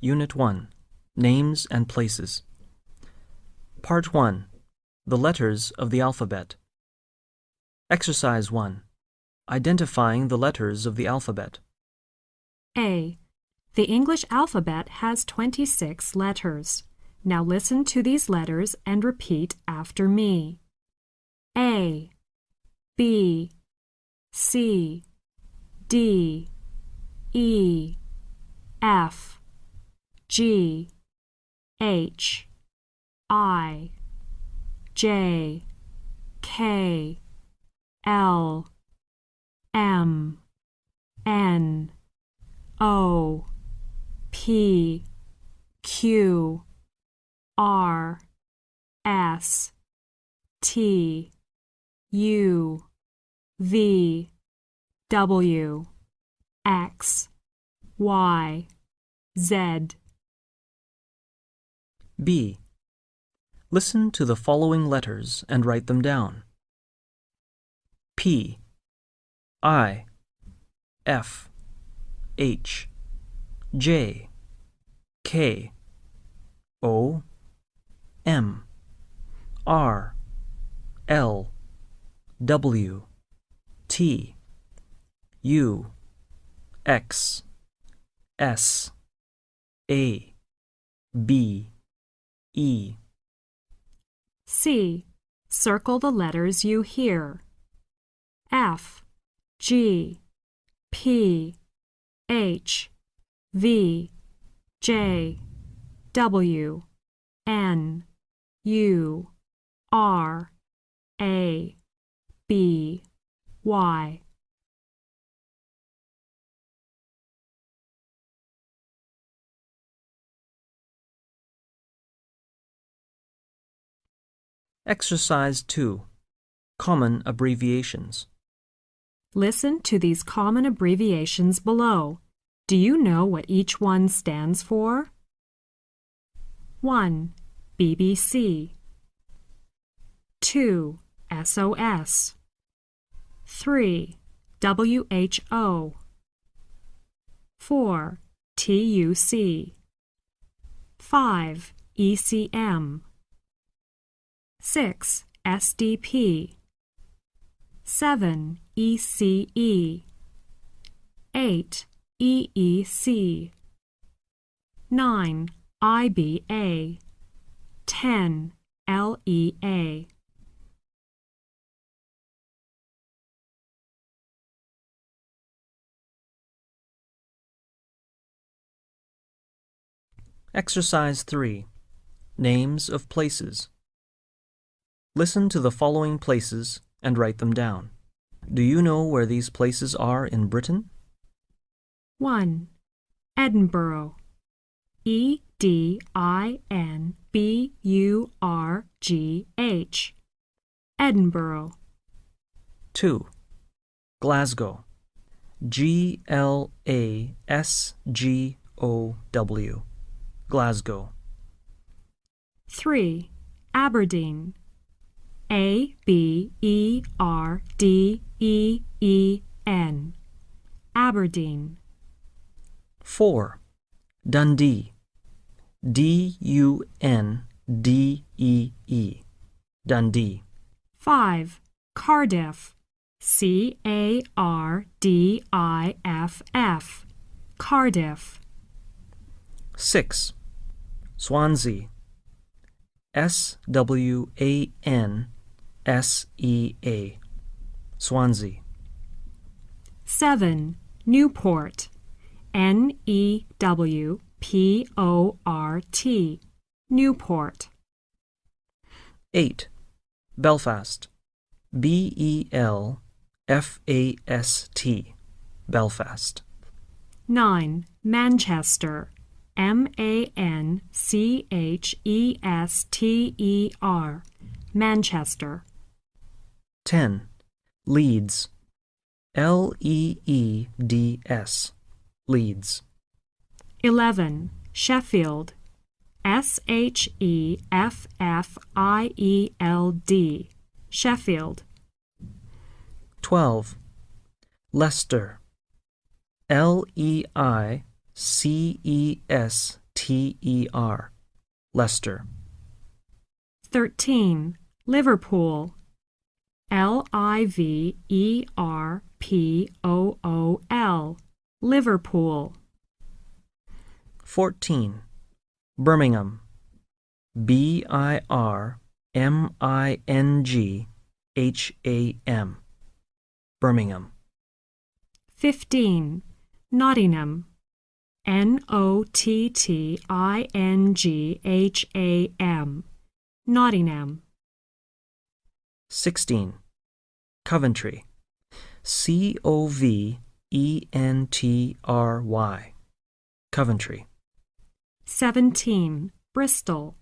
Unit 1, Names and Places. Part 1, The Letters of the Alphabet. Exercise 1, Identifying the letters of the alphabet. A. The English alphabet has 26 letters. Now listen to these letters and repeat after me. A, B, C, D, E, F, G, H, I, J, K, L, M, N, O, P, Q, R, S, T, U, V, W, X, Y, Z. B. Listen to the following letters and write them down. P, I, F, H, J, K, O, M, R, L, W, T, U, X, S, A, B, E. C. Circle the letters you hear. F, G, P, H, V, J, W, N, U, R, A, B, Y. Exercise 2, Common Abbreviations. Listen to these common abbreviations below. Do you know what each one stands for? 1. BBC. 2. SOS. 3. WHO. 4. TUC. 5. ECM. 6. SDP. 7. ECE. 8. EEC. 9. IBA. 10. LEA. Exercise 3, Names of Places. Listen to the following places and write them down. Do you know where these places are in Britain? 1. Edinburgh. EDINBURGH. Edinburgh. 2. Glasgow. GLASGOW. Glasgow. 3. Aberdeen. ABERDEEN. Aberdeen. 4. Dundee. DUNDEE. Dundee. 5. Cardiff. CARDIFF. Cardiff. 6. Swansea. SWANSEA. Swansea. 7. Newport. NEWPORT. Newport. 8. Belfast. BELFAST. Belfast. 9. Manchester. MANCHESTER. Manchester. 10. Leeds. LEEDS. Leeds. 11. Sheffield. SHEFFIELD. Sheffield. 12. Leicester. LEICESTER. Leicester. 13. Liverpool. Liverpool. Liverpool. 14. Birmingham. Birmingham. Birmingham. 15. Nottingham. Nottingham. Nottingham. 16. Coventry. Coventry. Coventry. 17. Bristol.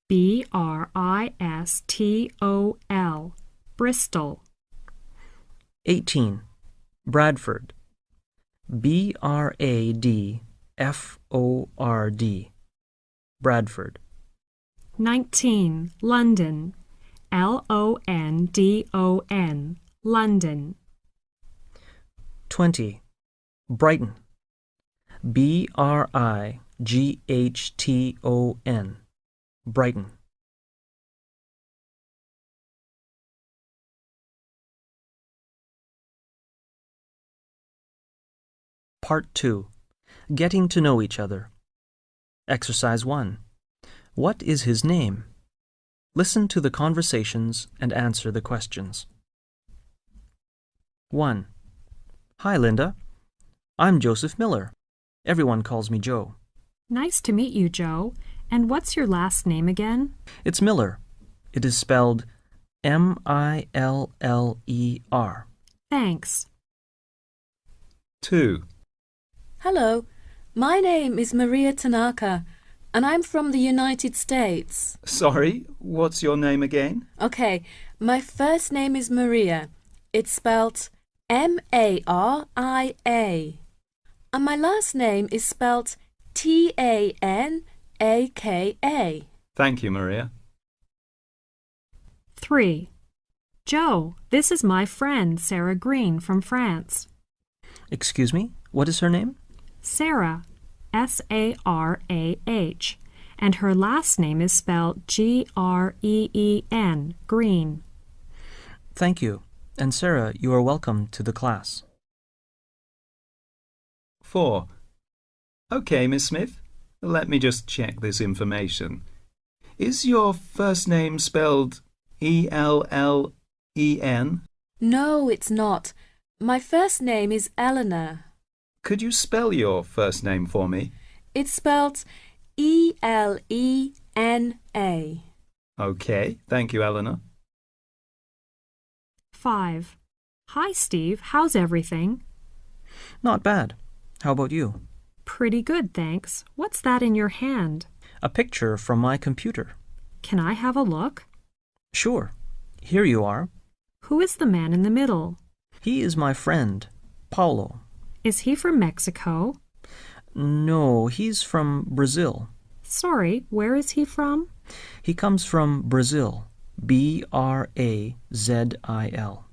Bristol. Bristol. 18. Bradford. Bradford. Bradford. 19. London. London. London. 20. Brighton. Brighton. Brighton. Part 2. Getting to know each other. Exercise 1. What is his name? Listen to the conversations and answer the questions. 1. Hi, Linda. I'm Joseph Miller. Everyone calls me Joe. Nice to meet you, Joe. And what's your last name again? It's Miller. It is spelled Miller. Thanks. 2. Hello, my name is Maria Tanaka, and I'm from the United States. Sorry, what's your name again? Okay, my first name is Maria. It's spelt Maria. And my last name is spelt Tanaka. Thank you, Maria. 3. Joe, this is my friend Sarah Green from France. Excuse me? What is her name? Sarah, Sarah, and her last name is spelled Green, Green. Thank you. And Sarah, you are welcome to the class. 4. Okay, Miss Smith, let me just check this information. Is your first name spelled Ellen? No, it's not. My first name is Eleanor. Could you spell your first name for me? It's spelled Elena. Okay, thank you, Eleanor. 5. Hi, Steve. How's everything? Not bad. How about you? Pretty good, thanks. What's that in your hand? A picture from my computer. Can I have a look? Sure. Here you are. Who is the man in the middle? He is my friend, Paulo. Is he from Mexico? No, he's from Brazil. Sorry, where is he from? He comes from Brazil. Brazil.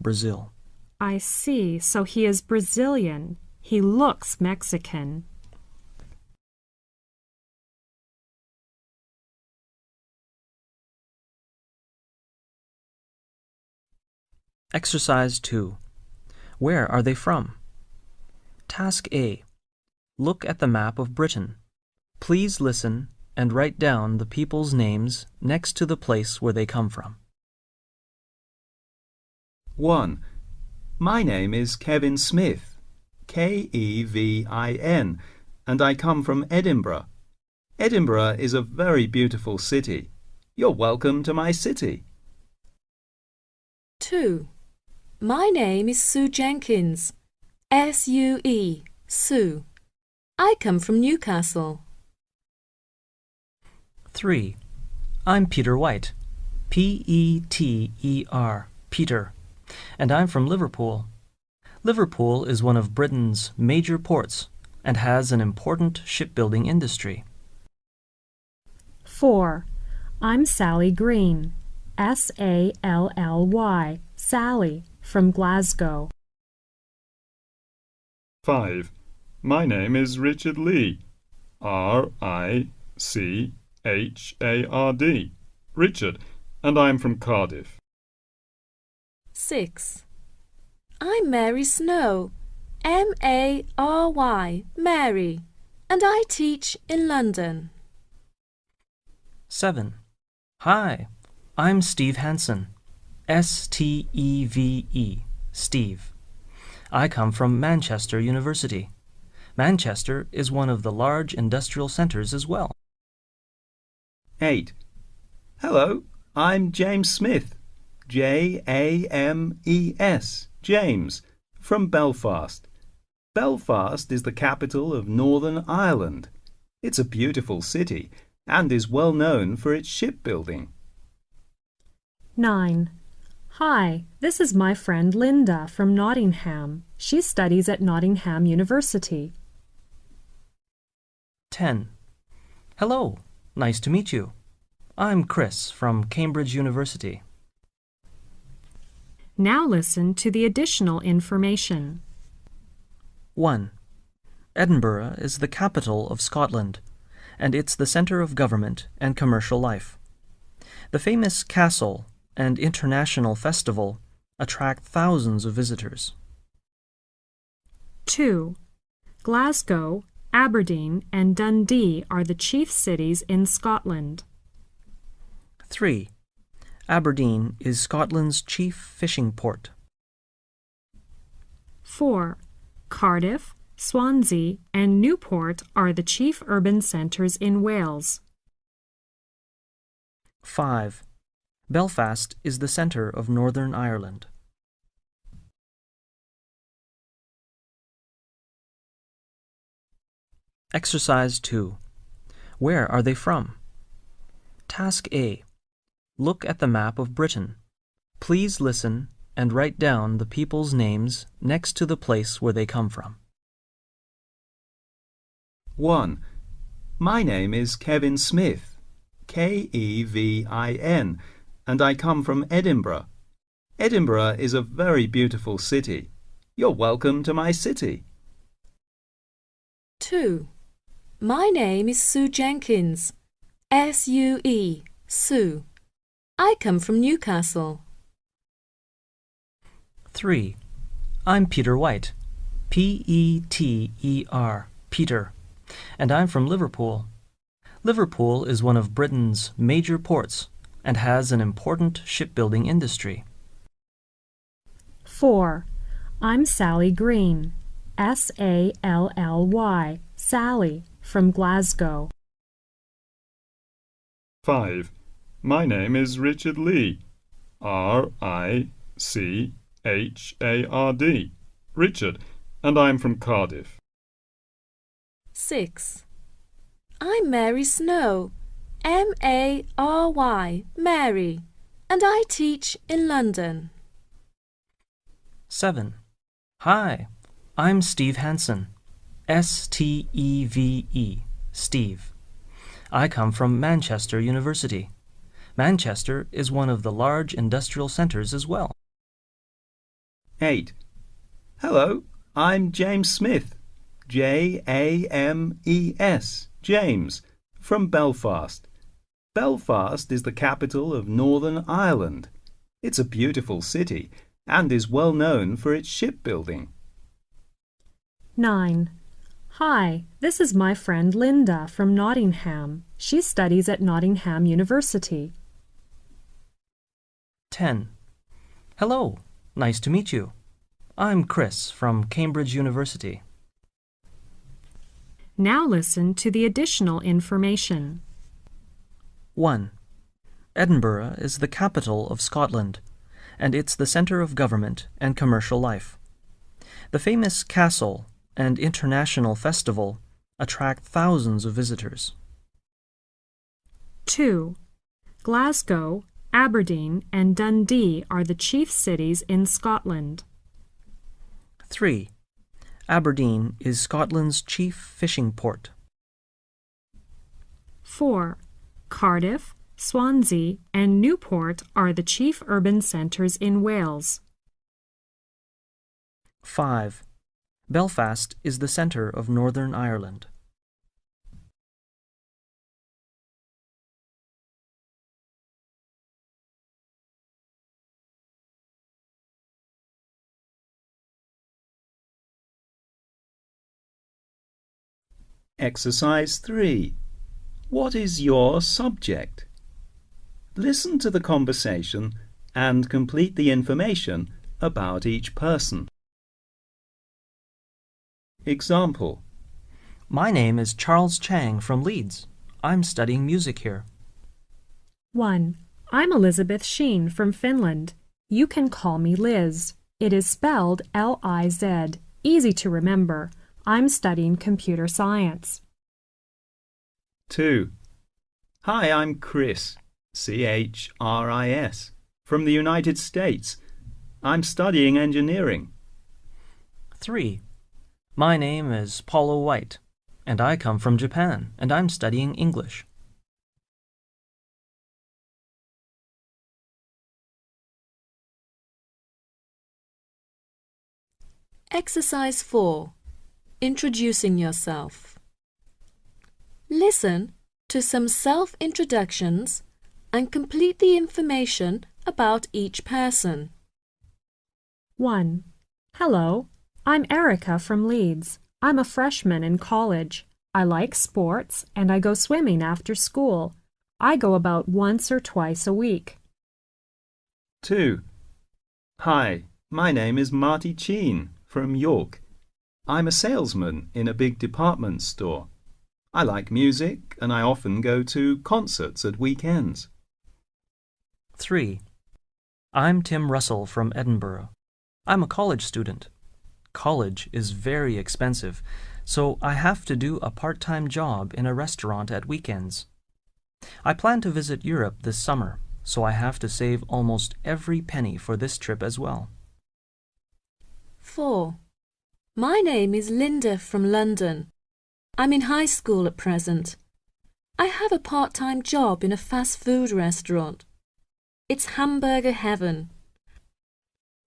Brazil. I see, so he is Brazilian. He looks Mexican. Exercise 2. Where are they from? Task A. Look at the map of Britain. Please listen and write down the people's names next to the place where they come from. 1. My name is Kevin Smith, Kevin, and I come from Edinburgh. Edinburgh is a very beautiful city. You're welcome to my city. 2. My name is Sue Jenkins, Sue, Sue. I come from Newcastle. 3. I'm Peter White, Peter, Peter, and I'm from Liverpool. Liverpool is one of Britain's major ports and has an important shipbuilding industry. 4. I'm Sally Green, Sally, Sally, from Glasgow. 5. My name is Richard Lee, Richard, Richard, and I'm from Cardiff. 6. I'm Mary Snow, Mary, Mary, and I teach in London. 7. Hi, I'm Steve Hansen, Steve, Steve. I come from Manchester University. Manchester is one of the large industrial centres as well. 8. Hello, I'm James Smith, James, James, from Belfast. Belfast is the capital of Northern Ireland. It's a beautiful city and is well known for its shipbuilding. 9. Hi, this is my friend Linda from Nottingham. She studies at Nottingham University. 10. Hello, nice to meet you. I'm Chris from Cambridge University. Now listen to the additional information. 1. Edinburgh is the capital of Scotland, and it's the centre of government and commercial life. The famous castle and international festival attract thousands of visitors. 2. Glasgow, Aberdeen, and Dundee are the chief cities in Scotland. 3. Aberdeen is Scotland's chief fishing port. 4. Cardiff, Swansea, and Newport are the chief urban centres in Wales. 5. Belfast is the centre of Northern Ireland. Exercise 2. Where are they from? Task A. Look at the map of Britain. Please listen and write down the people's names next to the place where they come from. 1. My name is Kevin Smith, Kevin, and I come from Edinburgh. Edinburgh is a very beautiful city. You're welcome to my city. 2. My name is Sue Jenkins, Sue, Sue. I come from Newcastle. 3. I'm Peter White, Peter, Peter, and I'm from Liverpool. Liverpool is one of Britain's major ports and has an important shipbuilding industry. 4. I'm Sally Green, Sally, Sally, from Glasgow. 5. My name is Richard Lee, Richard, Richard, and I'm from Cardiff. 6. I'm Mary Snow, Mary, Mary, and I teach in London. 7. Hi, I'm Steve Hansen, Steve, Steve. I come from Manchester University. Manchester is one of the large industrial centres as well. 8. Hello, I'm James Smith, James, James, from Belfast. Belfast is the capital of Northern Ireland. It's a beautiful city and is well known for its shipbuilding. 9. Hi, this is my friend Linda from Nottingham. She studies at Nottingham University. 10. Hello, nice to meet you. I'm Chris from Cambridge University. Now listen to the additional information. 1. Edinburgh is the capital of Scotland, and it's the centre of government and commercial life. The famous castle and international festival attract thousands of visitors. 2. Glasgow, Aberdeen, and Dundee are the chief cities in Scotland. 3. Aberdeen is Scotland's chief fishing port. 4. Cardiff, Swansea, and Newport are the chief urban centres in Wales. 5. Belfast is the centre of Northern Ireland. Exercise 3. What is your subject? Listen to the conversation and complete the information about each person. Example: My name is Charles Chang from Leeds. I'm studying music here. 1. I'm Elizabeth Sheen from Finland. You can call me Liz. It is spelled L-I-Z. Easy to remember. I'm studying computer science. 2. Hi, I'm Chris, C-H-R-I-S, from the United States. I'm studying engineering. 3. My name is Paulo White, and I come from Japan, and I'm studying English. Exercise 4. Introducing yourself. Listen to some self-introductions and complete the information about each person. 1. Hello, I'm Erica from Leeds. I'm a freshman in college. I like sports and I go swimming after school. I go about once or twice a week. 2. Hi, my name is Marty Cheen from York. I'm a salesman in a big department store. I like music and I often go to concerts at weekends. 3. I'm Tim Russell from Edinburgh. I'm a college student. College is very expensive, so I have to do a part-time job in a restaurant at weekends. I plan to visit Europe this summer, so I have to save almost every penny for this trip as well. 4. My name is Linda from London. I'm in high school at present. I have a part-time job in a fast food restaurant. It's hamburger heaven.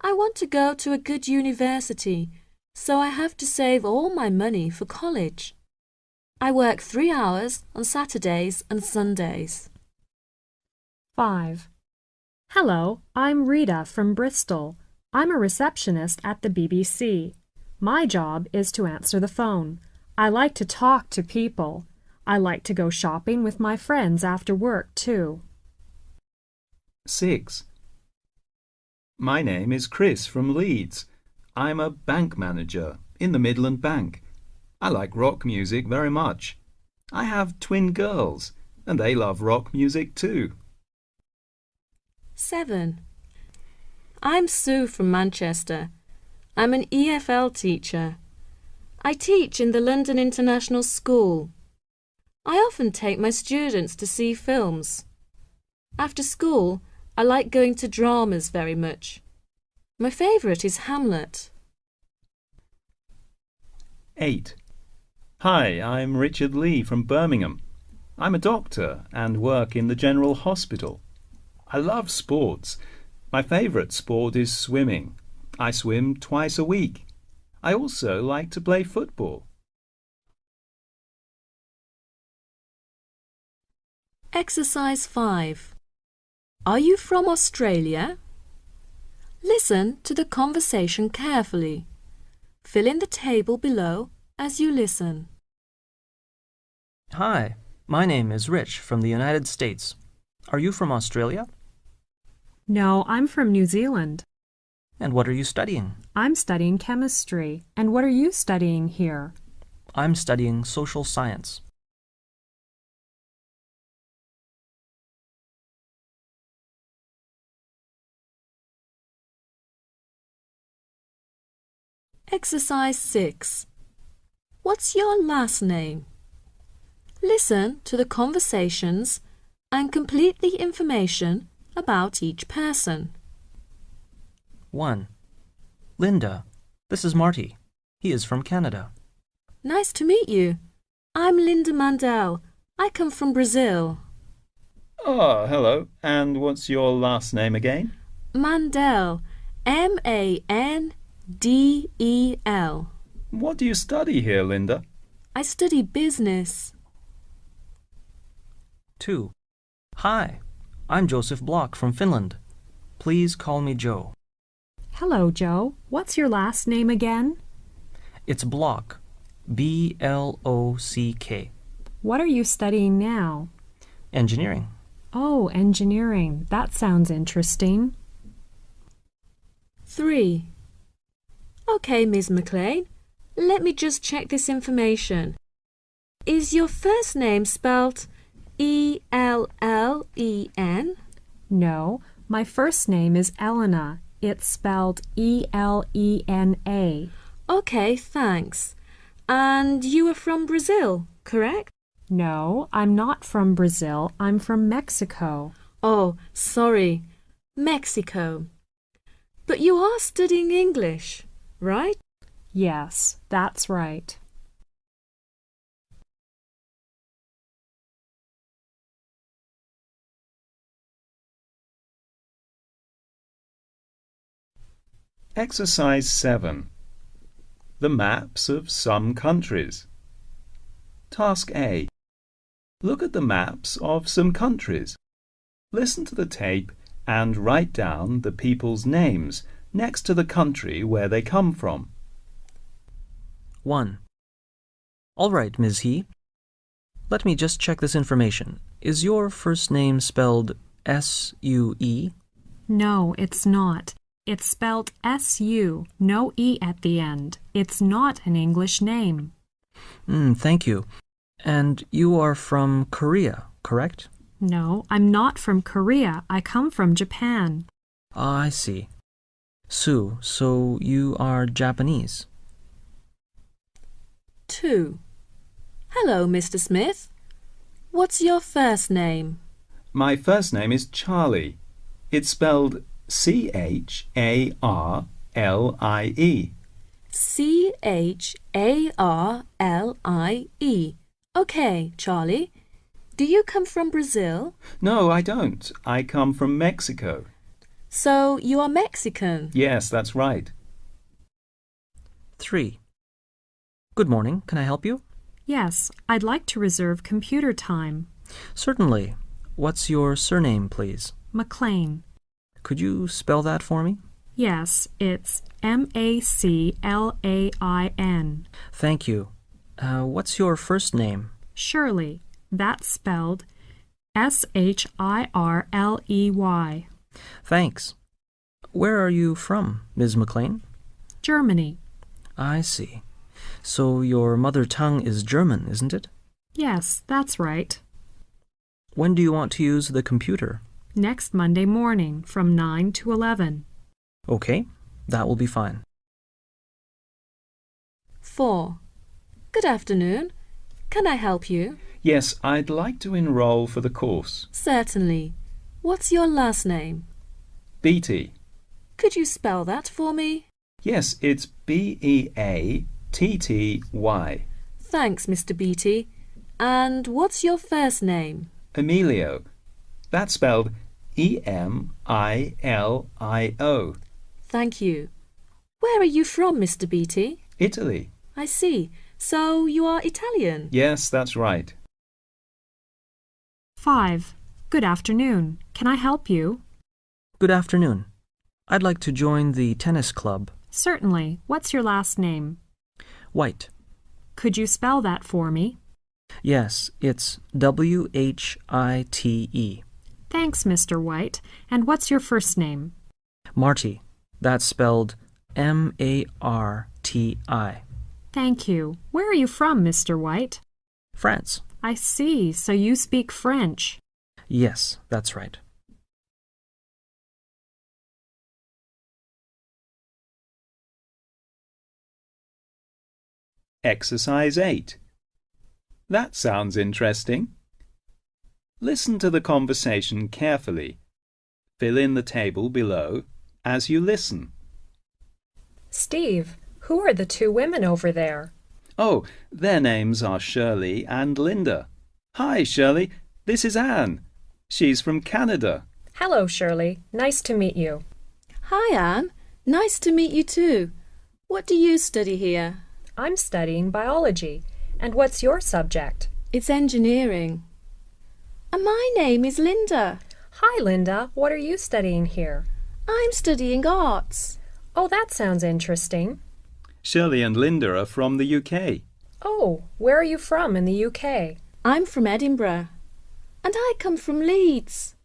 I want to go to a good university, so I have to save all my money for college. I work 3 hours on Saturdays and Sundays. 5. Hello, I'm Rita from Bristol. I'm a receptionist at the BBC. My job is to answer the phone. I like to talk to people. I like to go shopping with my friends after work, too. 6. My name is Chris from Leeds. I'm a bank manager in the Midland Bank. I like rock music very much. I have twin girls, and they love rock music too. 7. I'm Sue from Manchester. I'm an EFL teacher. I teach in the London International School. I often take my students to see films. After school, I like going to dramas very much. My favourite is Hamlet. 8. Hi, I'm Richard Lee from Birmingham. I'm a doctor and work in the General Hospital. I love sports. My favourite sport is swimming. I swim twice a week. I also like to play football. Exercise 5. Are you from Australia? Listen to the conversation carefully. Fill in the table below as you listen. Hi, my name is Rich from the United States. Are you from Australia? No, I'm from New Zealand. And what are you studying? I'm studying chemistry. And what are you studying here? I'm studying social science. Exercise 6. What's your last name? Listen to the conversations and complete the information about each person. 1. Linda, this is Marty. He is from Canada. Nice to meet you. I'm Linda Mandel. I come from Brazil. Oh, hello. And what's your last name again? Mandel. M-A-N-D-E-L. What do you study here, Linda? I study business. 2. Hi, I'm Joseph Block from Finland. Please call me Joe. Hello, Joe. What's your last name again? It's Block. B-L-O-C-K. What are you studying now? Engineering. Oh, engineering. That sounds interesting. 3. OK, Ms. McLean. Let me just check this information. Is your first name spelt E-L-L-E-N? No, my first name is Elena. It's spelled E-L-E-N-A. OK, thanks. And you are from Brazil, correct? No, I'm not from Brazil. I'm from Mexico. Oh, sorry. Mexico. But you are studying English, right? Yes, that's right. Exercise 7. The maps of some countries. Task A. Look at the maps of some countries. Listen to the tape and write down the people's names next to the country where they come from. 1. All right, Ms. He. Let me just check this information. Is your first name spelled S-U-E? No, it's not. It's spelled S-U, no E at the end. It's not an English name. Thank you. And you are from Korea, correct? No, I'm not from Korea. I come from Japan. Ah, I see. Sue, so you are Japanese. 2. Hello, Mr. Smith. What's your first name? My first name is Charlie. It's spelled C-H-A-R-L-I-E. C-H-A-R-L-I-E. OK, Charlie. Do you come from Brazil? No, I don't. I come from Mexico. So you are Mexican? Yes, that's right. 3. Good morning. Can I help you? Yes, I'd like to reserve computer time. Certainly. What's your surname, please? McLean. Could you spell that for me? Yes, it's M-A-C-L-A-I-N. Thank you. What's your first name? Shirley. That's spelled S-H-I-R-L-E-Y. Thanks. Where are you from, Ms. McLean? Germany. I see. So your mother tongue is German, isn't it? Yes, that's right. When do you want to use the computer? Next Monday morning from 9 to 11. Okay, that will be fine. 4. Good afternoon. Can I help you? Yes, I'd like to enroll for the course. Certainly. What's your last name? Beatty. Could you spell that for me? Yes, it's B-E-A-T-T-Y. Thanks, Mr. Beatty. And what's your first name? Emilio. That's spelled E-M-I-L-I-O. Thank you. Where are you from, Mr. Beatty? Italy. I see. So you are Italian? Yes, that's right. 5. Good afternoon. Can I help you? Good afternoon. I'd like to join the tennis club. Certainly. What's your last name? White. Could you spell that for me? Yes, it's W-H-I-T-E. Thanks, Mr. White. And what's your first name? Marty. That's spelled M-A-R-T-I. Thank you. Where are you from, Mr. White? France. I see. So you speak French. Yes, that's right. Exercise 8. That sounds interesting. Listen to the conversation carefully. Fill in the table below as you listen. Steve, who are the two women over there? Oh, their names are Shirley and Linda. Hi, Shirley. This is Anne. She's from Canada. Hello, Shirley. Nice to meet you. Hi, Anne. Nice to meet you too. What do you study here? I'm studying biology. And what's your subject? It's engineering. And my name is Linda. Hi, Linda. What are you studying here? I'm studying arts. Oh, that sounds interesting. Shirley and Linda are from the UK. Oh, where are you from in the UK? I'm from Edinburgh. And I come from Leeds.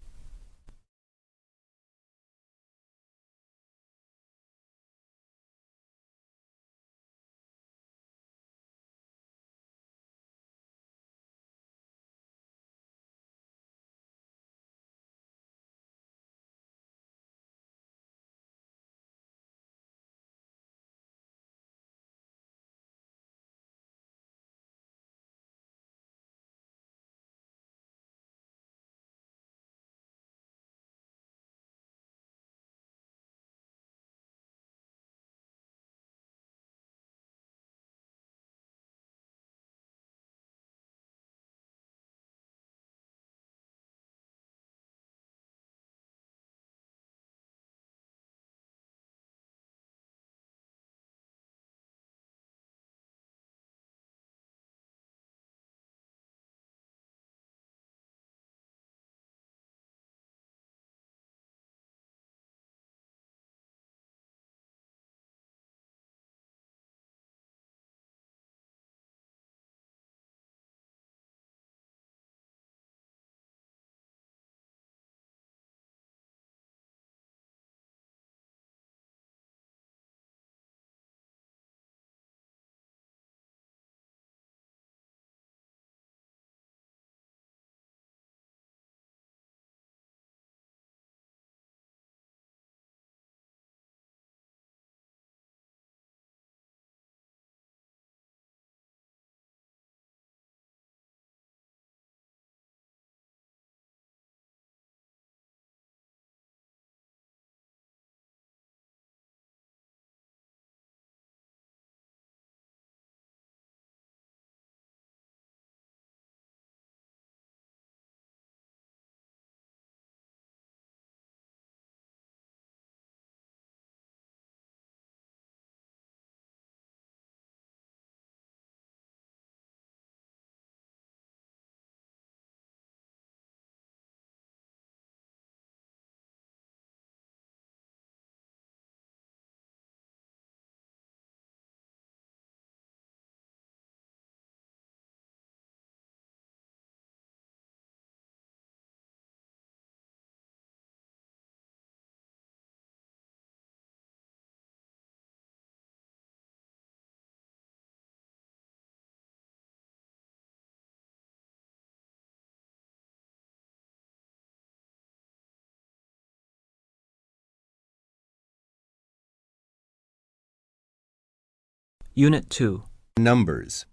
Unit 2, Numbers.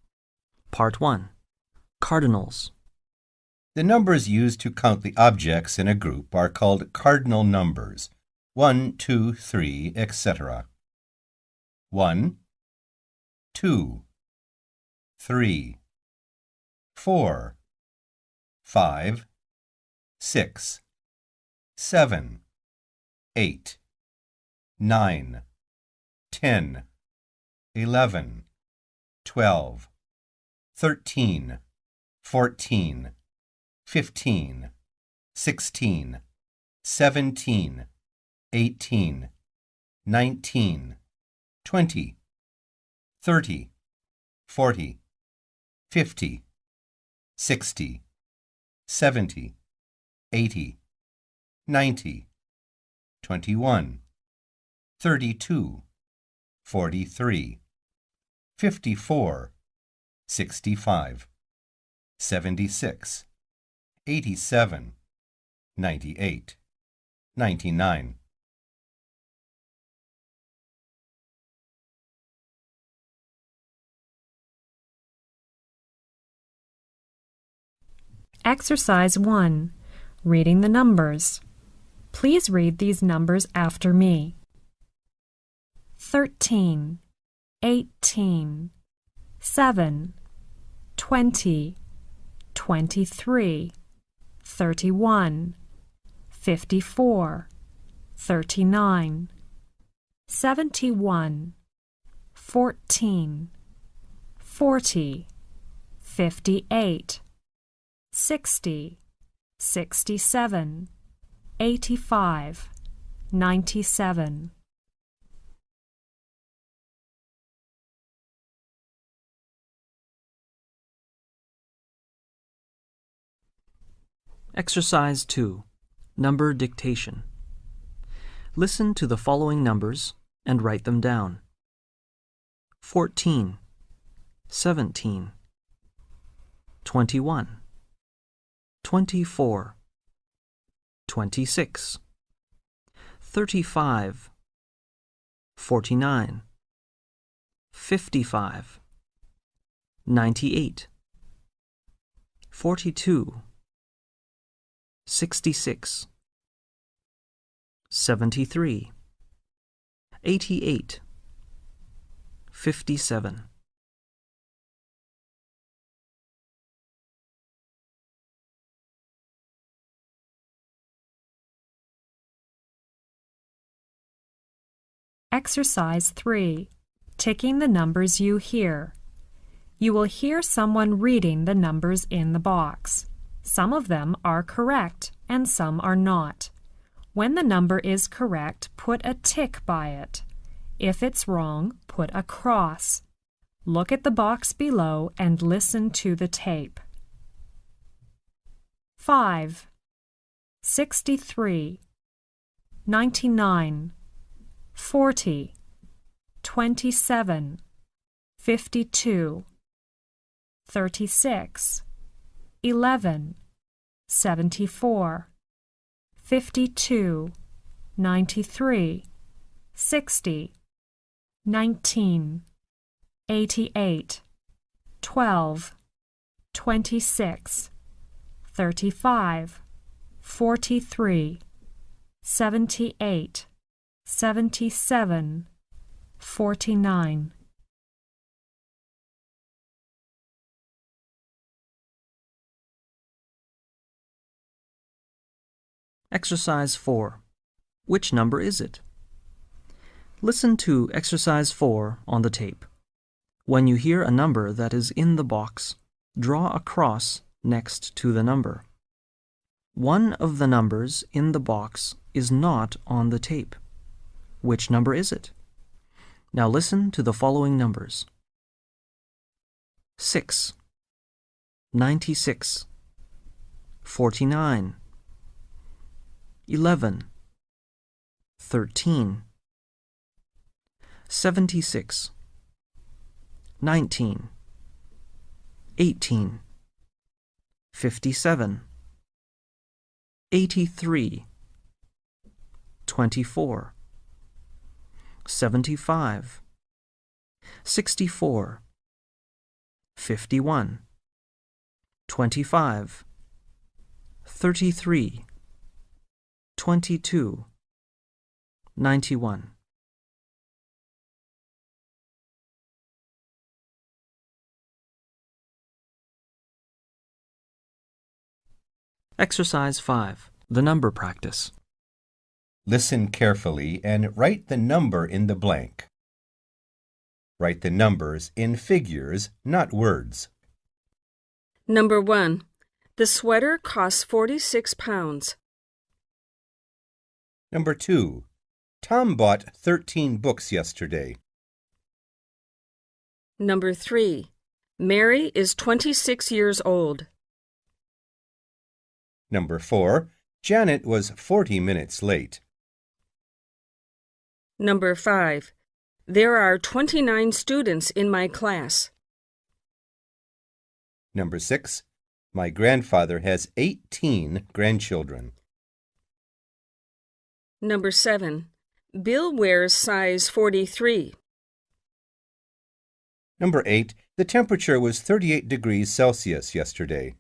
Part 1, Cardinals. The numbers used to count the objects in a group are called cardinal numbers. 1, 2, 3, etc. 1, 2, 3, 4, 5, 6, 7, 8, 9, 10, 11, 12, 13, 14, 15, 16, 17, 18, 19, 20, 30, 40, 50, 60, 70, 80, 90, 21, 32, 43, 54, 65, 76, 87, 98, 99. Exercise 1. Reading the numbers. Please read these numbers after me. 13, 18, 7, 20, 23, 31, 54, 39, 71, 14, 40, 58, 60, 67, 85, 97. Exercise 2. Number dictation. Listen to the following numbers and write them down. 14, 17, 21, 24, 26, 35, 49, 55, 98, 42, 66, 73, 88, 57. Exercise 3. Ticking the numbers you hear. You will hear someone reading the numbers in the box. Some of them are correct and some are not. When the number is correct, put a tick by it. If it's wrong, put a cross. Look at the box below and listen to the tape. 5, 63, 99, 40, 27, 52, 36, 11, 74, 52, 93, 60, 19, 88, 12, 26, 35, 43, 78, 77, 49. Exercise 4. Which number is it? Listen to Exercise 4 on the tape. When you hear a number that is in the box, draw a cross next to the number. One of the numbers in the box is not on the tape. Which number is it? Now listen to the following numbers. 6, 96, 49, 11, 13, 76, 19, 18, 57, 83, 24, 75, 64, 51, 25, 33, 22, 91. Exercise 5. The number practice. Listen carefully and write the number in the blank. Write the numbers in figures, not words. Number 1. The sweater costs 46 pounds. Number 2. Tom bought 13 books yesterday. Number 3. Mary is 26 years old. Number 4. Janet was 40 minutes late. Number 5. There are 29 students in my class. Number 6. My grandfather has 18 grandchildren. Number 7. Bill wears size 43. Number 8. The temperature was 38 degrees Celsius yesterday.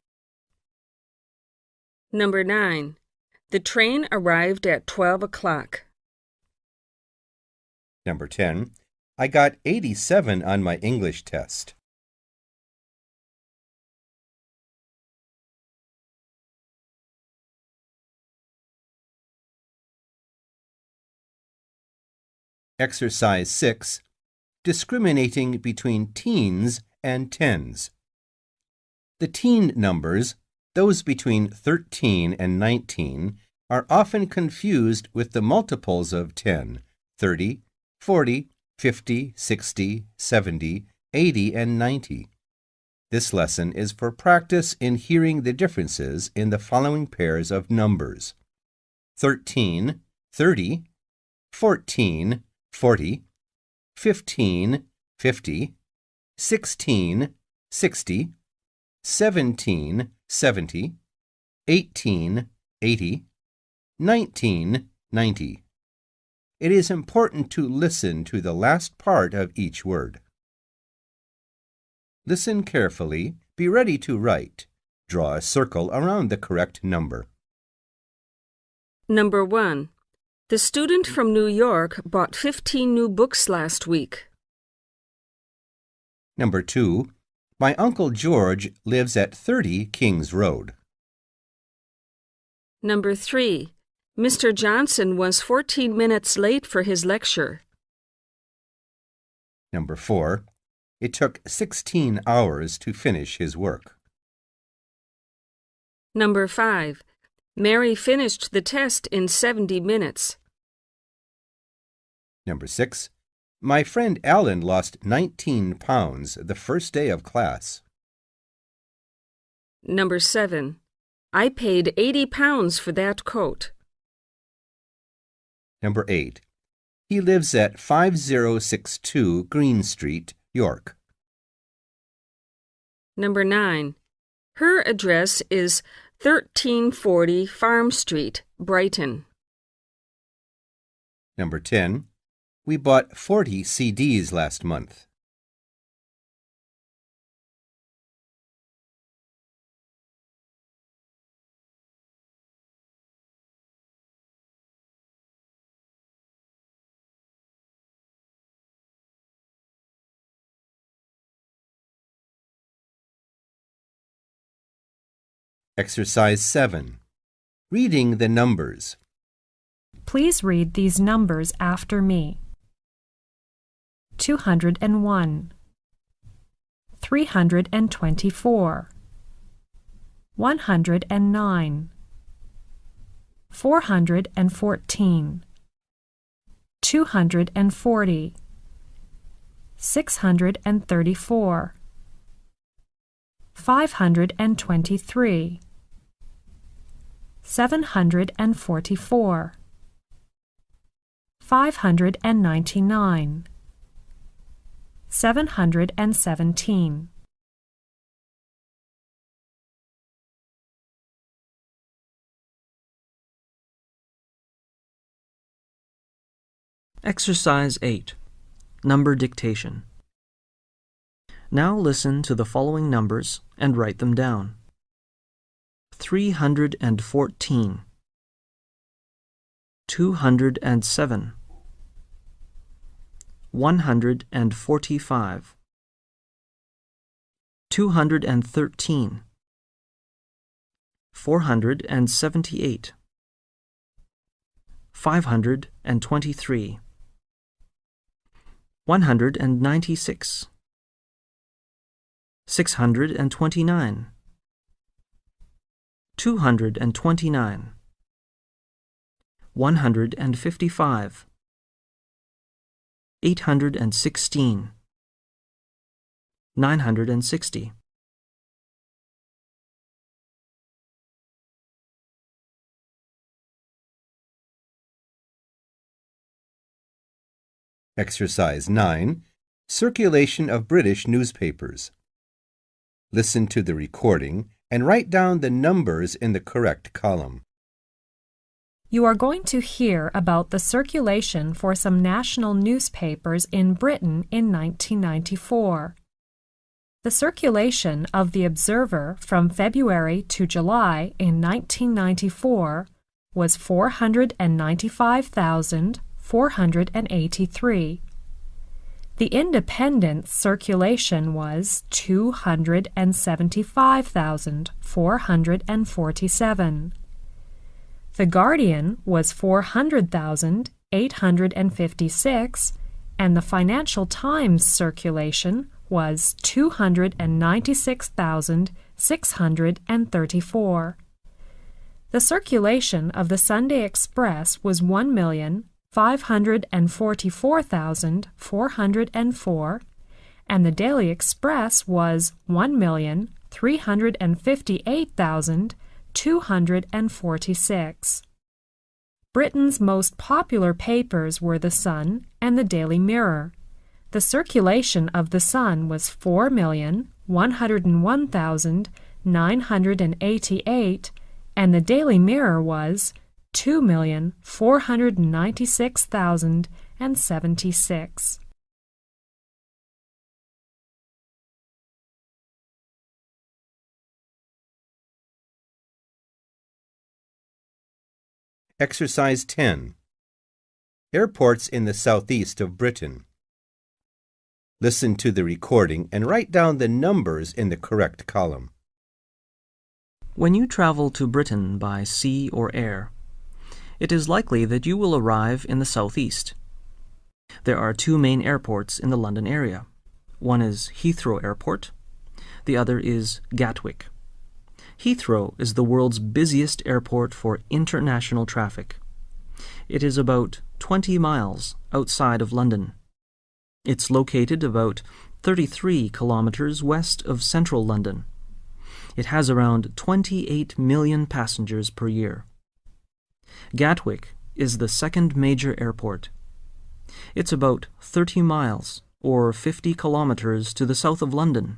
Number 9. The train arrived at 12 o'clock. Number 10. I got 87 on my English test. Exercise 6. Discriminating between teens and tens. The teen numbers, those between 13 and 19, are often confused with the multiples of 10, 30, 40, 50, 60, 70, 80, and 90. This lesson is for practice in hearing the differences in the following pairs of numbers: 13, 30, 14, 40, 15, 50, 16, 60, 17, 70, 18, 80, 19, 90. It is important to listen to the last part of each word. Listen carefully, be ready to write. Draw a circle around the correct number. Number 1. The student from New York bought 15 new books last week. Number 2. My Uncle George lives at 30 Kings Road. Number 3. Mr. Johnson was 14 minutes late for his lecture. Number 4. It took 16 hours to finish his work. Number 5. Mary finished the test in 70 minutes. Number 6. My friend Alan lost 19 pounds the first day of class. Number 7. I paid £80 for that coat. Number 8. He lives at 5062 Green Street, York. Number 9. Her address is 1340 Farm Street, Brighton. Number 10. We bought 40 CDs last month. Exercise 7. Reading the numbers. Please read these numbers after me. 201, 324, 109, 414, 240, 634, 523, 744, 599, 717. Exercise 8. Number dictation. Now listen to the following numbers and write them down. 314, 207, 145, 213, 478, 523, 196, 629, 229, 155, 816, 960. Exercise 9. Circulation of British newspapers. Listen to the recording and write down the numbers in the correct column. You are going to hear about the circulation for some national newspapers in Britain in 1994. The circulation of The Observer from February to July in 1994 was 495,483. The Independent's circulation was 275,447. The Guardian was 400,856, and the Financial Times circulation was 296,634. The circulation of the Sunday Express was 1,544,404, and the daily express was 1,358,246. Britain's most popular papers were The Sun and the Daily Mirror. The circulation of The Sun was 4,101,988, and the Daily Mirror was 2,496,076. Exercise 10. Airports in the southeast of Britain. Listen to the recording and write down the numbers in the correct column. When you travel to Britain by sea or air, it is likely that you will arrive in the southeast. There are two main airports in the London area. One is Heathrow Airport. The other is Gatwick. Heathrow is the world's busiest airport for international traffic. It is about 20 miles outside of London. It's located about 33 kilometers west of central London. It has around 28 million passengers per year. Gatwick is the second major airport. It's about 30 miles, or 50 kilometers to the south of London.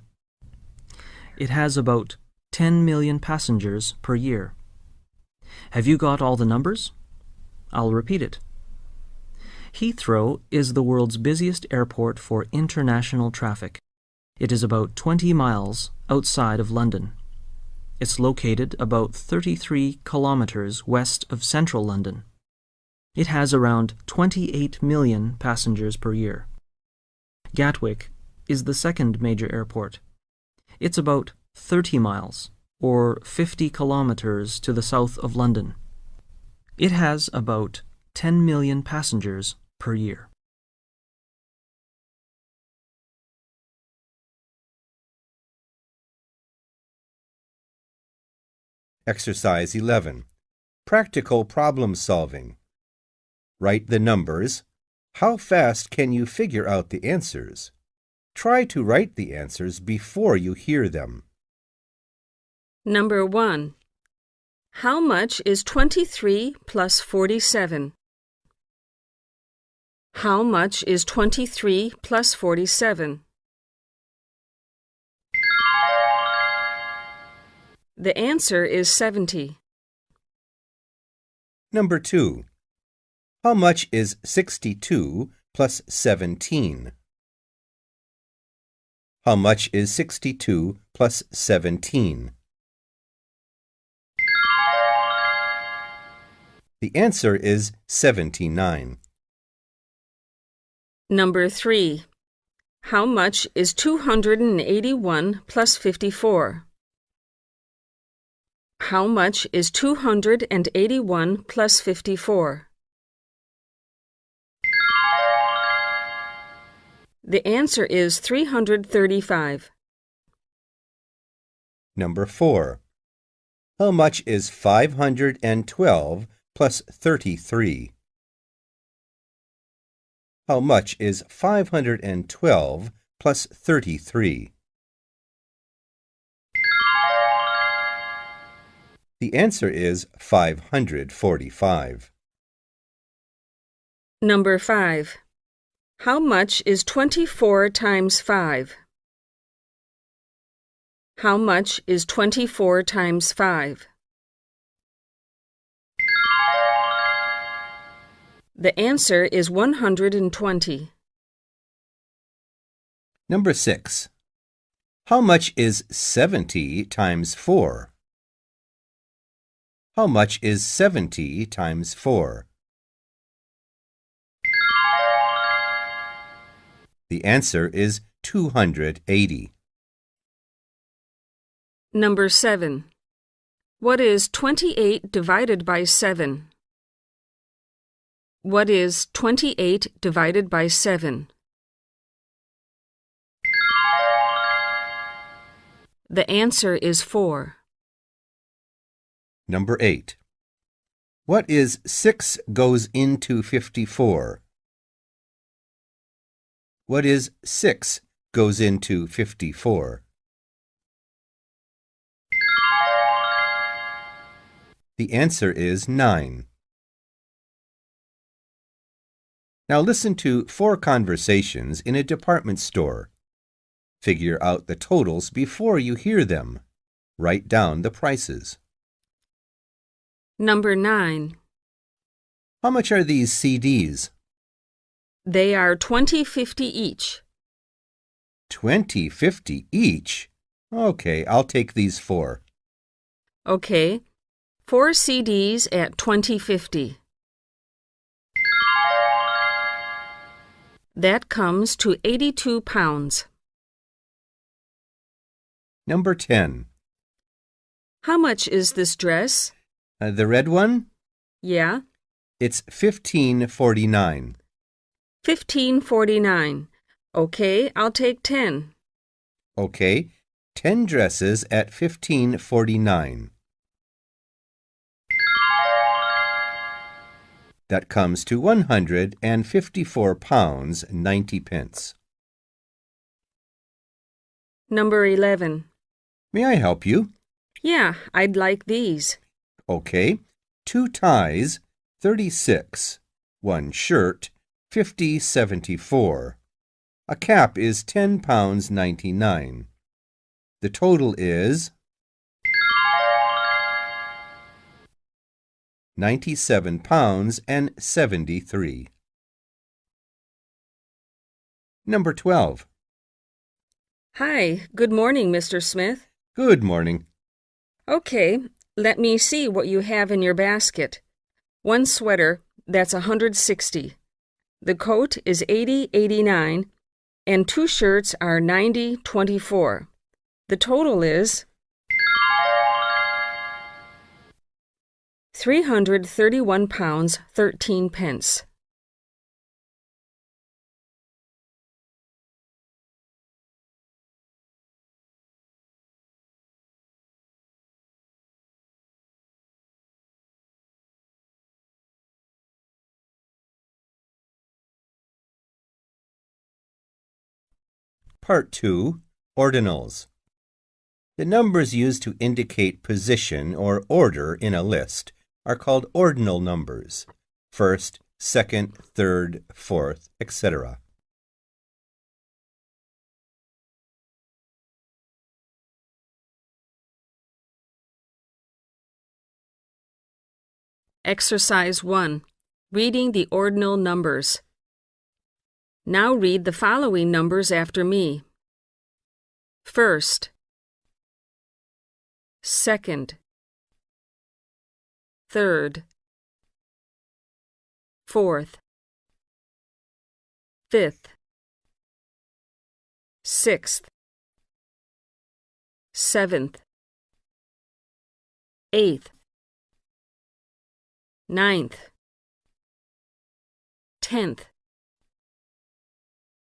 It has about 10 million passengers per year. Have you got all the numbers? I'll repeat it. Heathrow is the world's busiest airport for international traffic. It is about 20 miles outside of London. It's located about 33 kilometers west of central London. It has around 28 million passengers per year. Gatwick is the second major airport. It's about 30 miles, or 50 kilometers to the south of London. It has about 10 million passengers per year. Exercise 11. Practical problem solving. Write the numbers. How fast can you figure out the answers? Try to write the answers before you hear them. Number 1. How much is 23 plus 47? How much is 23 plus 47? The answer is 70. Number 2. How much is 62 plus 17? How much is 62 plus 17? The answer is 79. Number 3. How much is 281 plus 54? How much is 281 plus 54? The answer is 335. Number 4. How much is 512 plus 33? How much is 512 plus 33? The answer is 545. Number 5. How much is 24 times 5? How much is 24 times 5? The answer is 120. Number 6. How much is 70 times 4? How much is 70 times 4? The answer is 280. Number 7. What is 28 divided by 7? What is 28 divided by 7? The answer is 4. Number 8. What is 6 goes into 54? What is 6 goes into 54? The answer is 9. Now listen to 4 conversations in a department store. Figure out the totals before you hear them. Write down the prices. Number 9. How much are these CDs? They are $20.50 each. $20.50 each? Okay, I'll take these 4. Okay. 4 CDs at $20.50. That comes to 82 pounds. Number 10. How much is this dress? The red one? Yeah, It's $15.49. $15.49. Okay, I'll take 10. Okay, 10 dresses at $15.49. That comes to 154 pounds 90 pence. Number 11. May I help you? Yeah, I'd like these. Okay, 2 ties, 36. 1 shirt, 50.74. A cap is 10 pounds 99. The total is 97 pounds and 73. Number 12. Hi, good morning, Mr. Smith. Good morning. Okay, let me see what you have in your basket. 1 sweater, that's $160. The coat is $80.89, and 2 shirts are $90.24. The total is £331 13 pence. Part 2. Ordinals. The numbers used to indicate position or order in a list are called ordinal numbers. First, second, third, fourth, etc. Exercise 1. Reading the ordinal numbers. Now read the following numbers after me. First, second, third, fourth, fifth, sixth, seventh, eighth, ninth, 10th,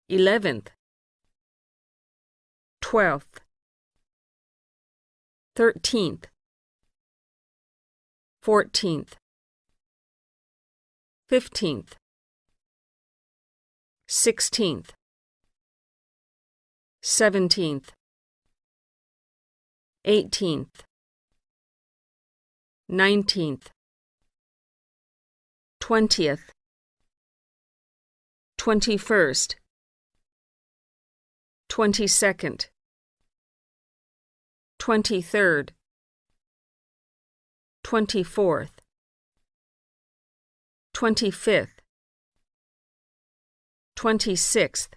11th, 12th, 13th, 14th, 15th, 16th, 17th, 18th, 19th, 20th, 21st, 22nd, 23rd, 24th, 25th, 26th,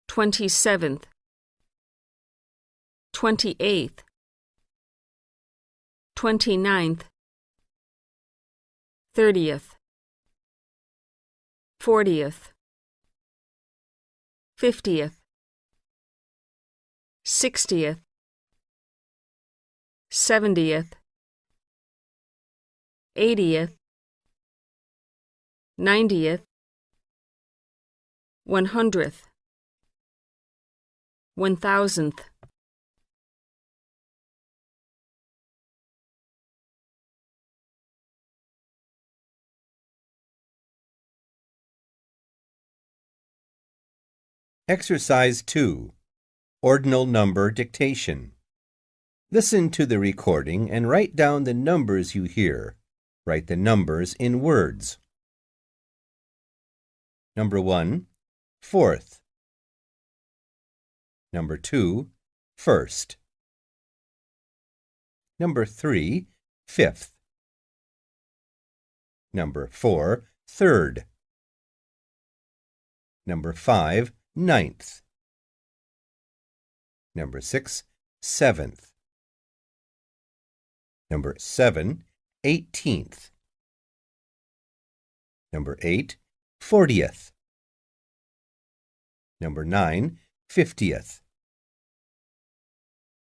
27th, 28th, 29th, 30th, 40th, 50th, 60th, 70th, 80th, 90th, 100th, 1000th. Exercise 2. Ordinal number dictation. Listen to the recording and write down the numbers you hear. Write the numbers in words. Number 1, fourth. Number 2, first. Number 3, fifth. Number 4, third. Number 5, ninth. Number 6, seventh. Number 7, 18th. Number 8, 40th. Number 9, 50th.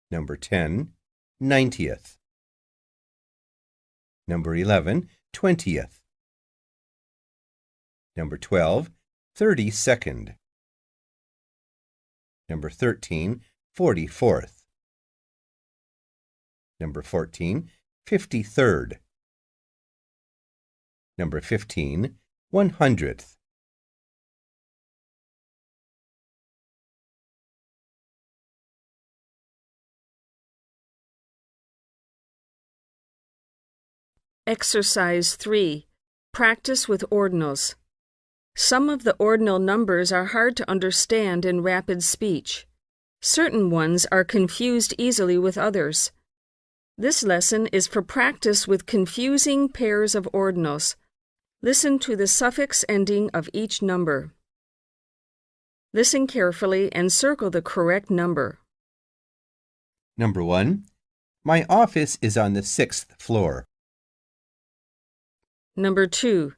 Number 10, 90th. Number 11, 20th. Number 12, 32nd. Number 13, 44th. Number 14, 53rd. Number 15, 100th. Exercise 3. Practice with ordinals. Some of the ordinal numbers are hard to understand in rapid speech. Certain ones are confused easily with others. This lesson is for practice with confusing pairs of ordinals. Listen to the suffix ending of each number. Listen carefully and circle the correct number. Number 1. My office is on the 6th floor. Number 2.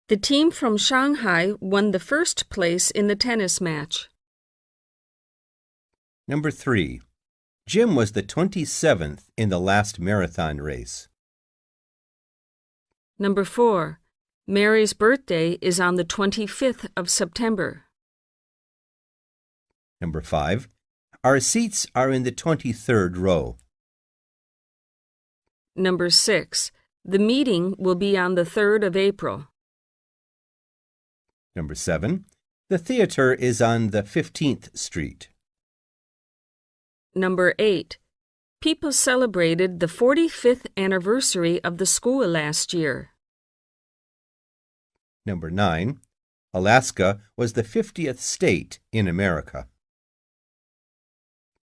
The team from Shanghai won the first place in the tennis match. Number 3. Jim was the 27th in the last marathon race. Number 4. Mary's birthday is on the 25th of September. Number 5. Our seats are in the 23rd row. Number 6. The meeting will be on the 3rd of April. Number 7. The theater is on the 15th Street. Number 8. People celebrated the 45th anniversary of the school last year. Number 9. Alaska was the 50th state in America.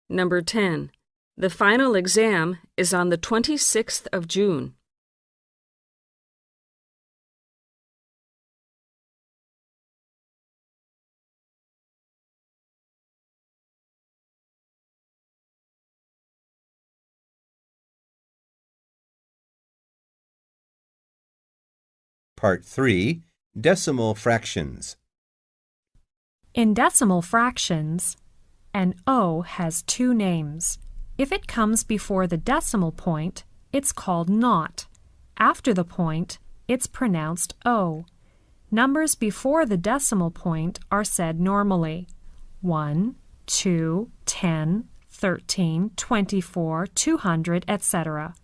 Number 10. The final exam is on the 26th of June. Part 3. Decimal fractions. In decimal fractions, an O has two names. If it comes before the decimal point, it's called naught. After the point, it's pronounced O. Numbers before the decimal point are said normally. 1, 2, 10, 13, 24, 200, etc.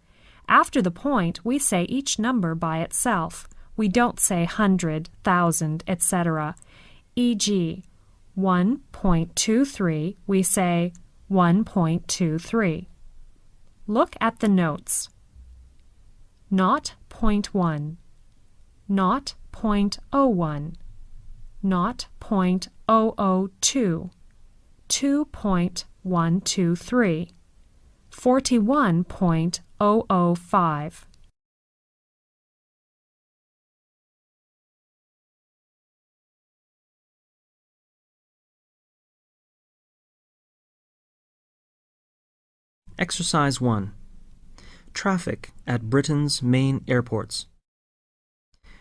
After the point, we say each number by itself. We don't say 100, 1,000, etc. E.g., 1.23, we say 1.23. Look at the notes. 0.1, 0.01, 0.002, 2.123, 41.005. Exercise 1. Traffic at Britain's main airports.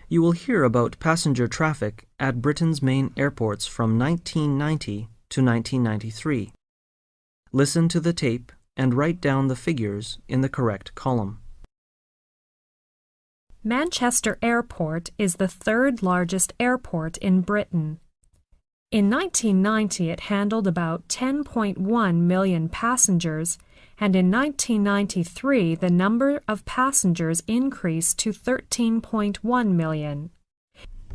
You will hear about passenger traffic at Britain's main airports from 1990 to 1993. Listen to the tape and write down the figures in the correct column. Manchester Airport is the third largest airport in Britain. In 1990, it handled about 10.1 million passengers, and in 1993, the number of passengers increased to 13.1 million.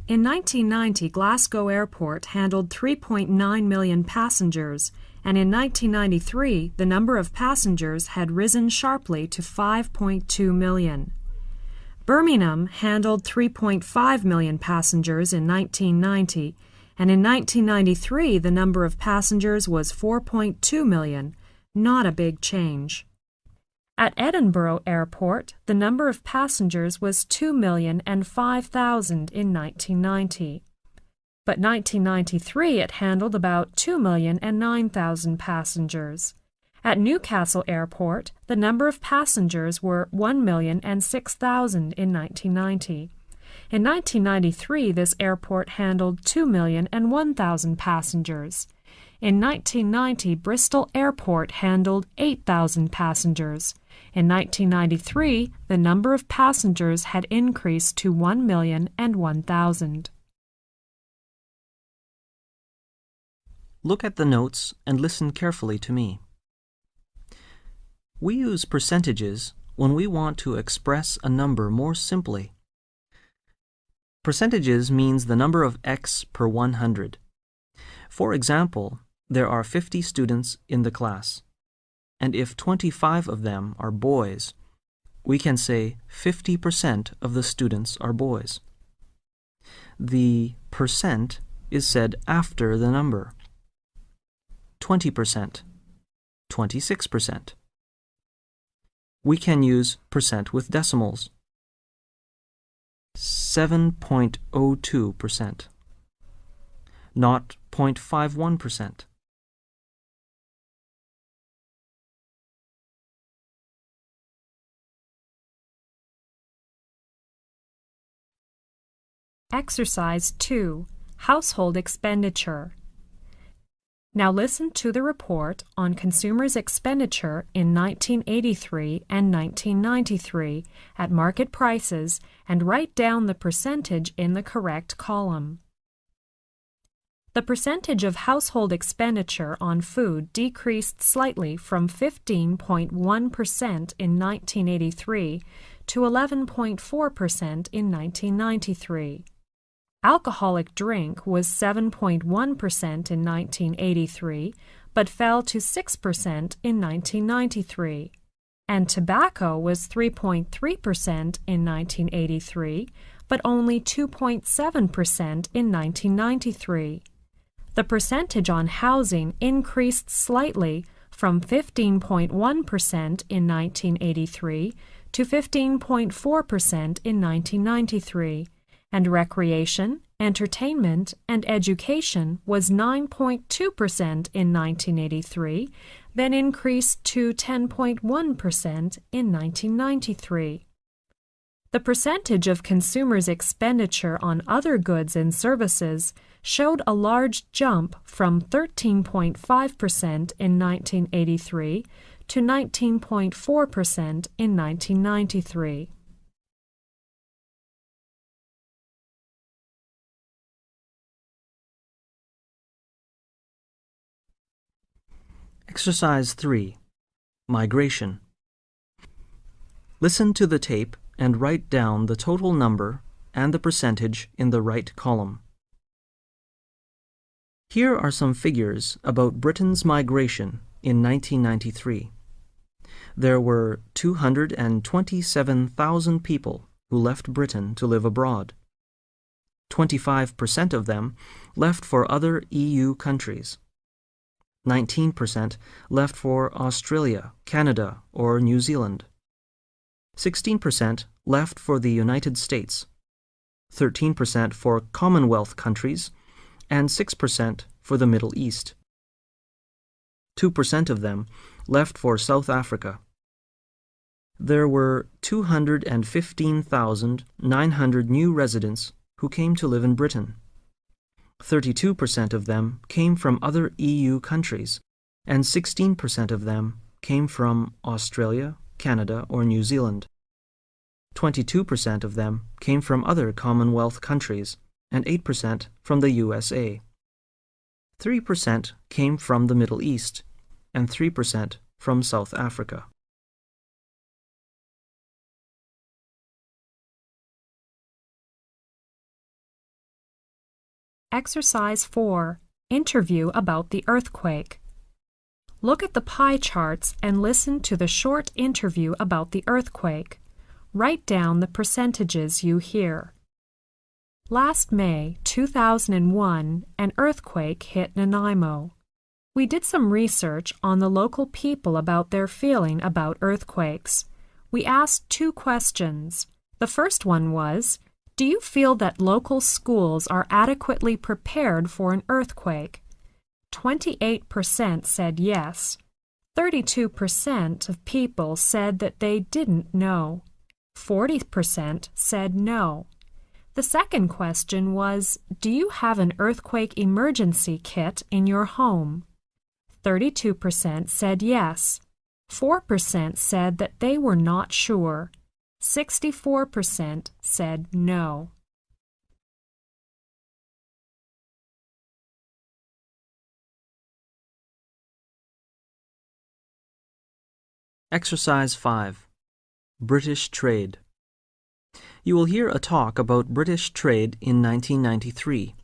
In 1990, Glasgow Airport handled 3.9 million passengers, and in 1993, the number of passengers had risen sharply to 5.2 million. Birmingham handled 3.5 million passengers in 1990, and in 1993, the number of passengers was 4.2 million, not a big change. At Edinburgh Airport, the number of passengers was 2,005,000 in 1990. But 1993 it handled about 2,009,000 passengers. At Newcastle Airport, the number of passengers were 1,006,000 in 1990. In 1993, this airport handled 2,001,000 passengers. In 1990, Bristol Airport handled 8,000 passengers. In 1993, the number of passengers had increased to 1,001,000. Look at the notes and listen carefully to me. We use percentages when we want to express a number more simply. Percentages means the number of X per 100. For example, there are 50 students in the class, and if 25 of them are boys, we can say 50% of the students are boys. The percent is said after the number. 20%, 26%. We can use percent with decimals. 7.02%, not 0.51%. Exercise 2. Household expenditure. Now listen to the report on consumers' expenditure in 1983 and 1993 at market prices and write down the percentage in the correct column. The percentage of household expenditure on food decreased slightly from 15.1% in 1983 to 11.4% in 1993. Alcoholic drink was 7.1% in 1983, but fell to 6% in 1993. And tobacco was 3.3% in 1983, but only 2.7% in 1993. The percentage on housing increased slightly from 15.1% in 1983 to 15.4% in 1993. And recreation, entertainment, and education was 9.2% in 1983, then increased to 10.1% in 1993. The percentage of consumers' expenditure on other goods and services showed a large jump from 13.5% in 1983 to 19.4% in 1993. Exercise 3. Migration. Listen to the tape and write down the total number and the percentage in the right column. Here are some figures about Britain's migration in 1993. There were 227,000 people who left Britain to live abroad. 25% of them left for other EU countries. 19% left for Australia, Canada, or New Zealand. 16% left for the United States. 13% for Commonwealth countries, and 6% for the Middle East. 2% of them left for South Africa. There were 215,900 new residents who came to live in Britain. 32% of them came from other EU countries, and 16% of them came from Australia, Canada, or New Zealand. 22% of them came from other Commonwealth countries, and 8% from the USA. 3% came from the Middle East, and 3% from South Africa. Exercise 4. Interview about the earthquake. Look at the pie charts and listen to the short interview about the earthquake. Write down the percentages you hear. Last May 2001, an earthquake hit Nanaimo. We did some research on the local people about their feeling about earthquakes. We asked 2 questions. The first one was, do you feel that local schools are adequately prepared for an earthquake? 28% said yes. 32% of people said that they didn't know. 40% said no. The second question was, do you have an earthquake emergency kit in your home? 32% said yes. 4% said that they were not sure. 64% said no. Exercise 5. British Trade. You will hear a talk about British trade in 1993.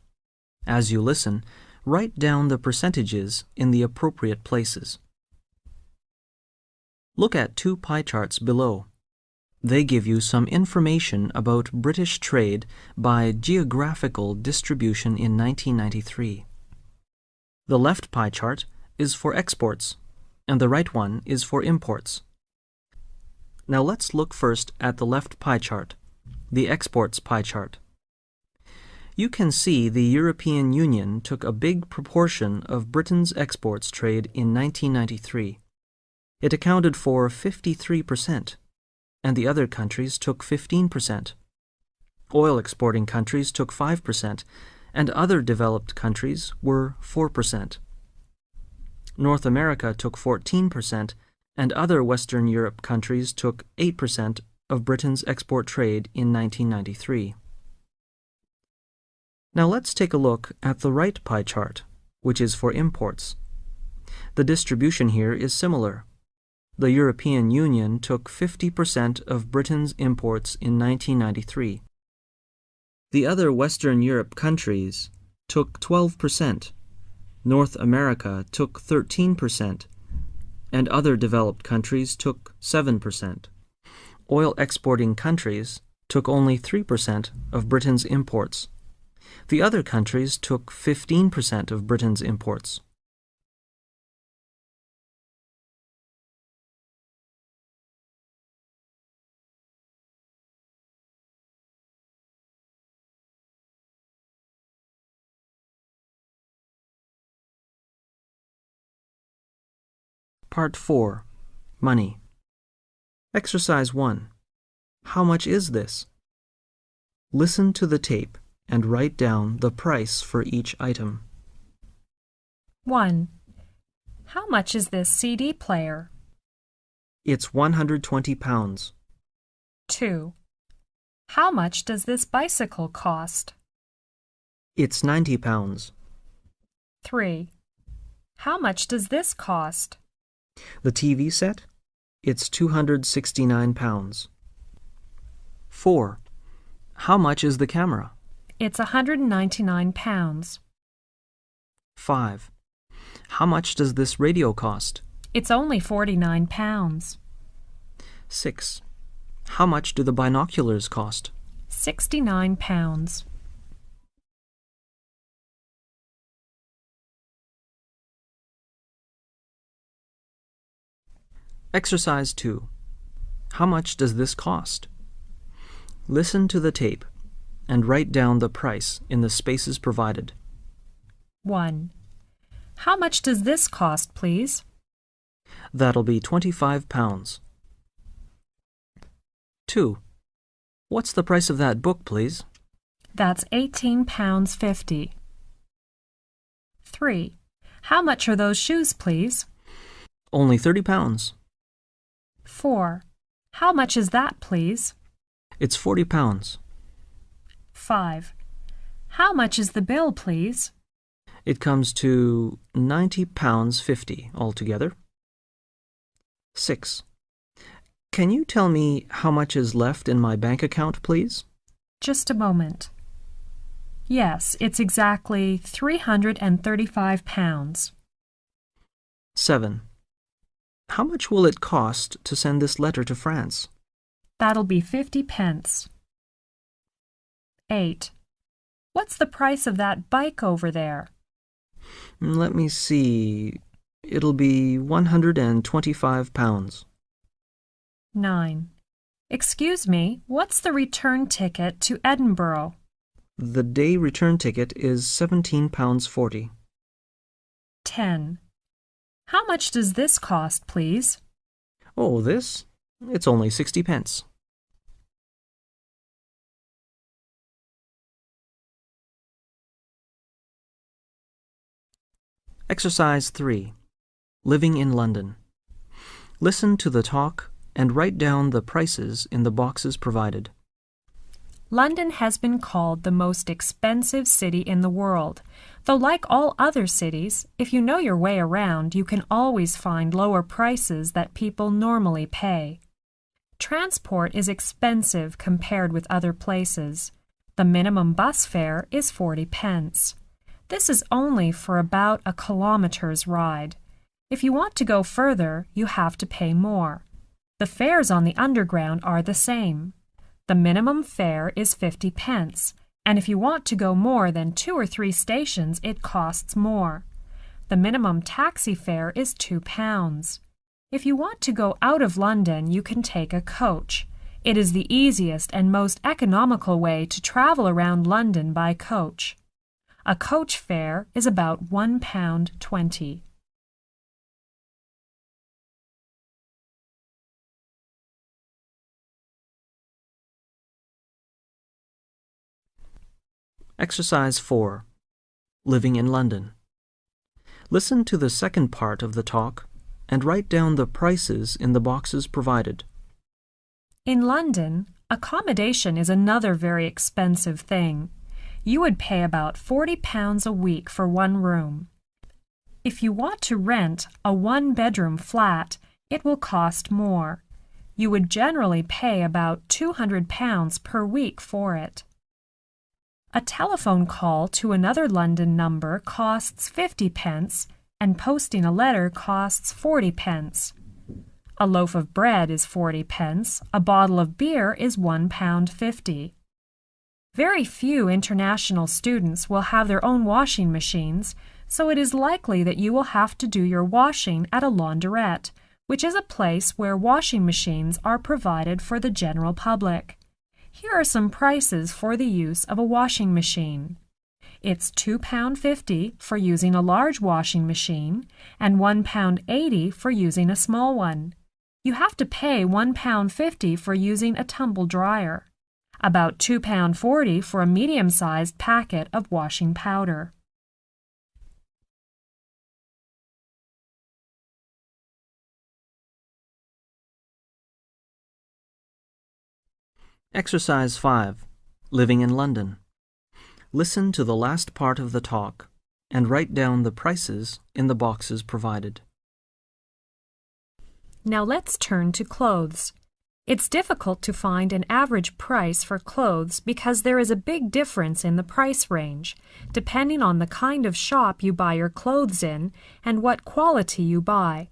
As you listen, write down the percentages in the appropriate places. Look at 2 pie charts below. They give you some information about British trade by geographical distribution in 1993. The left pie chart is for exports, and the right one is for imports. Now let's look first at the left pie chart, the exports pie chart. You can see the European Union took a big proportion of Britain's exports trade in 1993. It accounted for 53%, and the other countries took 15%. Oil exporting countries took 5%, and other developed countries were 4%. North America took 14%, and other Western Europe countries took 8% of Britain's export trade in 1993. Now let's take a look at the right pie chart, which is for imports. The distribution here is similar. The European Union took 50% of Britain's imports in 1993. The other Western Europe countries took 12%. North America took 13%, and other developed countries took 7%. Oil exporting countries took only 3% of Britain's imports. The other countries took 15% of Britain's imports. Part 4. Money. Exercise 1. How much is this? Listen to the tape and write down the price for each item. 1. How much is this CD player? It's £120. 2. How much does this bicycle cost? It's £90. 3. How much does this cost? The TV set? It's £269. 4. How much is the camera? It's £199. 5. How much does this radio cost? It's only £49. 6. How much do the binoculars cost? £69. Exercise 2. How much does this cost? Listen to the tape and write down the price in the spaces provided. 1. How much does this cost, please? That'll be £25. 2. What's the price of that book, please? That's £18.50. 3. How much are those shoes, please? Only £30. 4. How much is that, please? It's £40. 5. How much is the bill, please? It comes to £90.50 altogether. 6. Can you tell me how much is left in my bank account, please? Just a moment. Yes, it's exactly 335 pounds. 7. How much will it cost to send this letter to France? That'll be 50 pence. 8. What's the price of that bike over there? Let me see. It'll be 125 pounds. 9. Excuse me, what's the return ticket to Edinburgh? The day return ticket is £17.40. 10. How much does this cost, please? Oh, this? It's only 60 pence. Exercise 3. Living in London. Listen to the talk and write down the prices in the boxes provided. London has been called the most expensive city in the world, though like all other cities, if you know your way around, you can always find lower prices that people normally pay. Transport is expensive compared with other places. The minimum bus fare is 40 pence. This is only for about a kilometer's ride. If you want to go further, you have to pay more. The fares on the Underground are the same. The minimum fare is 50 pence, and if you want to go more than 2 or 3 stations, it costs more. The minimum taxi fare is £2. If you want to go out of London, you can take a coach. It is the easiest and most economical way to travel around London by coach. A coach fare is about £1.20. Exercise 4. Living in London. Listen to the second part of the talk and write down the prices in the boxes provided. In London, accommodation is another very expensive thing. You would pay about £40 a week for one room. If you want to rent a one-bedroom flat, it will cost more. You would generally pay about £200 per week for it. A telephone call to another London number costs 50 pence, and posting a letter costs 40 pence. A loaf of bread is 40 pence, a bottle of beer is £1.50. Very few international students will have their own washing machines, so it is likely that you will have to do your washing at a laundrette, which is a place where washing machines are provided for the general public. Here are some prices for the use of a washing machine. It's £2.50 for using a large washing machine and £1.80 for using a small one. You have to pay £1.50 for using a tumble dryer. About £2.40 for a medium-sized packet of washing powder. Exercise 5. Living in London. Listen to the last part of the talk and write down the prices in the boxes provided. Now let's turn to clothes. It's difficult to find an average price for clothes because there is a big difference in the price range, depending on the kind of shop you buy your clothes in and what quality you buy.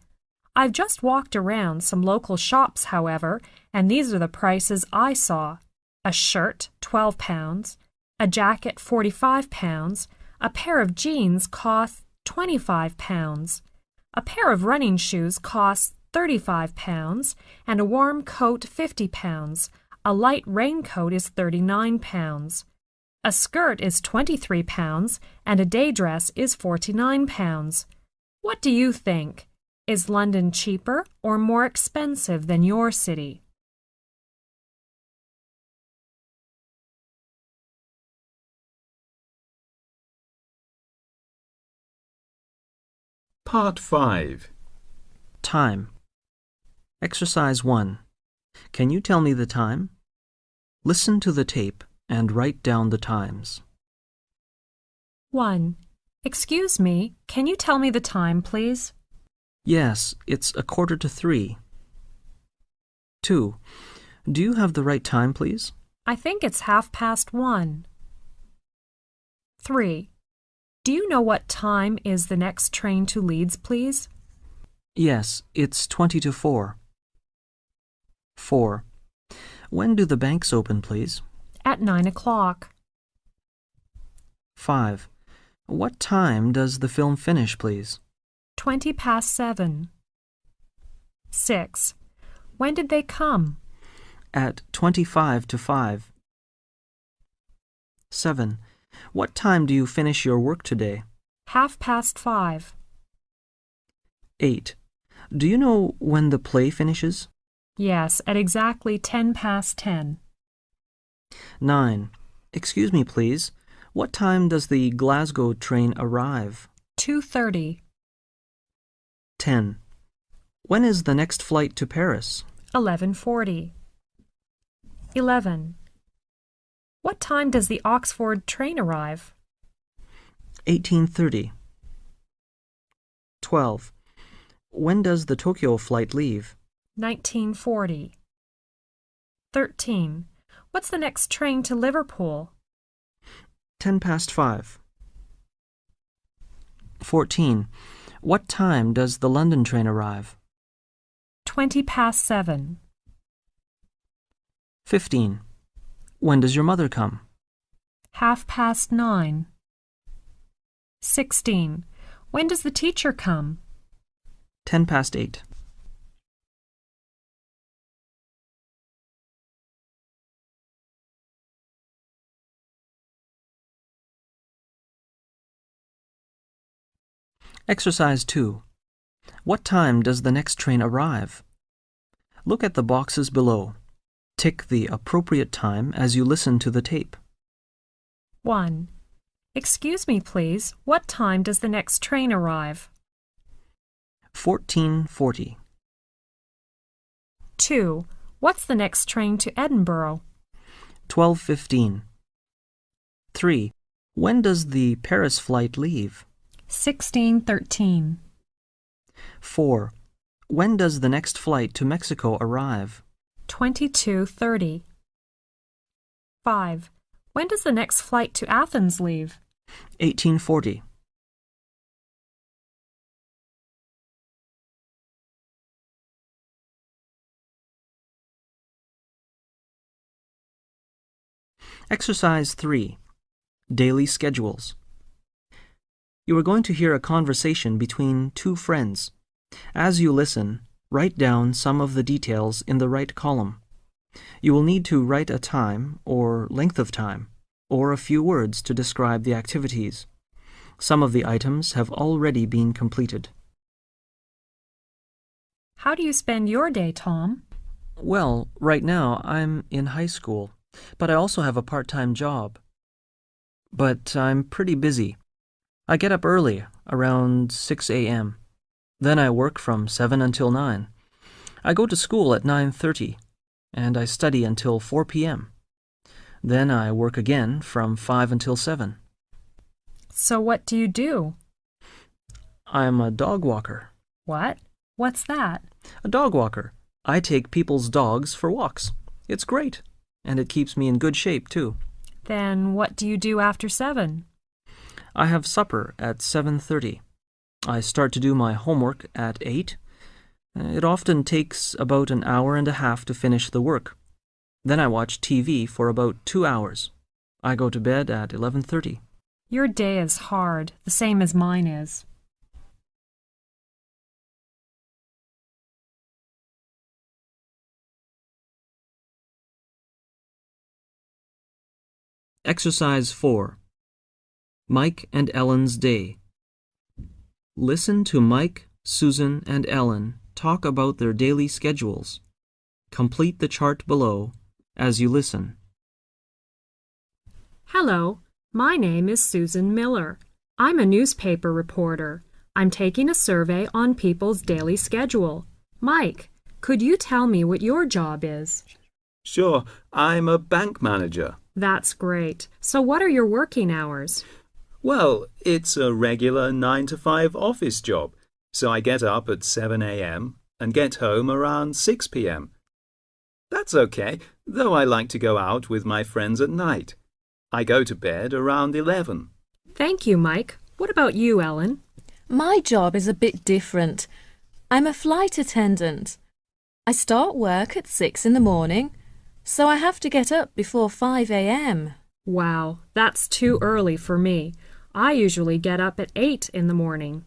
I've just walked around some local shops, however, and these are the prices I saw. A shirt, £12, a jacket, £45, a pair of jeans costs £25, a pair of running shoes costs £35, and a warm coat £50. A light raincoat is £39. A skirt is £23, and a day dress is £49. What do you think? Is London cheaper or more expensive than your city? Part 5. Time. Exercise 1. Can you tell me the time? Listen to the tape and write down the times. 1. Excuse me, can you tell me the time, please? Yes, it's 2:45. 2. Do you have the right time, please? I think it's 1:30. 3. Do you know what time is the next train to Leeds, please? Yes, it's 20 to 4. 4. When do the banks open, please? At 9 o'clock. 5. What time does the film finish, please? 20 past 7. 6. When did they come? At 25 to 5. 7. What time do you finish your work today? 5:30. 8. Do you know when the play finishes? Yes, at exactly 10 past 10. 9. Excuse me, please. What time does the Glasgow train arrive? 2:30. 10. When is the next flight to Paris? 11:40. 11. What time does the Oxford train arrive? 18:30. 12. When does the Tokyo flight leave? 19:40. 13. What's the next train to Liverpool? 10 past 5. 14. What time does the London train arrive? 20 past 7. 15. When does your mother come? 9:30. 16. When does the teacher come? 10 past 8. Exercise 2. What time does the next train arrive? Look at the boxes below. Tick the appropriate time as you listen to the tape. 1. Excuse me, please. What time does the next train arrive? 14:40. 2. What's the next train to Edinburgh? 12:15. 3. When does the Paris flight leave? 16:13. 4. When does the next flight to Mexico arrive? 22:30. 5. When does the next flight to Athens leave? 18:40. Exercise 3. Daily schedules. You are going to hear a conversation between two friends. As you listen, write down some of the details in the right column. You will need to write a time or length of time, or a few words to describe the activities. Some of the items have already been completed. How do you spend your day, Tom? Well, right now I'm in high school, but I also have a part-time job. But I'm pretty busy. I get up early, around 6 a.m. Then I work from 7 until 9. I go to school at 9:30, and I study until 4 p.m. Then I work again from 5 until 7. So what do you do? I'm a dog walker. What? What's that? A dog walker. I take people's dogs for walks. It's great, and it keeps me in good shape, too. Then what do you do after 7? I have supper at 7:30. I start to do my homework at 8. It often takes about an hour and a half to finish the work. Then I watch TV for about 2 hours. I go to bed at 11:30. Your day is hard, the same as mine is. Exercise 4. Mike and Ellen's Day. Listen to Mike, Susan, and Ellen talk about their daily schedules. Complete the chart below as you listen. Hello, my name is Susan Miller. I'm a newspaper reporter. I'm taking a survey on people's daily schedule. Mike, could you tell me what your job is? Sure, I'm a bank manager. That's great. So what are your working hours? Well, it's a regular 9 to 5 office job, so I get up at 7 a.m. and get home around 6 p.m. That's okay, though I like to go out with my friends at night. I go to bed around 11. Thank you, Mike. What about you, Ellen? My job is a bit different. I'm a flight attendant. I start work at 6 in the morning, so I have to get up before 5 a.m. Wow, that's too early for me. I usually get up at 8 in the morning.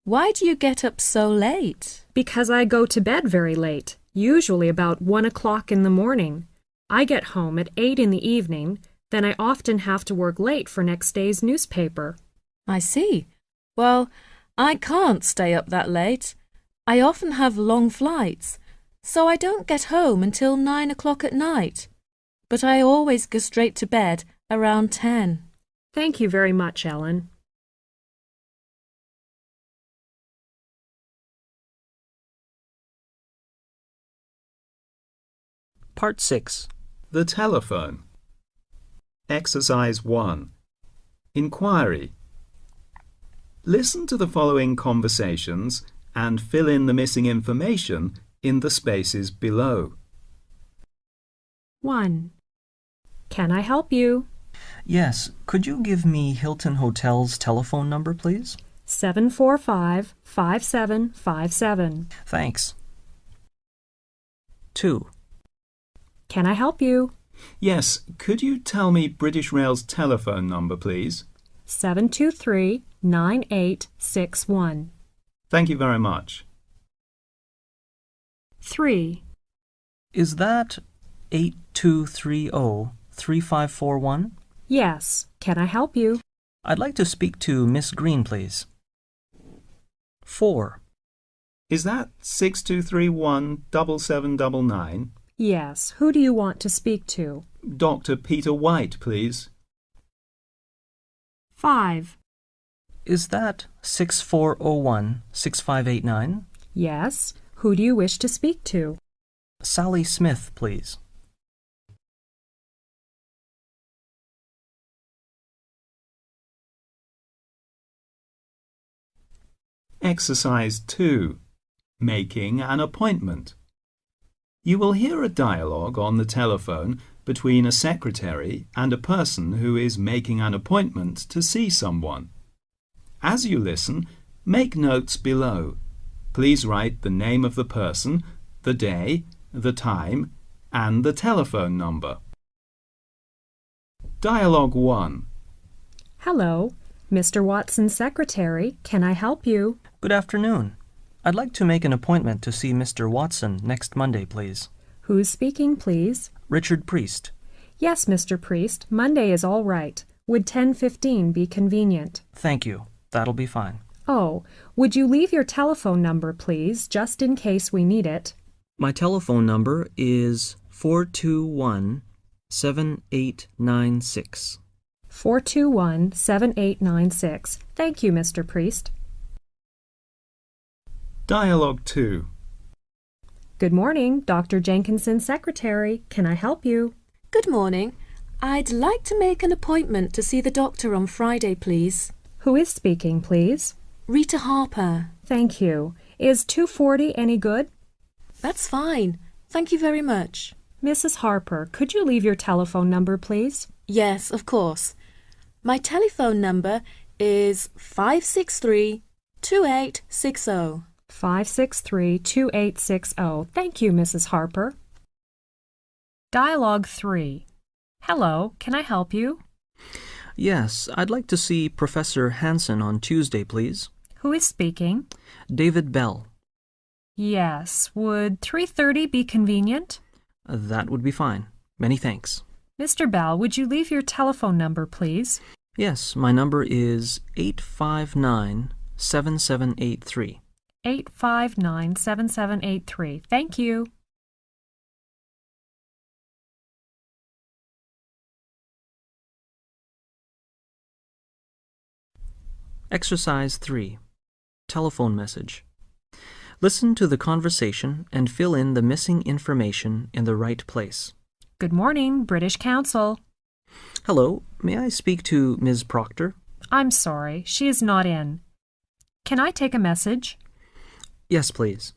Why do you get up so late? Because I go to bed very late, usually about 1 o'clock in the morning. I get home at 8 in the evening, then I often have to work late for next day's newspaper. I see. Well, I can't stay up that late. I often have long flights, so I don't get home until 9 o'clock at night. But I always go straight to bed around 10. Thank you very much, Ellen. Part 6. The telephone. Exercise 1. Inquiry. Listen to the following conversations and fill in the missing information in the spaces below. 1. Can I help you? Yes, could you give me Hilton Hotel's telephone number, please? 745-5757. Thanks. 2. Can I help you? Yes, could you tell me British Rail's telephone number, please? 723-9861. Thank you very much. 3. Is that 8230-3541? Yes. Can I help you? I'd like to speak to Miss Green, please. 4. Is that 6231-7799? Yes. Who do you want to speak to? Dr. Peter White, please. 5. Is that 6401-6589? Yes. Who do you wish to speak to? Sally Smith, please. Exercise 2. Making an appointment. You will hear a dialogue on the telephone between a secretary and a person who is making an appointment to see someone. As you listen, make notes below. Please write the name of the person, the day, the time, and the telephone number. Dialogue 1. Hello. Mr. Watson's secretary. Can I help you? Good afternoon. I'd like to make an appointment to see Mr. Watson next Monday, please. Who's speaking, please? Richard Priest. Yes, Mr. Priest. Monday is all right. Would 10:15 be convenient? Thank you. That'll be fine. Oh, would you leave your telephone number, please, just in case we need it? My telephone number is 421-7896. 421-7896. Thank you, Mr. Priest. Dialogue 2. Good morning, Dr. Jenkinson's secretary. Can I help you? Good morning. I'd like to make an appointment to see the doctor on Friday, please. Who is speaking, please? Rita Harper. Thank you. Is 240 any good? That's fine. Thank you very much. Mrs. Harper, could you leave your telephone number, please? Yes, of course. My telephone number is 563-2860. 563-2860. Thank you, Mrs. Harper. Dialogue 3. Hello, can I help you? Yes, I'd like to see Professor Hanson on Tuesday, please. Who is speaking? David Bell. Yes, would 3:30 be convenient? That would be fine. Many thanks. Mr. Bell, would you leave your telephone number, please? Yes, my number is 859-7783. 859-7783. Thank you. Exercise 3. Telephone message. Listen to the conversation and fill in the missing information in the right place. Good morning, British Council. Hello, may I speak to Ms. Proctor? I'm sorry, she is not in. Can I take a message? Yes, please.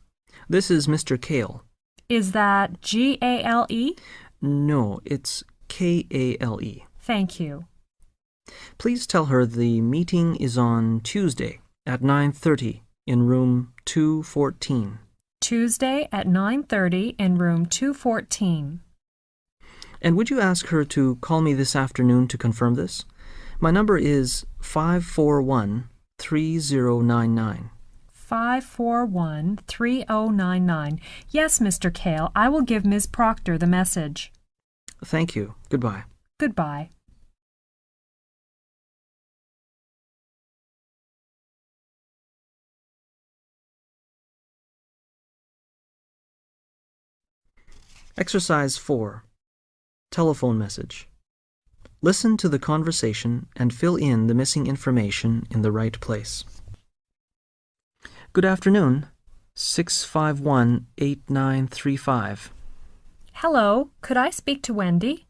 This is Mr. Kale. Is that Gale? No, it's Kale. Thank you. Please tell her the meeting is on Tuesday at 9:30 in room 214. Tuesday at 9:30 in room 214. And would you ask her to call me this afternoon to confirm this? My number is 541-3099. 541-3099. Yes, Mr. Kale, I will give Ms. Proctor the message. Thank you. Goodbye. Goodbye. Exercise 4. Telephone message. Listen to the conversation and fill in the missing information in the right place. Good afternoon. 651-8935. Hello, could I speak to Wendy?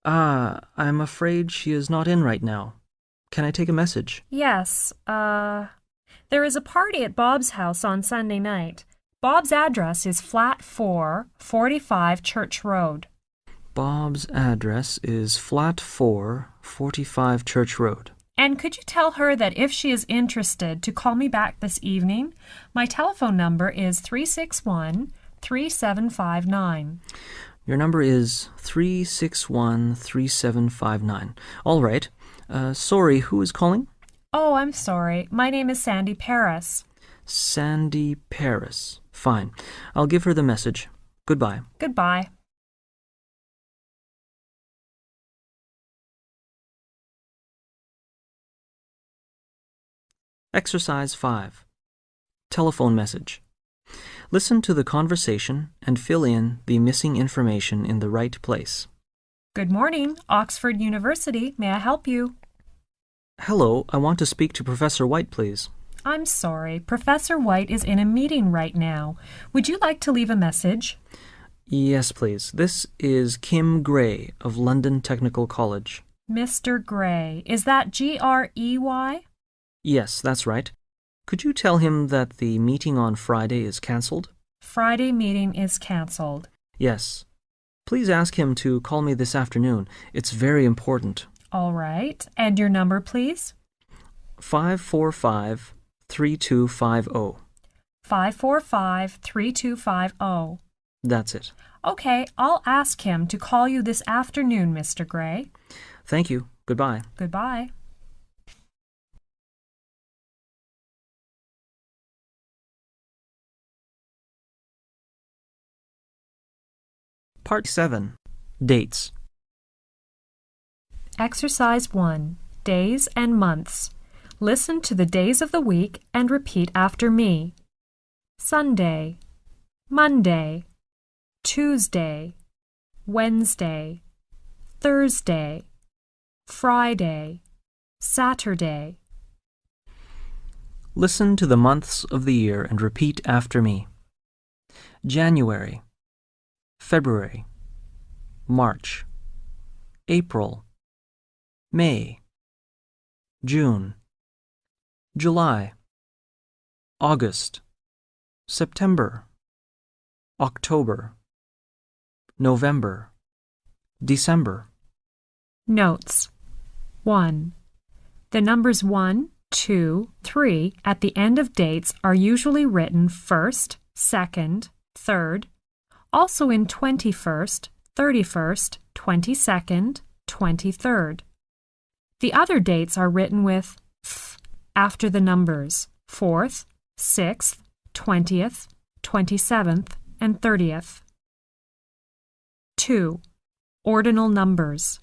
I'm afraid she is not in right now. Can I take a message? Yes, there is a party at Bob's house on Sunday night. Bob's address is flat 4, 45 Church Road. Bob's address is flat 4, 45 Church Road. And could you tell her that if she is interested to call me back this evening? My telephone number is 361-3759. Your number is 361-3759. All right. Sorry, who is calling? Oh, I'm sorry. My name is Sandy Paris. Sandy Paris. Fine. I'll give her the message. Goodbye. Goodbye. Exercise 5. Telephone message. Listen to the conversation and fill in the missing information in the right place. Good morning, Oxford University. May I help you? Hello, I want to speak to Professor White, please. I'm sorry. Professor White is in a meeting right now. Would you like to leave a message? Yes, please. This is Kim Gray of London Technical College. Mr. Gray. Is that Grey? Yes, that's right. Could you tell him that the meeting on Friday is cancelled? Friday meeting is cancelled. Yes. Please ask him to call me this afternoon. It's very important. All right. And your number, please? 545-3250. 545-3250. That's it. Okay, I'll ask him to call you this afternoon, Mr. Gray. Thank you. Goodbye. Goodbye. Part 7. Dates. Exercise 1. Days and months. Listen to the days of the week and repeat after me. Sunday, Monday, Tuesday, Wednesday, Thursday, Friday, Saturday. Listen to the months of the year and repeat after me. January, February, March, April, May, June, July, August, September, October, November, December. Notes. 1. The numbers 1, 2, 3 at the end of dates are usually written first, second, third, also in 21st, 31st, 22nd, 23rd. The other dates are written with th after the numbers 4th, 6th, 20th, 27th, and 30th. 2. Ordinal numbers.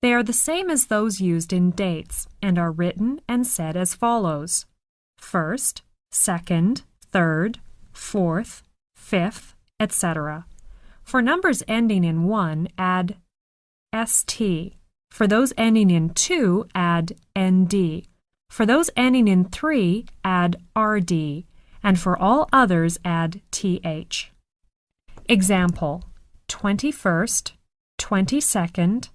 They are the same as those used in dates and are written and said as follows: first, second, third, fourth, fifth, etc. For numbers ending in 1, add st. For those ending in 2, add nd. For those ending in 3, add rd. And for all others, add th. Example: 21st, 22nd,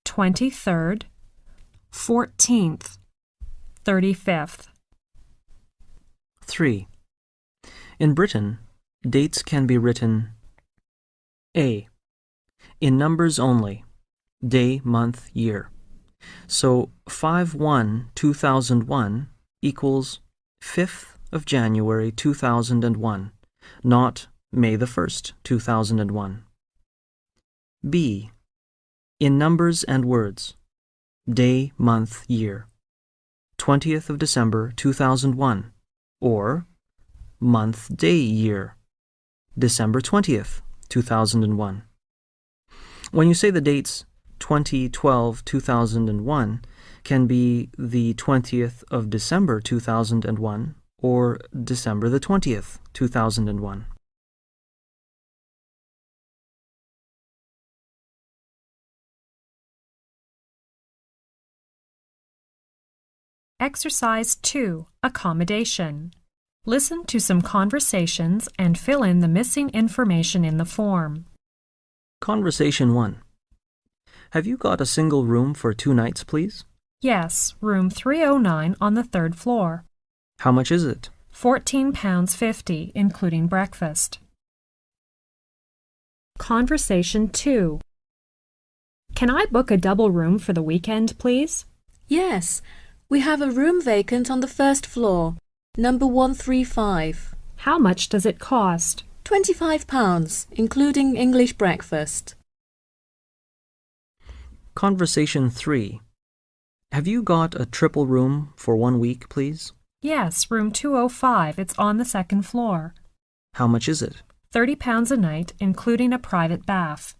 23rd, 14th, 35th. 3. In Britain, dates can be written A. In numbers only, day, month, year. So 5/1/2001 equals 5th of January 2001, not May the 1st, 2001. B. In numbers and words. Day, month, year. 20th of December 2001, or month, day, year. December 20th, 2001. When you say the dates 2012-2001 can be the 20th of December 2001 or December the 20th, 2001. Exercise 2. Accommodation. Listen to some conversations and fill in the missing information in the form. Conversation 1. Have you got a single room for 2 nights, please? Yes, room 309 on the 3rd floor. How much is it? £14.50, including breakfast. Conversation 2. Can I book a double room for the weekend, please? Yes, we have a room vacant on the 1st floor, number 135. How much does it cost? £25, including English breakfast. Conversation 3. Have you got a triple room for 1 week, please? Yes, room 205. It's on the 2nd floor. How much is it? £30 a night, including a private bath.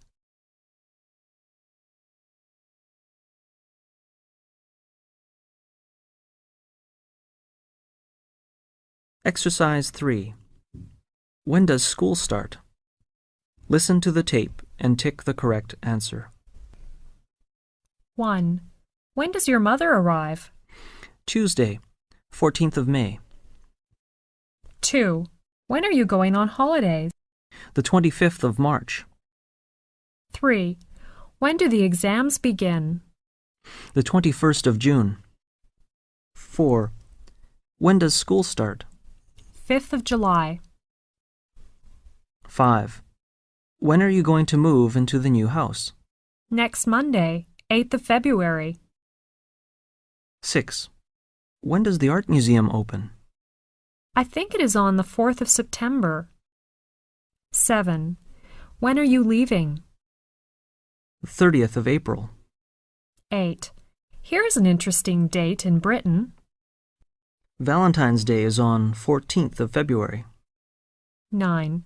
Exercise 3. When does school start? Listen to the tape and tick the correct answer. 1. When does your mother arrive? Tuesday, 14th of May. 2. When are you going on holidays? The 25th of March. 3. When do the exams begin? The 21st of June. 4. When does school start? 5th of July. 5. When are you going to move into the new house? Next Monday, 8th of February. 6. When does the art museum open? I think it is on the 4th of September. 7. When are you leaving? 30th of April. 8. Here's an interesting date in Britain. Valentine's Day is on 14th of February. 9.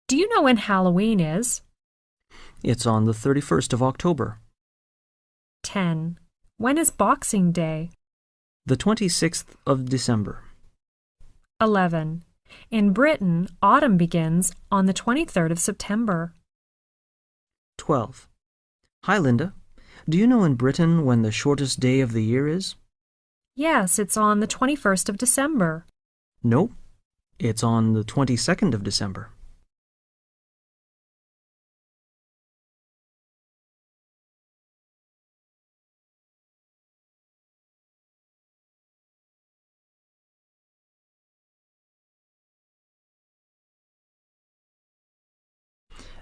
Do you know when Halloween is? It's on the 31st of October. 10. When is Boxing Day? The 26th of December. 11. In Britain, autumn begins on the 23rd of September. 12. Hi, Linda. Do you know in Britain when the shortest day of the year is? Yes, it's on the 21st of December. Nope. It's on the 22nd of December.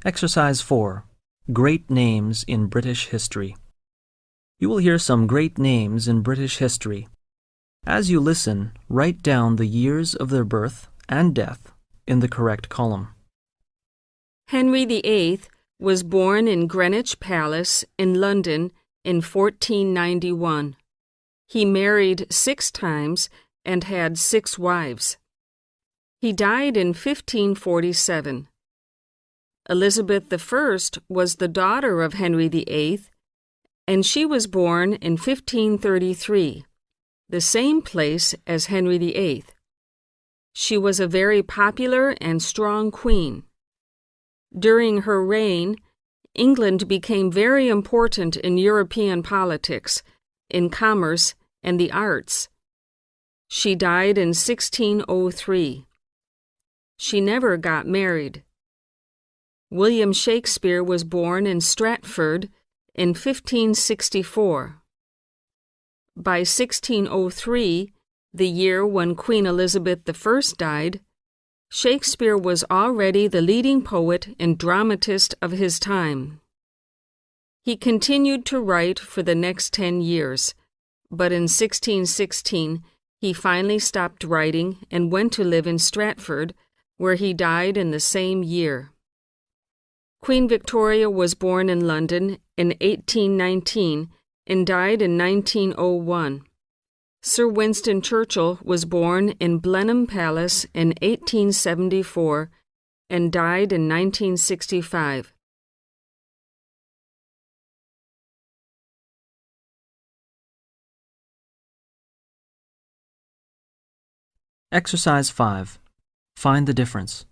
Exercise 4. Great names in British history. You will hear some great names in British history. As you listen, write down the years of their birth and death in the correct column. Henry VIII was born in Greenwich Palace in London in 1491. He married 6 times and had 6 wives. He died in 1547. Elizabeth I was the daughter of Henry VIII, and she was born in 1533, the same place as Henry VIII. She was a very popular and strong queen. During her reign, England became very important in European politics, in commerce, and the arts. She died in 1603. She never got married. William Shakespeare was born in Stratford in 1564. By 1603, the year when Queen Elizabeth I died, Shakespeare was already the leading poet and dramatist of his time. He continued to write for the next 10 years, but in 1616 he finally stopped writing and went to live in Stratford, where he died in the same year. Queen Victoria was born in London in 1819 and died in 1901. Sir Winston Churchill was born in Blenheim Palace in 1874 and died in 1965. Exercise 5. Find the difference.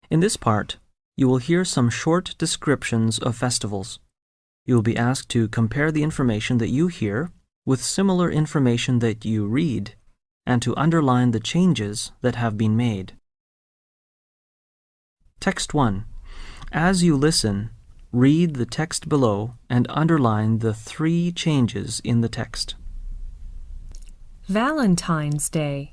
In this part, you will hear some short descriptions of festivals. You will be asked to compare the information that you hear with similar information that you read, and to underline the changes that have been made. Text 1. As you listen, read the text below and underline the 3 changes in the text. Valentine's Day.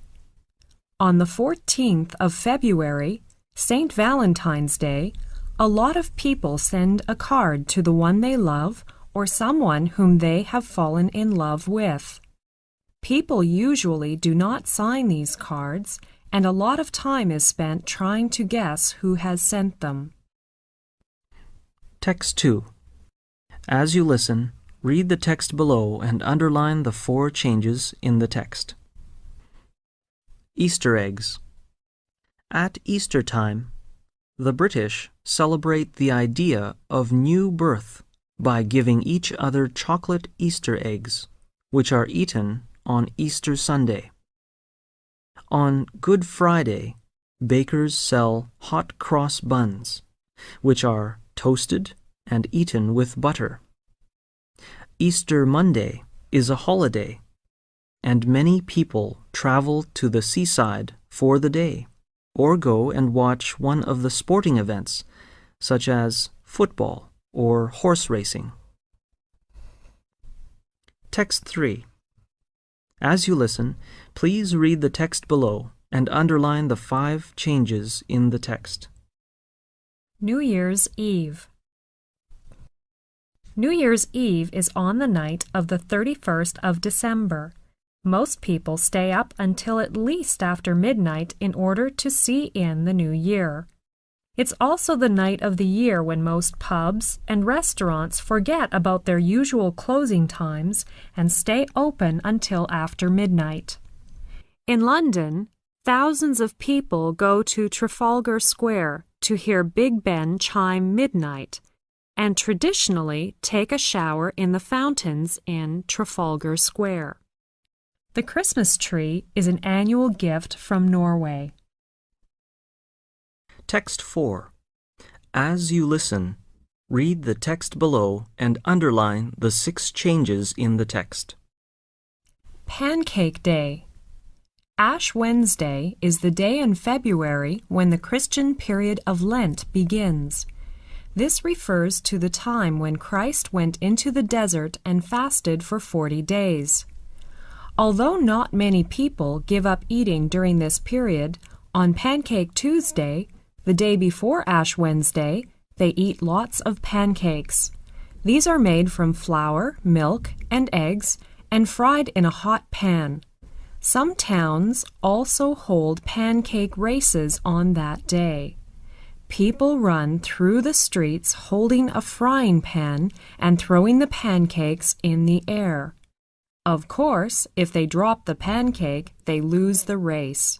On the 14th of February, St. Valentine's Day, a lot of people send a card to the one they love or someone whom they have fallen in love with. People usually do not sign these cards, and a lot of time is spent trying to guess who has sent them. Text 2. As you listen, read the text below and underline the 4 changes in the text. Easter eggs. At Easter time, the British celebrate the idea of new birth by giving each other chocolate Easter eggs, which are eaten on Easter Sunday. On Good Friday, bakers sell hot cross buns, which are toasted and eaten with butter. Easter Monday is a holiday, and many people travel to the seaside for the day, or go and watch one of the sporting events, such as football or horse racing. Text 3. As you listen, please read the text below and underline the 5 changes in the text. New Year's Eve. New Year's Eve is on the night of the 31st of December. Most people stay up until at least after midnight in order to see in the new year. It's also the night of the year when most pubs and restaurants forget about their usual closing times and stay open until after midnight. In London, thousands of people go to Trafalgar Square to hear Big Ben chime midnight and traditionally take a shower in the fountains in Trafalgar Square. The Christmas tree is an annual gift from Norway. Text 4. As you listen, read the text below and underline the 6 changes in the text. Pancake Day. Ash Wednesday is the day in February when the Christian period of Lent begins. This refers to the time when Christ went into the desert and fasted for 40 days. Although not many people give up eating during this period, on Pancake Tuesday, the day before Ash Wednesday, they eat lots of pancakes. These are made from flour, milk, and eggs and fried in a hot pan. Some towns also hold pancake races on that day. People run through the streets holding a frying pan and throwing the pancakes in the air. Of course, if they drop the pancake, they lose the race.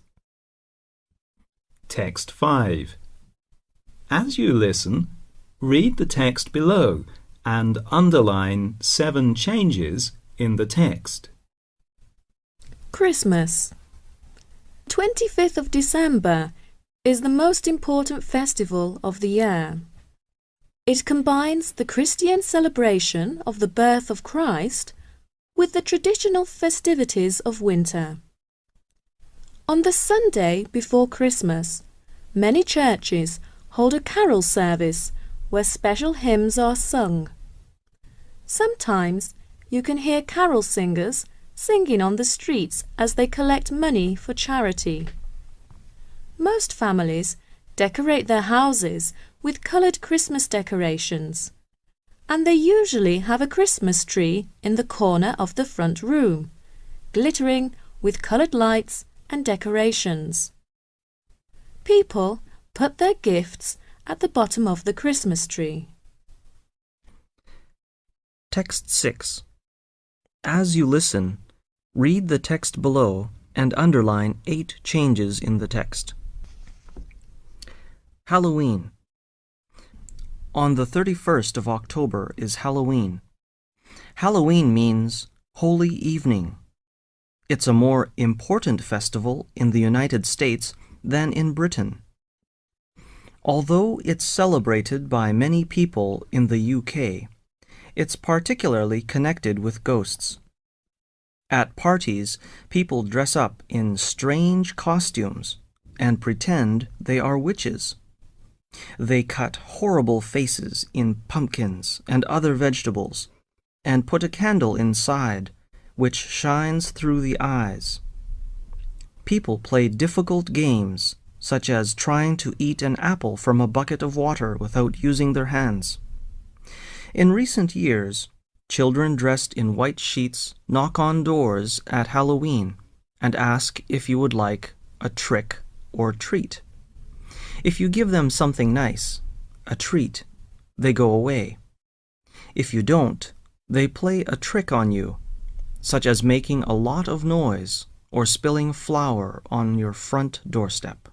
Text 5. As you listen, read the text below and underline 7 changes in the text. Christmas. 25th of December is the most important festival of the year. It combines the Christian celebration of the birth of Christ with the traditional festivities of winter. On the Sunday before Christmas, many churches hold a carol service where special hymns are sung. Sometimes you can hear carol singers singing on the streets as they collect money for charity. Most families decorate their houses with coloured Christmas decorations, and they usually have a Christmas tree in the corner of the front room, glittering with coloured lights and decorations. People put their gifts at the bottom of the Christmas tree. Text 6. As you listen, read the text below and underline 8 changes in the text. Halloween. On the 31st of October is Halloween. Halloween means Holy Evening. It's a more important festival in the United States than in Britain. Although it's celebrated by many people in the UK, it's particularly connected with ghosts. At parties, people dress up in strange costumes and pretend they are witches. They cut horrible faces in pumpkins and other vegetables and put a candle inside which shines through the eyes. People play difficult games, such as trying to eat an apple from a bucket of water without using their hands. In recent years, children dressed in white sheets knock on doors at Halloween and ask if you would like a trick or treat. If you give them something nice, a treat, they go away. If you don't, they play a trick on you, such as making a lot of noise or spilling flour on your front doorstep.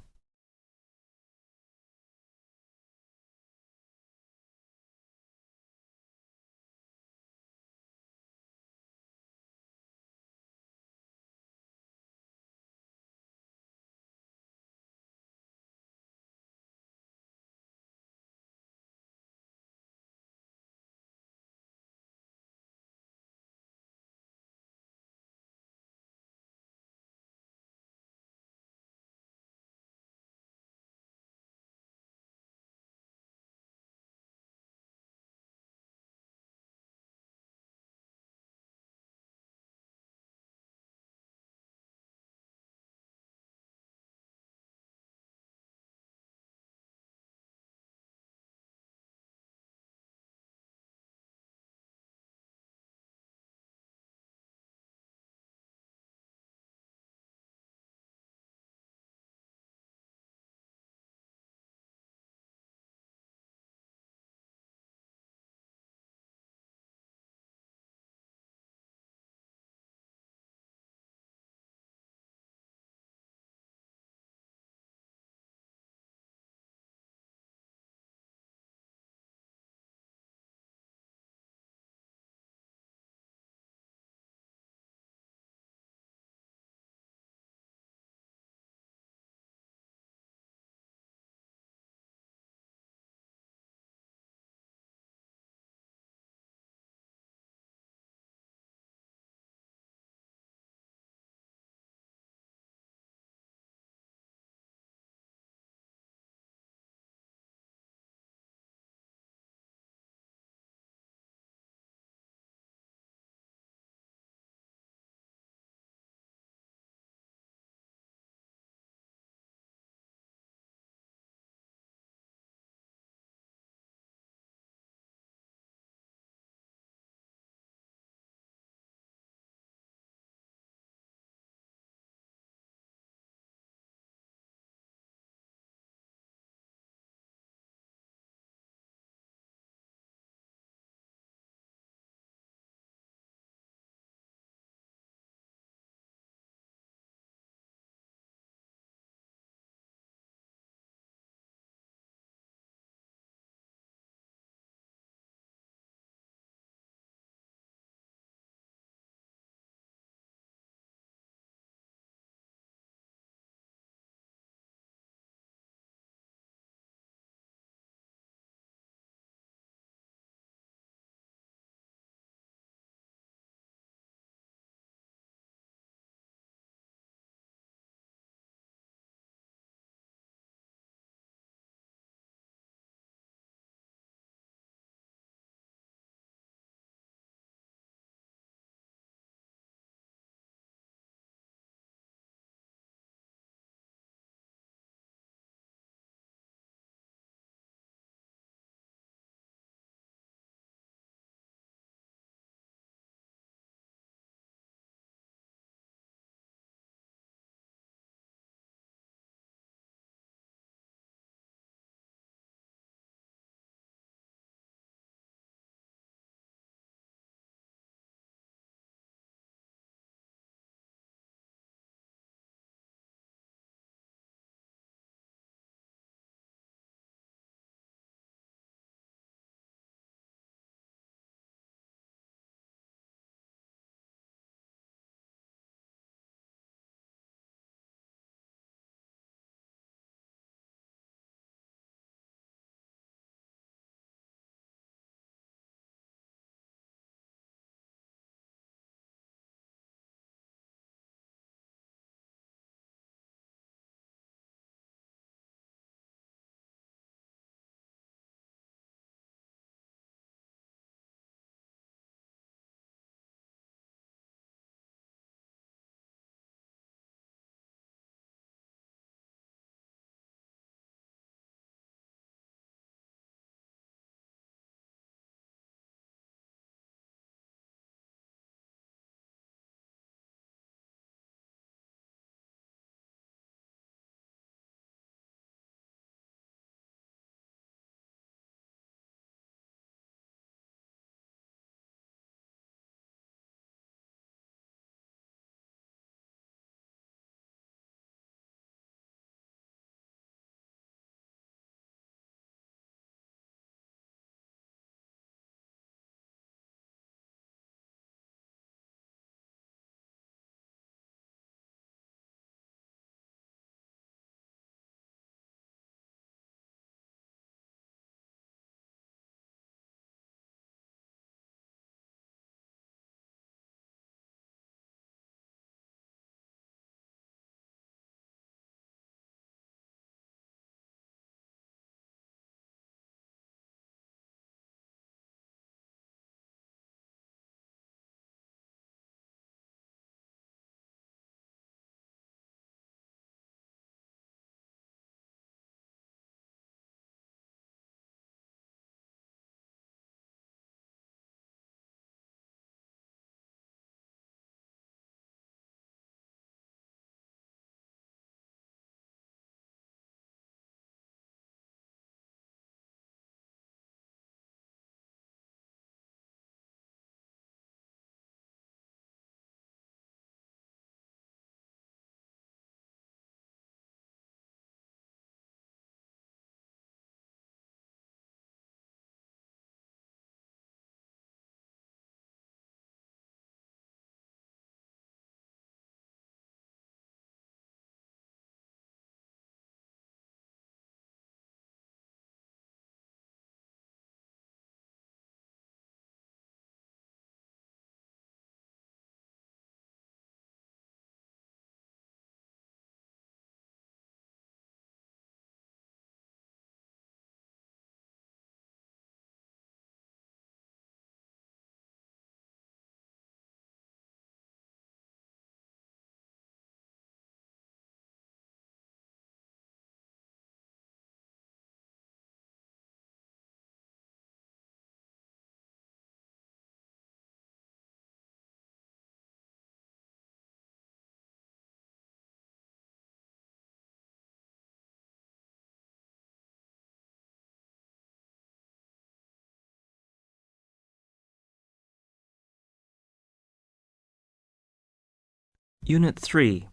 Unit 3,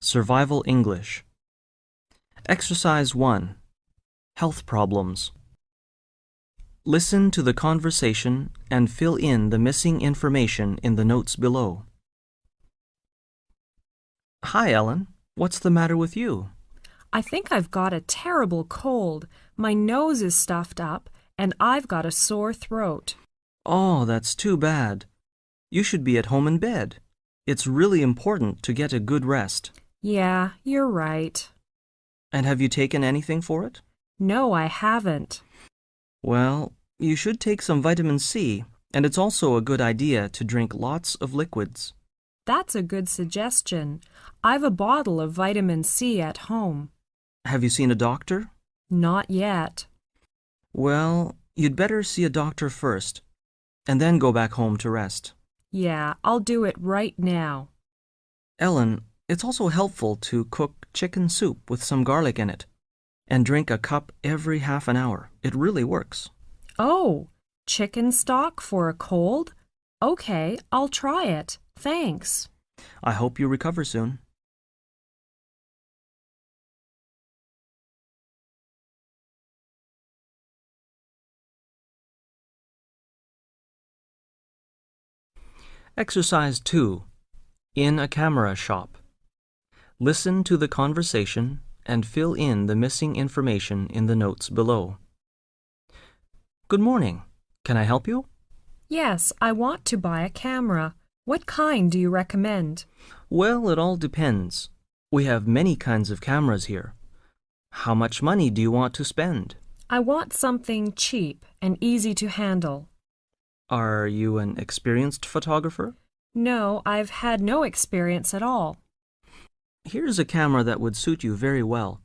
Survival English. Exercise 1, Health Problems. Listen to the conversation and fill in the missing information in the notes below. Hi, Ellen. What's the matter with you? I think I've got a terrible cold. My nose is stuffed up, and I've got a sore throat. Oh, that's too bad. You should be at home in bed. It's really important to get a good rest. Yeah, you're right. And have you taken anything for it? No, I haven't. Well, you should take some vitamin C, and it's also a good idea to drink lots of liquids. That's a good suggestion. I've a bottle of vitamin C at home. Have you seen a doctor? Not yet. Well, you'd better see a doctor first, and then go back home to rest. Yeah, I'll do it right now. Ellen, it's also helpful to cook chicken soup with some garlic in it, and drink a cup every half an hour. It really works. Oh, chicken stock for a cold? Okay, I'll try it. Thanks. I hope you recover soon. Exercise 2. In a camera shop. Listen to the conversation and fill in the missing information in the notes below. Good morning. Can I help you? Yes, I want to buy a camera. What kind do you recommend? Well, it all depends. We have many kinds of cameras here. How much money do you want to spend? I want something cheap and easy to handle. Are you an experienced photographer? No, I've had no experience at all. Here's a camera that would suit you very well.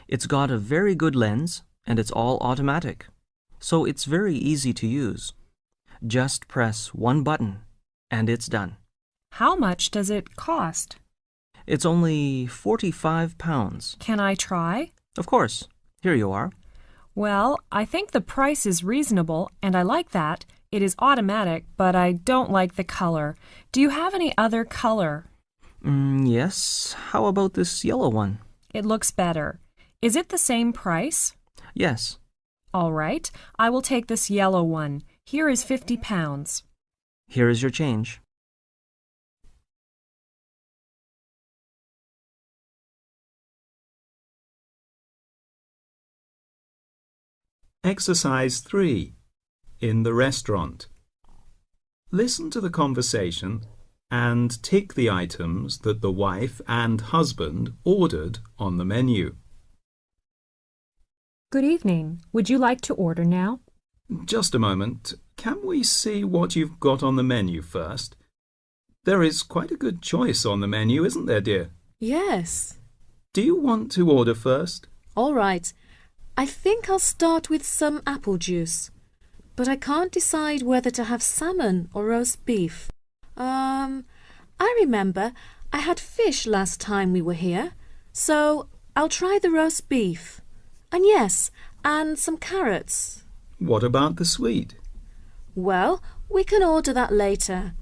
It's got a very good lens, and it's all automatic, so it's very easy to use. Just press one button, and it's done. How much does it cost? It's only £45. Can I try? Of course. Here you are. Well, I think the price is reasonable, and I like that. It is automatic, but I don't like the color. Do you have any other color? Yes. How about this yellow one? It looks better. Is it the same price? Yes. All right. I will take this yellow one. Here is £50. Here is your change. Exercise 3. In the restaurant. Listen to the conversation and tick the items that the wife and husband ordered on the menu. Good evening. Would you like to order now? Just a moment. Can we see what you've got on the menu first? There is quite a good choice on the menu, isn't there, dear? Yes. Do you want to order first? All right. I think I'll start with some apple juice. But I can't decide whether to have salmon or roast beef. I remember I had fish last time we were here, so I'll try the roast beef. And yes, and some carrots. What about the sweet? Well, we can order that later.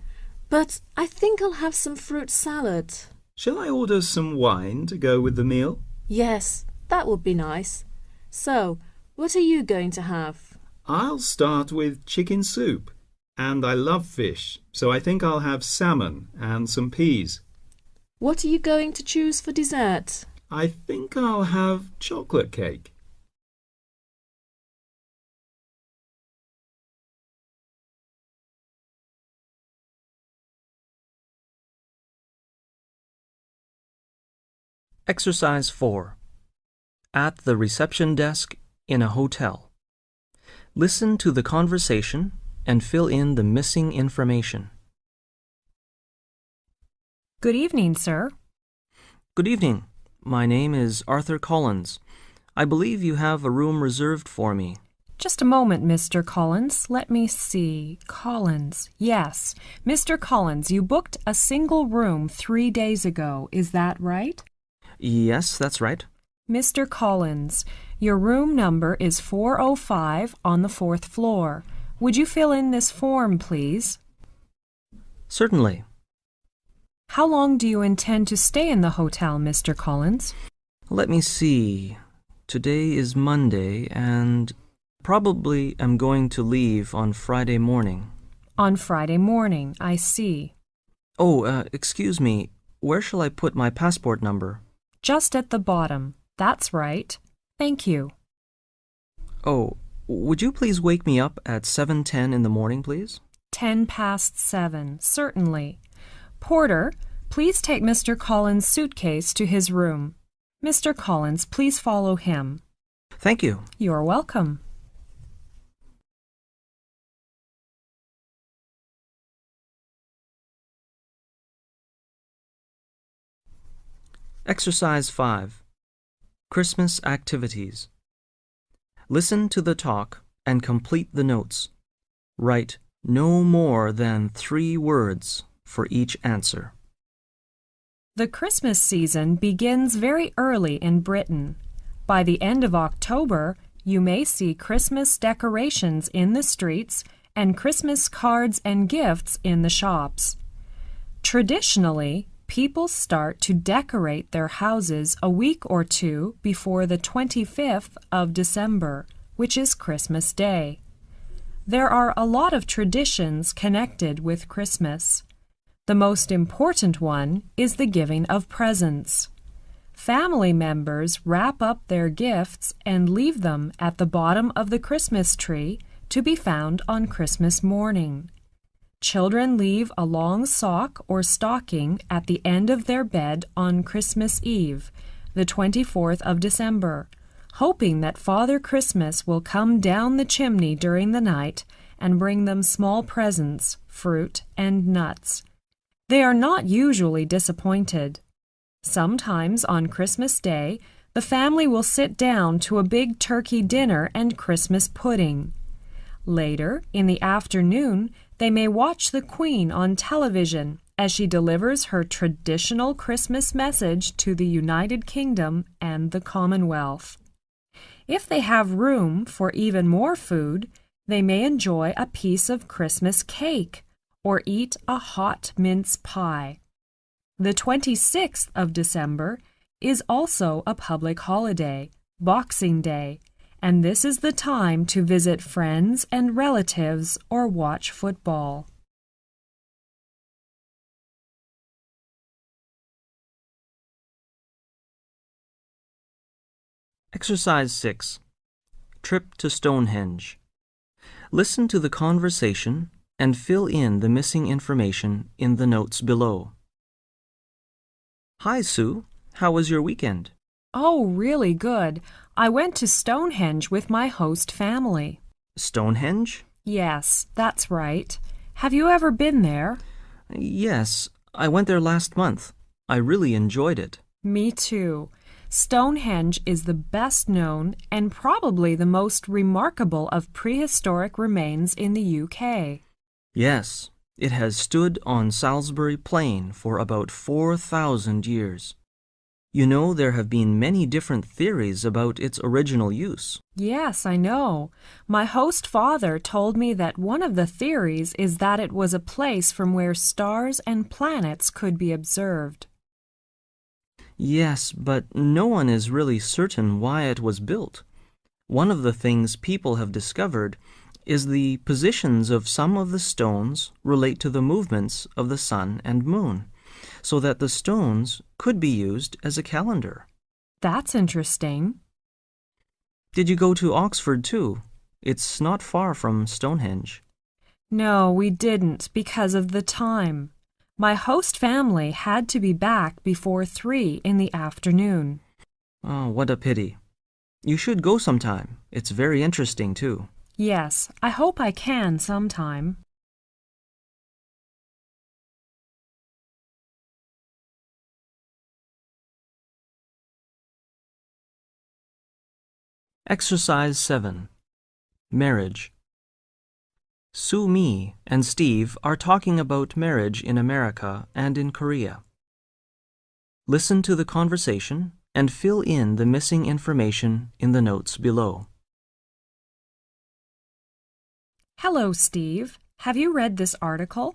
But I think I'll have some fruit salad. Shall I order some wine to go with the meal? Yes, that would be nice. So, what are you going to have? I'll start with chicken soup. And I love fish, so I think I'll have salmon and some peas. What are you going to choose for dessert? I think I'll have chocolate cake. Exercise 4. At the reception desk in a hotel. Listen to the conversation and fill in the missing information. Good evening, sir. Good evening. My name is Arthur Collins. I believe you have a room reserved for me. Just a moment, Mr. Collins. Let me see. Collins. Yes. Mr. Collins, you booked a single room 3 days ago. Is that right? Yes, that's right. Mr. Collins, your room number is 405 on the 4th floor. Would you fill in this form, please? Certainly. How long do you intend to stay in the hotel, Mr. Collins? Let me see. Today is Monday, and probably I'm going to leave on Friday morning. On Friday morning, I see. Oh, excuse me. Where shall I put my passport number? Just at the bottom. That's right. Thank you. Oh, would you please wake me up at 7:10 in the morning, please? 7:10, certainly. Porter, please take Mr. Collins' suitcase to his room. Mr. Collins, please follow him. Thank you. You're welcome. Exercise 5. Christmas Activities. Listen to the talk and complete the notes. Write no more than 3 words for each answer. The Christmas season begins very early in Britain. By the end of October, you may see Christmas decorations in the streets and Christmas cards and gifts in the shops. Traditionally, people start to decorate their houses a week or two before the 25th of December, which is Christmas Day. There are a lot of traditions connected with Christmas. The most important one is the giving of presents. Family members wrap up their gifts and leave them at the bottom of the Christmas tree to be found on Christmas morning. Children leave a long sock or stocking at the end of their bed on Christmas Eve, the 24th of December, hoping that Father Christmas will come down the chimney during the night and bring them small presents, fruit, and nuts. They are not usually disappointed. Sometimes on Christmas Day, the family will sit down to a big turkey dinner and Christmas pudding. Later, in the afternoon, they may watch the Queen on television as she delivers her traditional Christmas message to the United Kingdom and the Commonwealth. If they have room for even more food, they may enjoy a piece of Christmas cake or eat a hot mince pie. The 26th of December is also a public holiday, Boxing Day, and this is the time to visit friends and relatives or watch football. Exercise 6. Trip to Stonehenge. Listen to the conversation and fill in the missing information in the notes below. Hi, Sue. How was your weekend? Oh, really good. I went to Stonehenge with my host family. Stonehenge? Yes, that's right. Have you ever been there? Yes, I went there last month. I really enjoyed it. Me too. Stonehenge is the best known and probably the most remarkable of prehistoric remains in the UK. Yes, it has stood on Salisbury Plain for about 4,000 years. You know, there have been many different theories about its original use. Yes, I know. My host father told me that one of the theories is that it was a place from where stars and planets could be observed. Yes, but no one is really certain why it was built. One of the things people have discovered is the positions of some of the stones relate to the movements of the sun and moon, so that the stones could be used as a calendar. That's interesting. Did you go to Oxford too? It's not far from Stonehenge. No, we didn't because of the time. My host family had to be back before 3 in the afternoon. Oh, what a pity. You should go sometime. It's very interesting too. Yes, I hope I can sometime. Exercise 7. Marriage. Sue Me and Steve are talking about marriage in America and in Korea. Listen to the conversation and fill in the missing information in the notes below. Hello, Steve. Have you read this article?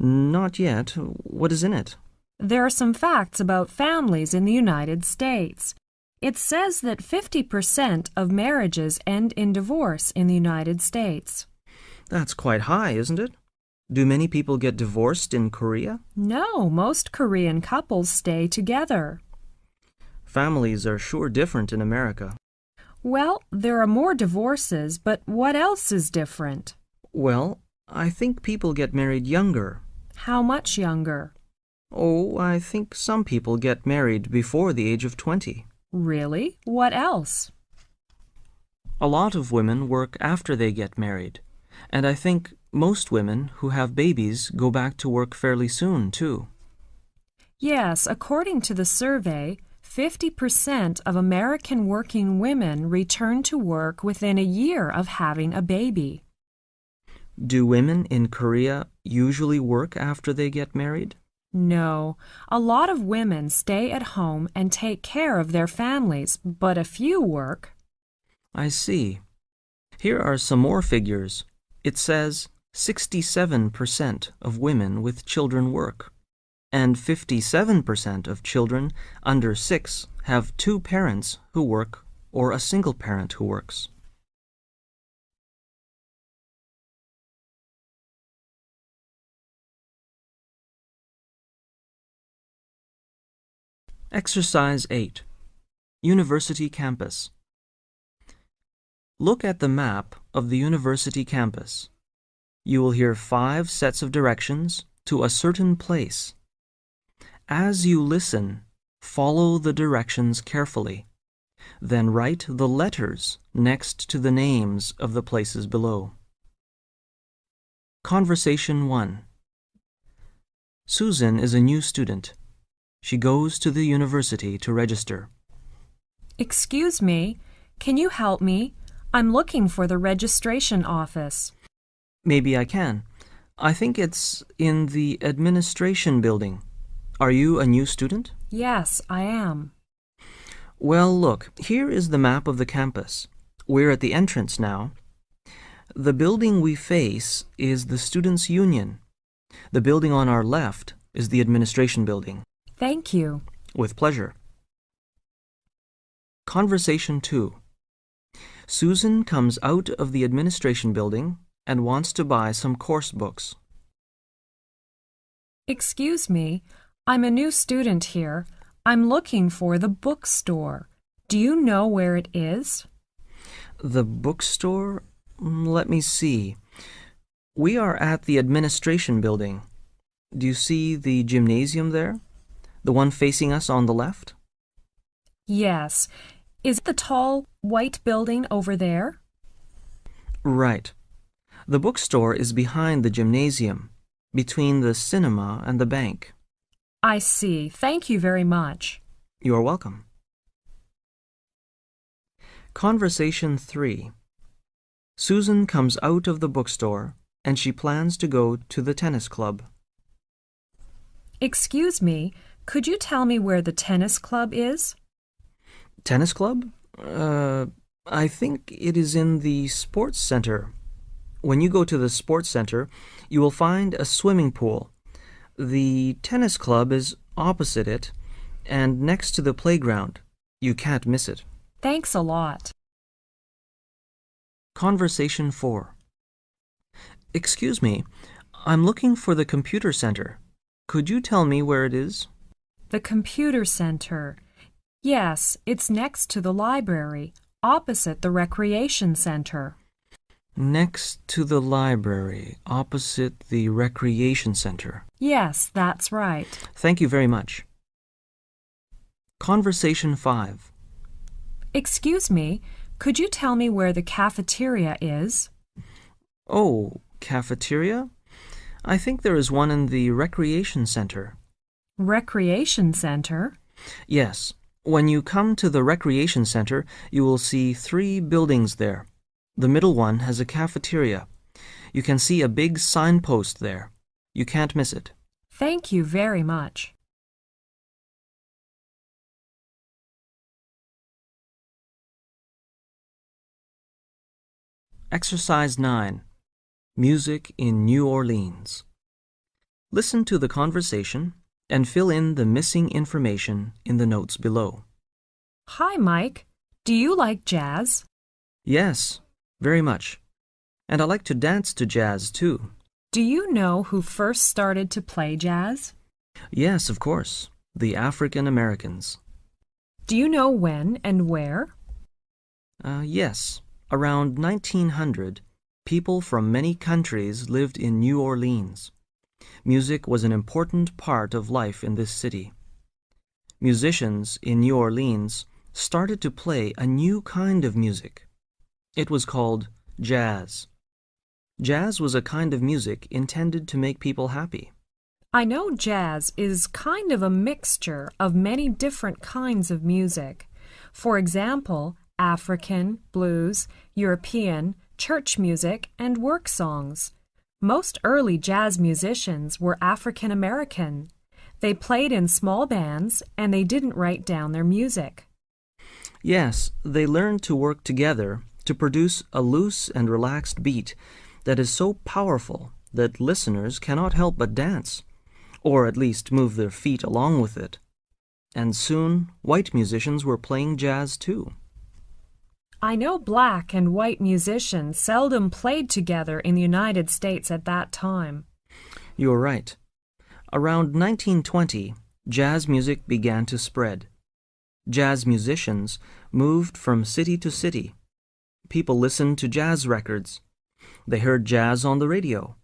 Not yet. What is in it? There are some facts about families in the United States. It says that 50% of marriages end in divorce in the United States. That's quite high, isn't it? Do many people get divorced in Korea? No, most Korean couples stay together. Families are sure different in America. Well, there are more divorces, but what else is different? Well, I think people get married younger. How much younger? Oh, I think some people get married before the age of 20. Really? What else? A lot of women work after they get married, and I think most women who have babies go back to work fairly soon, too. Yes, according to the survey, 50% of American working women return to work within a year of having a baby. Do women in Korea usually work after they get married? No, a lot of women stay at home and take care of their families, but a few work. I see. Here are some more figures. It says 67% of women with children work, and 57% of children under 6 have 2 parents who work or a single parent who works. Exercise 8. University Campus. Look at the map of the university campus. You will hear 5 sets of directions to a certain place. As you listen, follow the directions carefully. Then write the letters next to the names of the places below. Conversation 1. Susan is a new student. She goes to the university to register. Excuse me, can you help me? I'm looking for the registration office. Maybe I can. I think it's in the administration building. Are you a new student? Yes, I am. Well, look, here is the map of the campus. We're at the entrance now. The building we face is the Students' Union. The building on our left is the administration building. Thank you. With pleasure. Conversation 2. Susan comes out of the administration building and wants to buy some course books. Excuse me, I'm a new student here. I'm looking for the bookstore. Do you know where it is? The bookstore? Let me see. We are at the administration building. Do you see the gymnasium there? The one facing us on the left? Yes. Is it the tall, white building over there? Right. The bookstore is behind the gymnasium, between the cinema and the bank. I see. Thank you very much. You are welcome. Conversation 3. Susan comes out of the bookstore and she plans to go to the tennis club. Excuse me, could you tell me where the tennis club is? Tennis club? I think it is in the sports center. When you go to the sports center, you will find a swimming pool. The tennis club is opposite it and next to the playground. You can't miss it. Thanks a lot. Conversation 4. Excuse me, I'm looking for the computer center. Could you tell me where it is? The computer center. Yes, it's next to the library, opposite the recreation center. Next to the library, opposite the recreation center. Yes, that's right. Thank you very much. Conversation 5. Excuse me, could you tell me where the cafeteria is? Oh, cafeteria? I think there is one in the recreation center. Recreation center? Yes. When you come to the recreation center, you will see 3 buildings there. The middle one has a cafeteria. You can see a big signpost there. You can't miss it. Thank you very much. Exercise 9. Music in New Orleans. Listen to the conversation and fill in the missing information in the notes below. Hi, Mike. Do you like jazz? Yes, very much. And I like to dance to jazz too. Do you know who first started to play jazz? Yes, of course. The African Americans. Do you know when and where? Yes. Around 1900, people from many countries lived in New Orleans. Music was an important part of life in this city. Musicians in New Orleans started to play a new kind of music. It was called jazz. Jazz was a kind of music intended to make people happy. I know jazz is kind of a mixture of many different kinds of music. For example, African, blues, European, church music, and work songs. Most early jazz musicians were African American. They played in small bands and they didn't write down their music. Yes, they learned to work together to produce a loose and relaxed beat that is so powerful that listeners cannot help but dance, or at least move their feet along with it. And soon, white musicians were playing jazz too. I know black and white musicians seldom played together in the United States at that time. You are right. Around 1920, jazz music began to spread. Jazz musicians moved from city to city. People listened to jazz records. They heard jazz on the radio.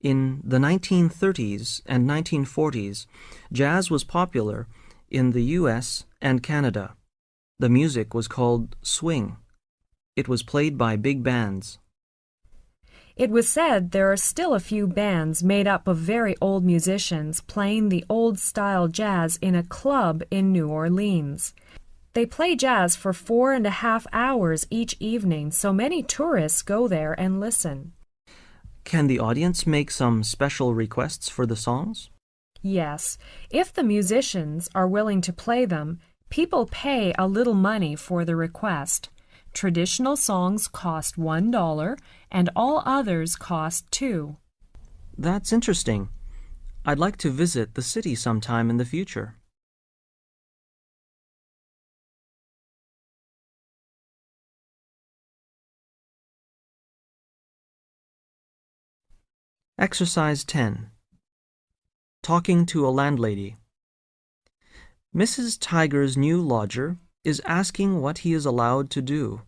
In the 1930s and 1940s, jazz was popular in the U.S. and Canada. The music was called swing. It was played by big bands. It was said there are still a few bands made up of very old musicians playing the old-style jazz in a club in New Orleans. They play jazz for 4.5 hours each evening, so many tourists go there and listen. Can the audience make some special requests for the songs? Yes, if the musicians are willing to play them, people pay a little money for the request. Traditional songs cost $1 and all others cost $2. That's interesting. I'd like to visit the city sometime in the future. Exercise 10. Talking to a landlady. Mrs. Tiger's new lodger is asking what he is allowed to do.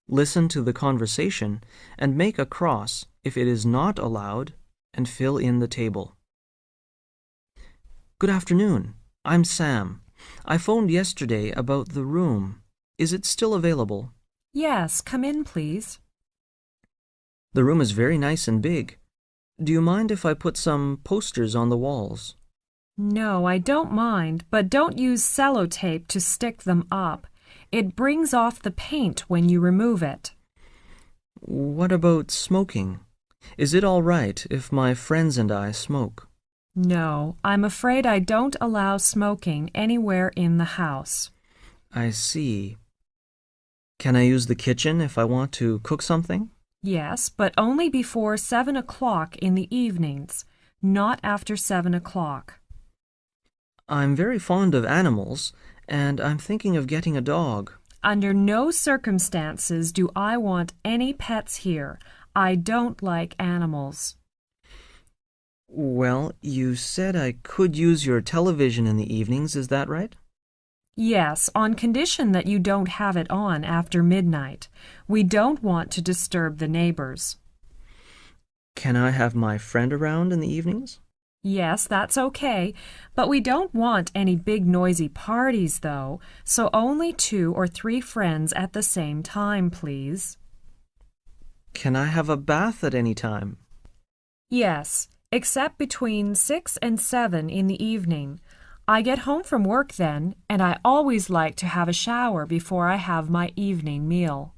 Listen to the conversation and make a cross if it is not allowed and fill in the table. Good afternoon. I'm Sam. I phoned yesterday about the room. Is it still available? Yes, come in, please. The room is very nice and big. Do you mind if I put some posters on the walls? No, I don't mind, but don't use sellotape to stick them up. It brings off the paint when you remove it. What about smoking? Is it all right if my friends and I smoke? No, I'm afraid I don't allow smoking anywhere in the house. I see. Can I use the kitchen if I want to cook something? Yes, but only before 7 o'clock in the evenings, not after 7 o'clock. I'm very fond of animals, and I'm thinking of getting a dog. Under no circumstances do I want any pets here. I don't like animals. Well, you said I could use your television in the evenings, is that right? Yes, on condition that you don't have it on after midnight. We don't want to disturb the neighbors. Can I have my friend around in the evenings? Yes, that's okay, but we don't want any big noisy parties, though, so only 2 or 3 friends at the same time, please. Can I have a bath at any time? Yes, except between 6 and 7 in the evening. I get home from work then, and I always like to have a shower before I have my evening meal.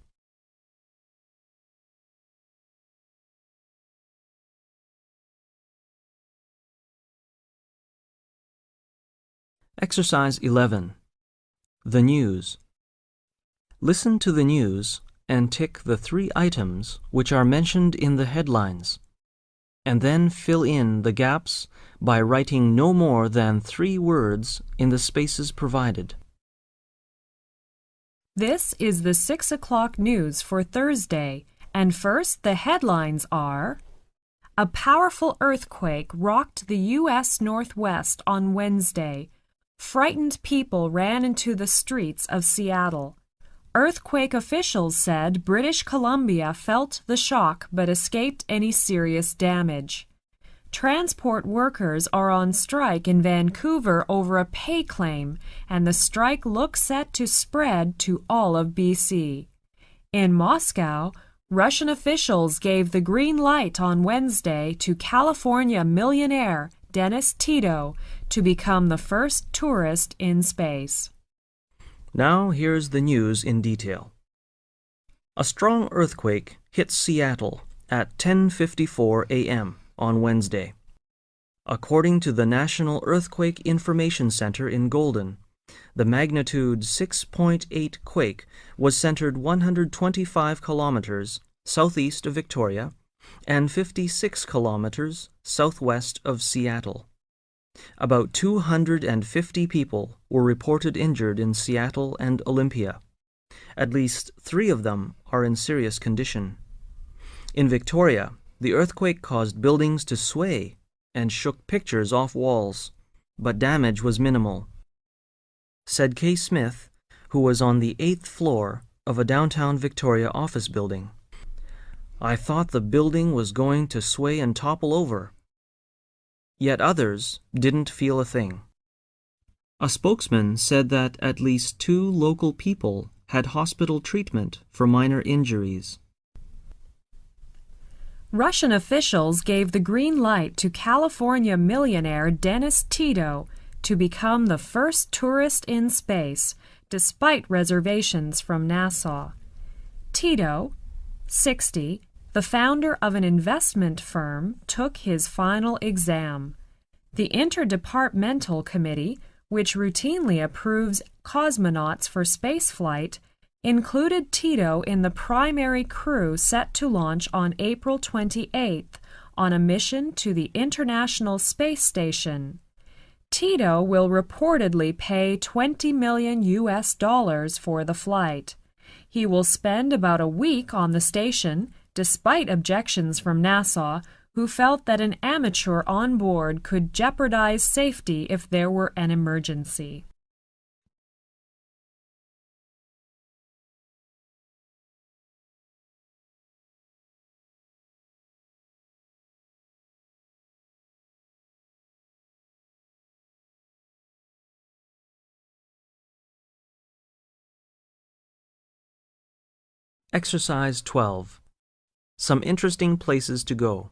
Exercise 11. The news. Listen to the news and tick the 3 items which are mentioned in the headlines. and then fill in the gaps by writing no more than 3 words in the spaces provided. This is the 6 o'clock news for Thursday, and first the headlines are: a powerful earthquake rocked the U.S. Northwest on Wednesday. Frightened people ran into the streets of Seattle. Earthquake officials said British Columbia felt the shock but escaped any serious damage. Transport workers are on strike in Vancouver over a pay claim, and the strike looks set to spread to all of BC. In Moscow, Russian officials gave the green light on Wednesday to California millionaire Dennis Tito to become the first tourist in space. Now here's the news in detail. A strong earthquake hit Seattle at 10:54 a.m. on Wednesday. According to the National Earthquake Information Center in Golden, the magnitude 6.8 quake was centered 125 kilometers southeast of Victoria and 56 kilometers southwest of Seattle. About 250 people were reported injured in Seattle and Olympia. At least 3 of them are in serious condition. In Victoria, the earthquake caused buildings to sway and shook pictures off walls, but damage was minimal. Said Kay Smith, who was on the 8th floor of a downtown Victoria office building. I thought the building was going to sway and topple over. Yet others didn't feel a thing. A spokesman said that at least 2 local people had hospital treatment for minor injuries. Russian officials gave the green light to California millionaire Dennis Tito to become the first tourist in space, despite reservations from NASA. Tito, 60, the founder of an investment firm, took his final exam. The Interdepartmental Committee, which routinely approves cosmonauts for spaceflight, included Tito in the primary crew set to launch on April 28th on a mission to the International Space Station. Tito will reportedly pay $20 million for the flight. He will spend about a week on the station, despite objections from NASA, who felt that an amateur on board could jeopardize safety if there were an emergency. Exercise 12. Some interesting places to go.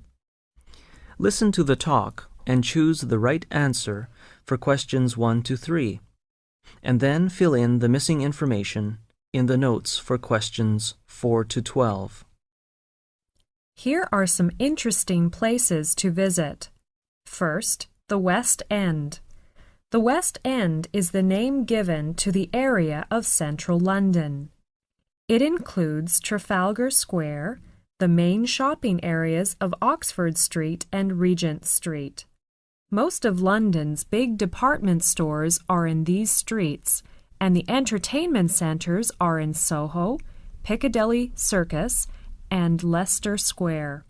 Listen to the talk and choose the right answer for questions 1 to 3, and then fill in the missing information in the notes for questions 4 to 12. Here are some interesting places to visit. First, the West End. The West End is the name given to the area of central London. It includes Trafalgar Square, the main shopping areas of Oxford Street and Regent Street. Most of London's big department stores are in these streets, and the entertainment centres are in Soho, Piccadilly Circus, and Leicester Square.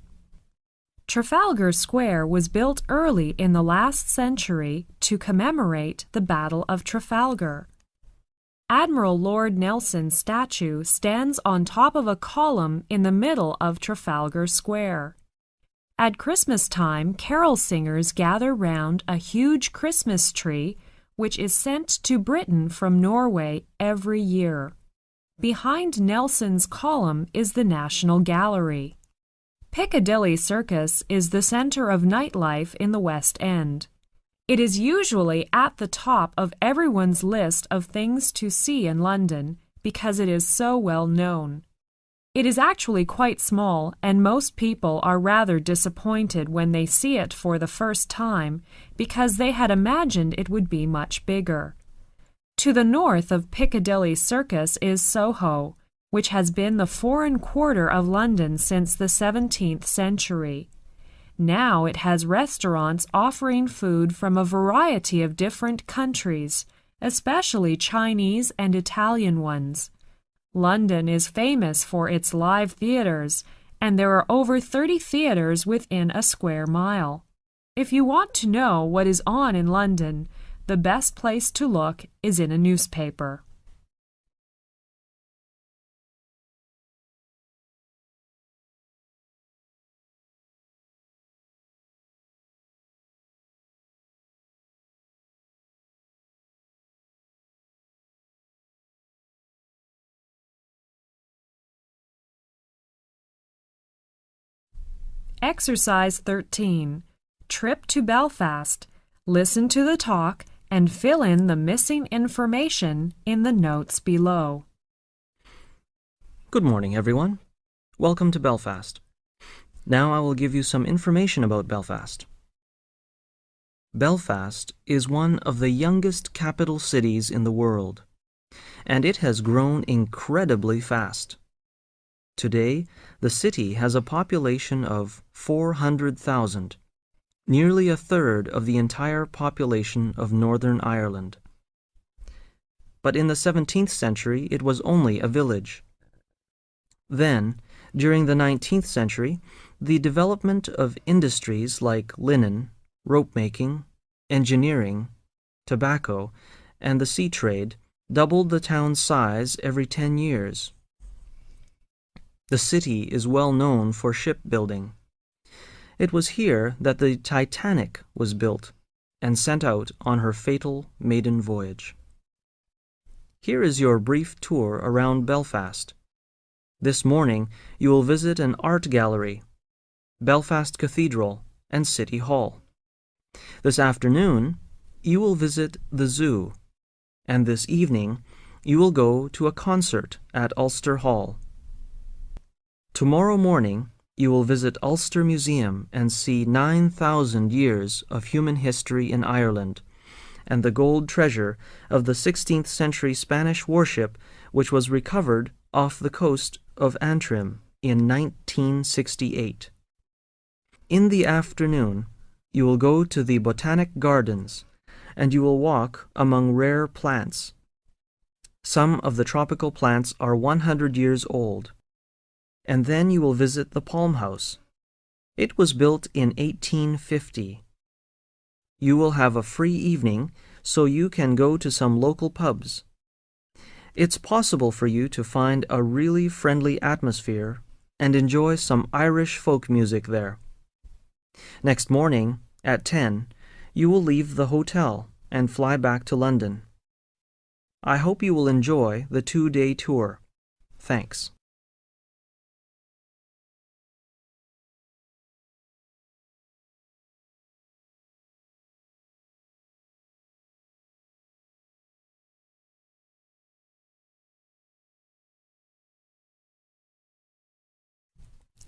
Trafalgar Square was built early in the last century to commemorate the Battle of Trafalgar. Admiral Lord Nelson's statue stands on top of a column in the middle of Trafalgar Square. At Christmas time, carol singers gather round a huge Christmas tree, which is sent to Britain from Norway every year. Behind Nelson's column is the National Gallery. Piccadilly Circus is the center of nightlife in the West End. It is usually at the top of everyone's list of things to see in London because it is so well known. It is actually quite small, and most people are rather disappointed when they see it for the first time because they had imagined it would be much bigger. To the north of Piccadilly Circus is Soho, which has been the foreign quarter of London since the 17th century. Now it has restaurants offering food from a variety of different countries, especially Chinese and Italian ones. London is famous for its live theaters, and there are over 30 theaters within a square mile. If you want to know what is on in London, the best place to look is in a newspaper. Exercise 13. Trip to Belfast. Listen to the talk and fill in the missing information in the notes below. Good morning, everyone. Welcome to Belfast. Now I will give you some information about Belfast. Belfast is one of the youngest capital cities in the world, and it has grown incredibly fast. Today, the city has a population of 400,000, nearly a third of the entire population of Northern Ireland. But in the 17th century, it was only a village. Then, during the 19th century, the development of industries like linen, rope-making, engineering, tobacco, and the sea trade doubled the town's size every 10 years. The city is well known for shipbuilding. It was here that the Titanic was built and sent out on her fatal maiden voyage. Here is your brief tour around Belfast. This morning you will visit an art gallery, Belfast Cathedral, and City Hall. This afternoon you will visit the zoo, and this evening you will go to a concert at Ulster Hall. Tomorrow morning, you will visit Ulster Museum and see 9,000 years of human history in Ireland and the gold treasure of the 16th century Spanish warship which was recovered off the coast of Antrim in 1968. In the afternoon, you will go to the Botanic Gardens and you will walk among rare plants. Some of the tropical plants are 100 years old. And then you will visit the Palm House. It was built in 1850. You will have a free evening, so you can go to some local pubs. It's possible for you to find a really friendly atmosphere and enjoy some Irish folk music there. Next morning, at 10, you will leave the hotel and fly back to London. I hope you will enjoy the 2-day tour. Thanks.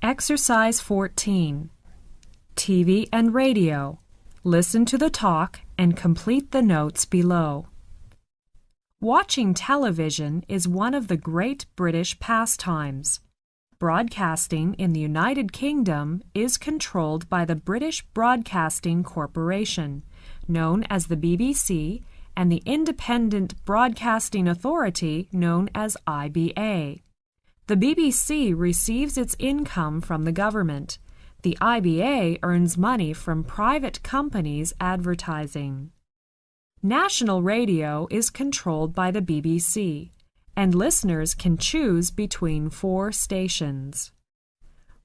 Exercise 14. TV and radio. Listen to the talk and complete the notes below. Watching television is one of the great British pastimes. Broadcasting in the United Kingdom is controlled by the British Broadcasting Corporation, known as the BBC, and the Independent Broadcasting Authority, known as IBA. The BBC receives its income from the government. The IBA earns money from private companies advertising. National radio is controlled by the BBC, and listeners can choose between 4 stations.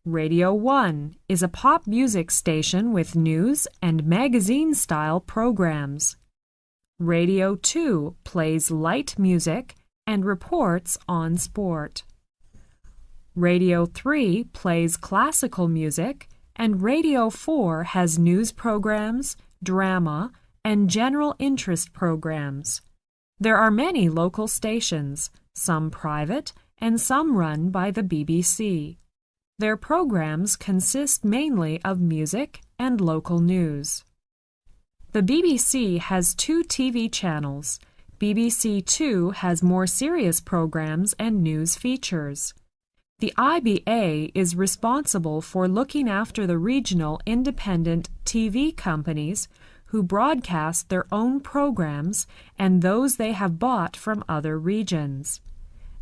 Radio 1 is a pop music station with news and magazine-style programs. Radio 2 plays light music and reports on sport. Radio 3 plays classical music, and Radio 4 has news programs, drama, and general interest programs. There are many local stations, some private and some run by the BBC. Their programs consist mainly of music and local news. The BBC has 2 TV channels. BBC Two has more serious programs and news features. The IBA is responsible for looking after the regional independent TV companies who broadcast their own programs and those they have bought from other regions.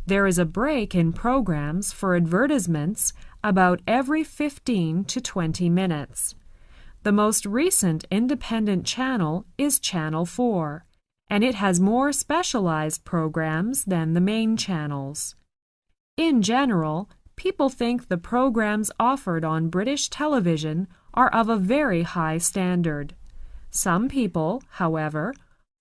There is a break in programs for advertisements about every 15 to 20 minutes. The most recent independent channel is Channel 4, and it has more specialized programs than the main channels. In general, people think the programs offered on British television are of a very high standard. Some people, however,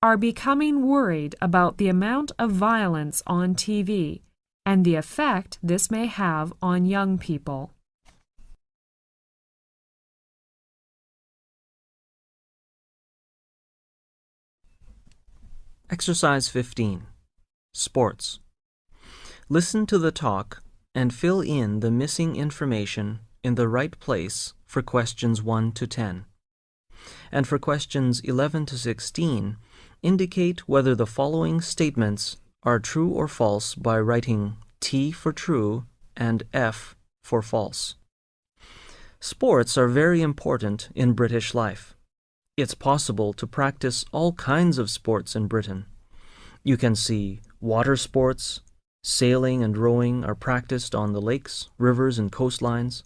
are becoming worried about the amount of violence on TV and the effect this may have on young people. Exercise 15. Sports. Listen to the talk and fill in the missing information in the right place for questions 1 to 10. And for questions 11 to 16, indicate whether the following statements are true or false by writing T for true and F for false. Sports are very important in British life. It's possible to practice all kinds of sports in Britain. You can see water sports. Sailing and rowing are practiced on the lakes, rivers, and coastlines.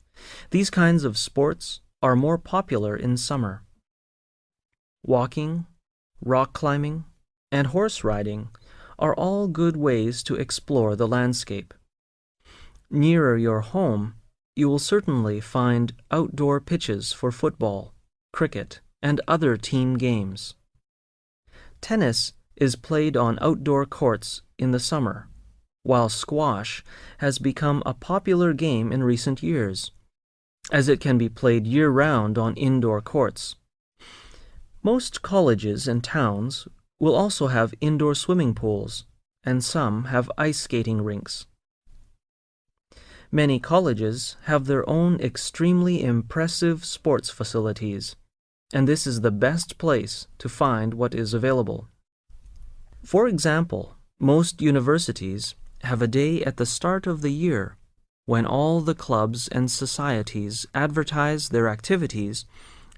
These kinds of sports are more popular in summer. Walking, rock climbing, and horse riding are all good ways to explore the landscape. Nearer your home, you will certainly find outdoor pitches for football, cricket, and other team games. Tennis is played on outdoor courts in the summer, while squash has become a popular game in recent years, as it can be played year-round on indoor courts. Most colleges and towns will also have indoor swimming pools, and some have ice skating rinks. Many colleges have their own extremely impressive sports facilities, and this is the best place to find what is available. For example, most universities have a day at the start of the year when all the clubs and societies advertise their activities,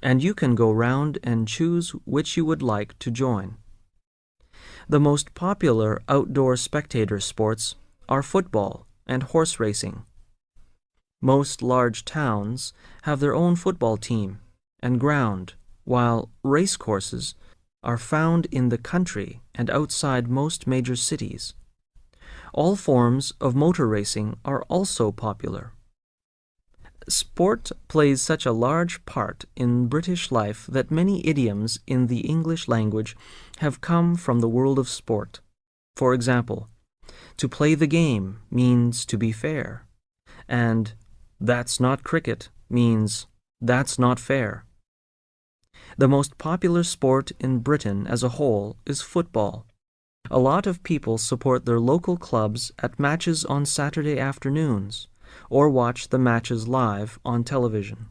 and you can go round and choose which you would like to join. The most popular outdoor spectator sports are football and horse racing. Most large towns have their own football team and ground, while race courses are found in the country and outside most major cities. All forms of motor racing are also popular. Sport plays such a large part in British life that many idioms in the English language have come from the world of sport. For example, to play the game means to be fair, and that's not cricket means that's not fair. The most popular sport in Britain as a whole is football. A lot of people support their local clubs at matches on Saturday afternoons, or watch the matches live on television.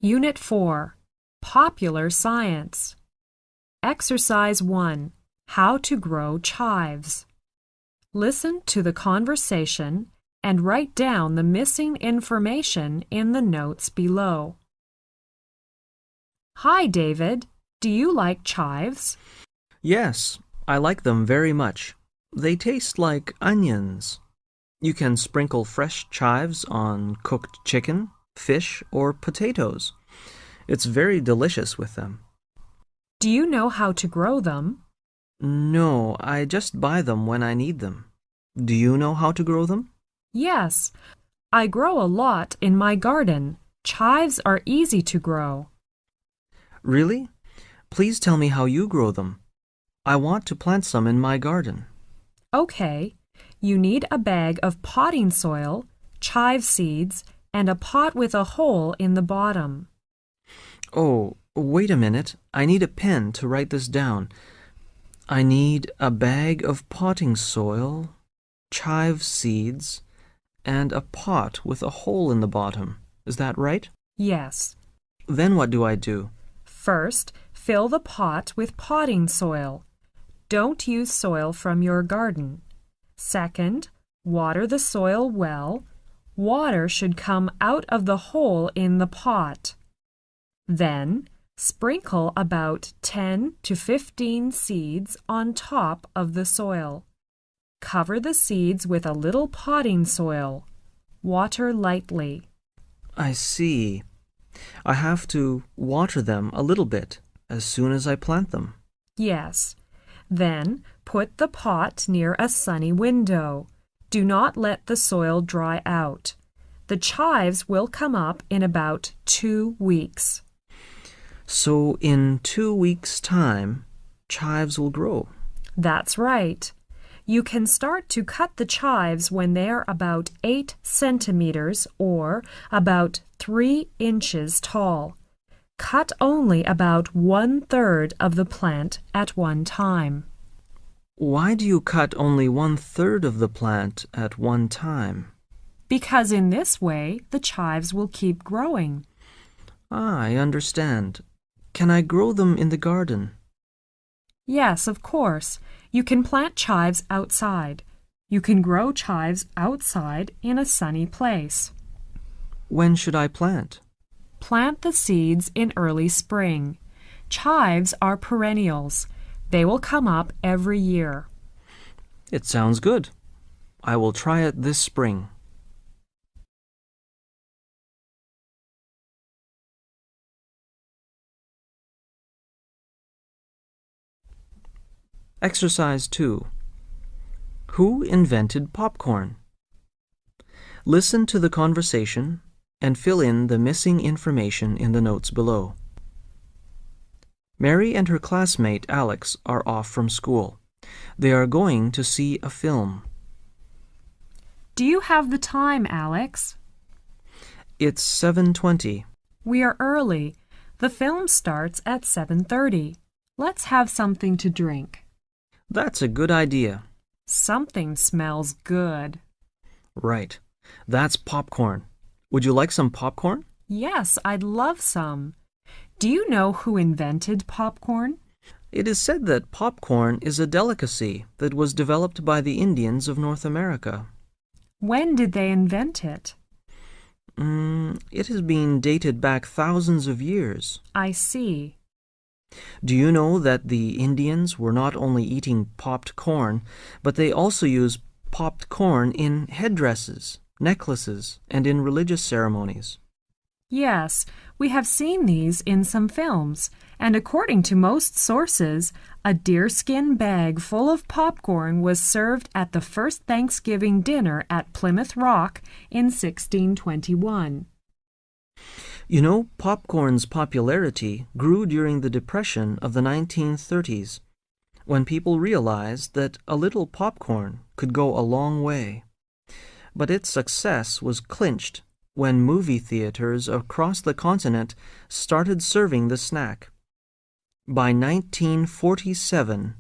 Unit 4. Popular Science. Exercise 1. How to grow chives. Listen to the conversation and write down the missing information in the notes below. Hi, David. Do you like chives? Yes, I like them very much. They taste like onions. You can sprinkle fresh chives on cooked chicken, fish, or potatoes. It's very delicious with them. Do you know how to grow them? No, I just buy them when I need them. Do you know how to grow them? Yes, I grow a lot in my garden. Chives are easy to grow. Really? Please tell me how you grow them. I want to plant some in my garden. Okay, you need a bag of potting soil, chive seeds, and a pot with a hole in the bottom. Oh, wait a minute. I need a pen to write this down. I need a bag of potting soil, chive seeds, and a pot with a hole in the bottom. Is that right? Yes. Then what do I do? First, fill the pot with potting soil. Don't use soil from your garden. Second, water the soil well. Water should come out of the hole in the pot. Then, sprinkle about 10 to 15 seeds on top of the soil. Cover the seeds with a little potting soil. Water lightly. I see. I have to water them a little bit as soon as I plant them. Yes. Then, put the pot near a sunny window. Do not let the soil dry out. The chives will come up in about 2 weeks. So in 2 weeks' time, chives will grow. That's right. You can start to cut the chives when they are about 8 centimeters or about 3 inches tall. Cut only about 1/3 of the plant at one time. Why do you cut only 1/3 of the plant at one time? Because in this way, the chives will keep growing. I understand. Can I grow them in the garden? Yes, of course. You can plant chives outside. You can grow chives outside in a sunny place. When should I plant? Plant the seeds in early spring. Chives are perennials. They will come up every year. It sounds good. I will try it this spring. Exercise 2. Who invented popcorn? Listen to the conversation and fill in the missing information in the notes below. Mary and her classmate Alex are off from school. They are going to see a film. Do you have the time, Alex? It's 7:20. We are early. The film starts at 7:30. Let's have something to drink. That's a good idea. Something smells good. Right. That's popcorn. Would you like some popcorn? Yes, I'd love some. Do you know who invented popcorn? It is said that popcorn is a delicacy that was developed by the Indians of North America. When did they invent it? It has been dated back thousands of years. I see. Do you know that the Indians were not only eating popped corn, but they also used popped corn in headdresses, necklaces, and in religious ceremonies? Yes, we have seen these in some films, and according to most sources, a deerskin bag full of popcorn was served at the first Thanksgiving dinner at Plymouth Rock in 1621. You know, popcorn's popularity grew during the Depression of the 1930s, when people realized that a little popcorn could go a long way. But its success was clinched when movie theaters across the continent started serving the snack. By 1947,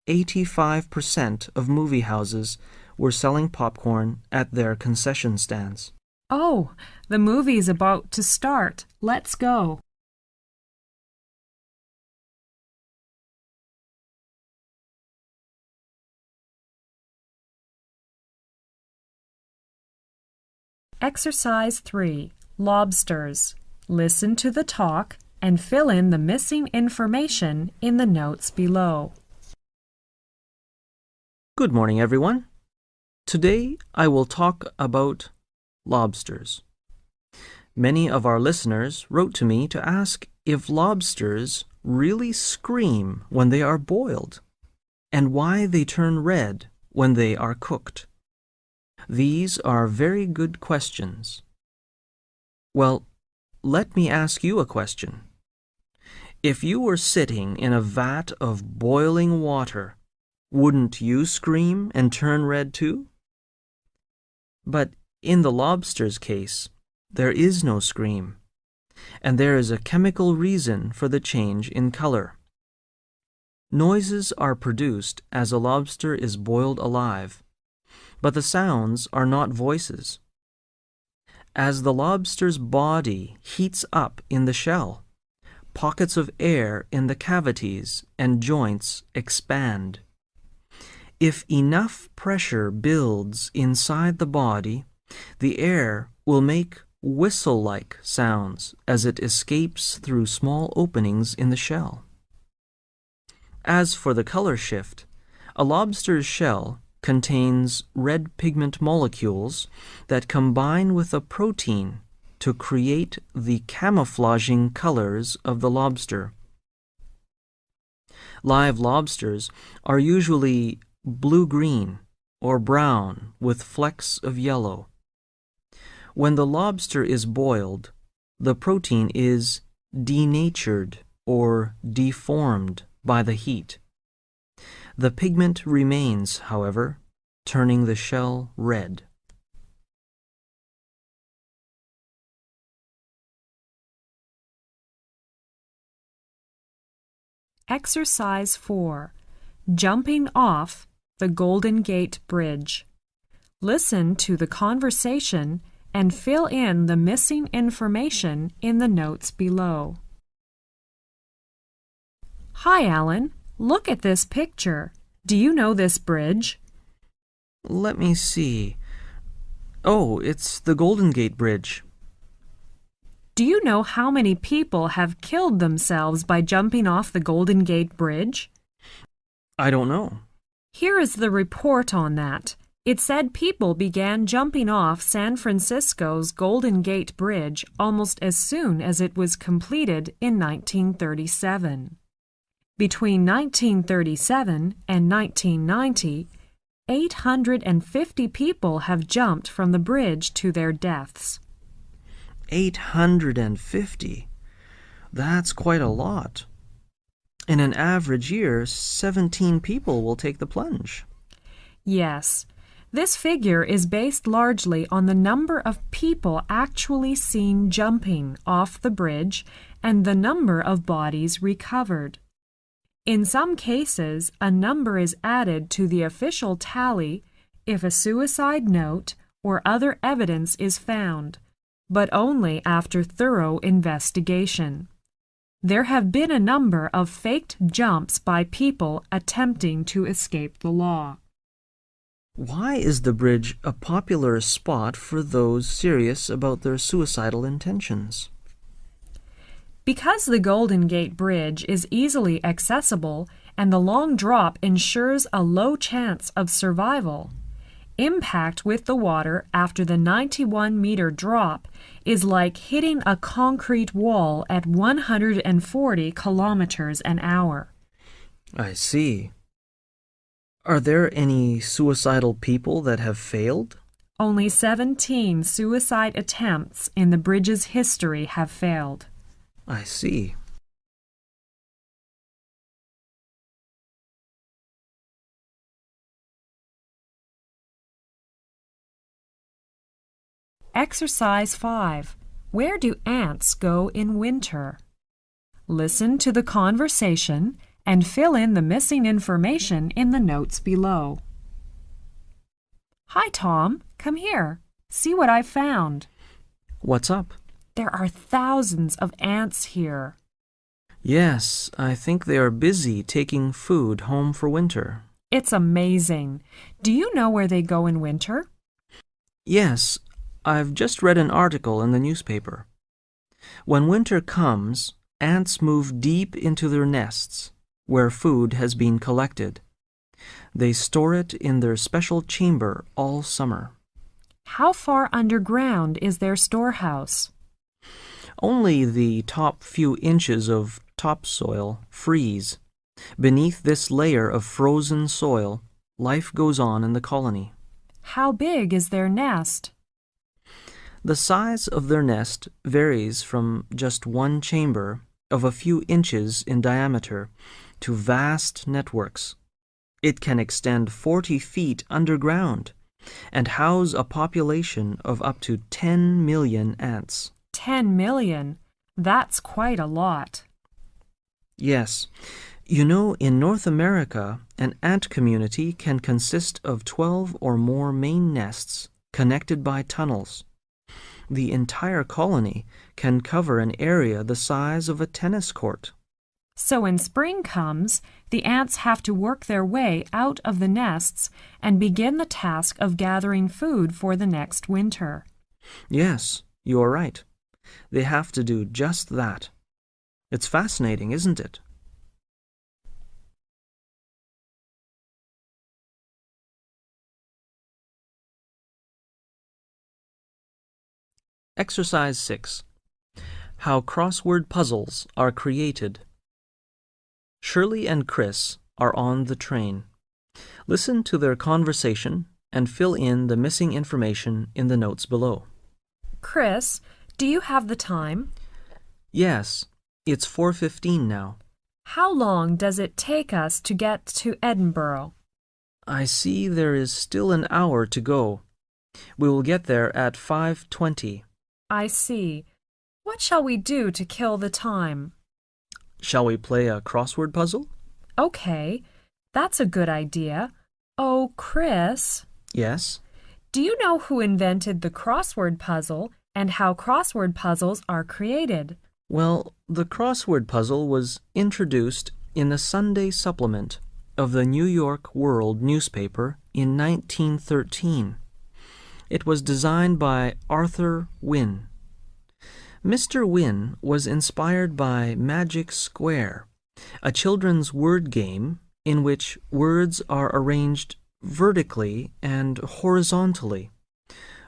85% of movie houses were selling popcorn at their concession stands. Oh, the movie's about to start. Let's go. Exercise 3. Lobsters. Listen to the talk and fill in the missing information in the notes below. Good morning, everyone. Today I will talk about lobsters. Many of our listeners wrote to me to ask if lobsters really scream when they are boiled and why they turn red when they are cooked. These are very good questions. Well, let me ask you a question. If you were sitting in a vat of boiling water, wouldn't you scream and turn red too? But in the lobster's case, there is no scream, and there is a chemical reason for the change in color. Noises are produced as a lobster is boiled alive, but the sounds are not voices. As the lobster's body heats up in the shell, pockets of air in the cavities and joints expand. If enough pressure builds inside the body, the air will make whistle-like sounds as it escapes through small openings in the shell. As for the color shift, a lobster's shell contains red pigment molecules that combine with a protein to create the camouflaging colors of the lobster. Live lobsters are usually blue-green or brown with flecks of yellow. When the lobster is boiled, the protein is denatured or deformed by the heat. The pigment remains, however, turning the shell red. Exercise 4. Jumping off the Golden Gate Bridge. Listen to the conversation and fill in the missing information in the notes below. Hi, Alan. Look at this picture. Do you know this bridge? Let me see. Oh, it's the Golden Gate Bridge. Do you know how many people have killed themselves by jumping off the Golden Gate Bridge? I don't know. Here is the report on that. It said people began jumping off San Francisco's Golden Gate Bridge almost as soon as it was completed in 1937. Between 1937 and 1990, 850 people have jumped from the bridge to their deaths. 850? That's quite a lot. In an average year, 17 people will take the plunge. Yes. This figure is based largely on the number of people actually seen jumping off the bridge and the number of bodies recovered. In some cases, a number is added to the official tally if a suicide note or other evidence is found, but only after thorough investigation. There have been a number of faked jumps by people attempting to escape the law. Why is the bridge a popular spot for those serious about their suicidal intentions? Because the Golden Gate Bridge is easily accessible and the long drop ensures a low chance of survival, impact with the water after the 91-meter drop is like hitting a concrete wall at 140 kilometers an hour. I see. Are there any suicidal people that have failed? Only 17 suicide attempts in the bridge's history have failed. I see. Exercise 5. Where do ants go in winter? Listen to the conversation and fill in the missing information in the notes below. Hi, Tom. Come here. See what I found. What's up? There are thousands of ants here. Yes, I think they are busy taking food home for winter. It's amazing. Do you know where they go in winter? Yes, I've just read an article in the newspaper. When winter comes, ants move deep into their nests, where food has been collected. They store it in their special chamber all summer. How far underground is their storehouse? Only the top few inches of topsoil freeze. Beneath this layer of frozen soil, life goes on in the colony. How big is their nest? The size of their nest varies from just one chamber of a few inches in diameter to vast networks. It can extend 40 feet underground and house a population of up to 10 million ants. 10 million. That's quite a lot. Yes. You know, in North America, an ant community can consist of 12 or more main nests connected by tunnels. The entire colony can cover an area the size of a tennis court. So when spring comes, the ants have to work their way out of the nests and begin the task of gathering food for the next winter. Yes, you're right. They have to do just that. It's fascinating, isn't it? Exercise 6. How crossword puzzles are created. Shirley and Chris are on the train. Listen to their conversation and fill in the missing information in the notes below. Chris, do you have the time? Yes, it's 4:15 now. How long does it take us to get to Edinburgh? I see there is still an hour to go. We will get there at 5:20. I see. What shall we do to kill the time? Shall we play a crossword puzzle? Okay, that's a good idea. Oh, Chris. Yes. Do you know who invented the crossword puzzle and how crossword puzzles are created? Well, the crossword puzzle was introduced in the Sunday supplement of the New York World newspaper in 1913. It was designed by Arthur Wynne. Mr. Wynne was inspired by Magic Square, a children's word game in which words are arranged vertically and horizontally.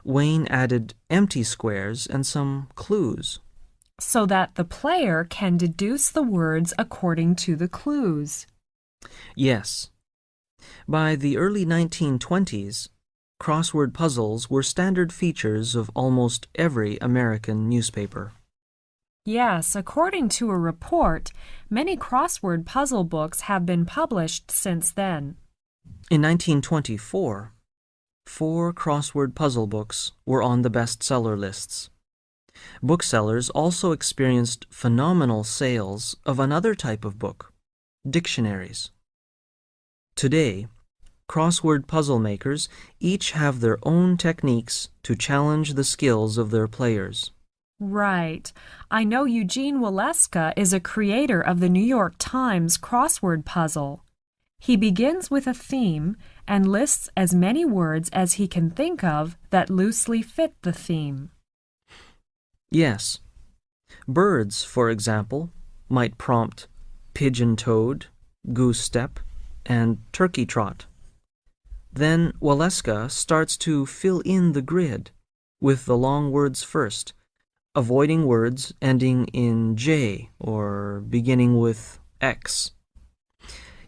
Wayne added empty squares and some clues. So that the player can deduce the words according to the clues. Yes. By the early 1920s, crossword puzzles were standard features of almost every American newspaper. Yes, according to a report, many crossword puzzle books have been published since then. In 1924, 4 crossword puzzle books were on the bestseller lists. Booksellers also experienced phenomenal sales of another type of book, dictionaries. Today, crossword puzzle makers each have their own techniques to challenge the skills of their players. Right. I know Eugene Waleska is a creator of the New York Times crossword puzzle. He begins with a theme and lists as many words as he can think of that loosely fit the theme. Yes. Birds, for example, might prompt pigeon-toed, goose-step, and turkey-trot. Then Waleska starts to fill in the grid with the long words first, avoiding words ending in J or beginning with X.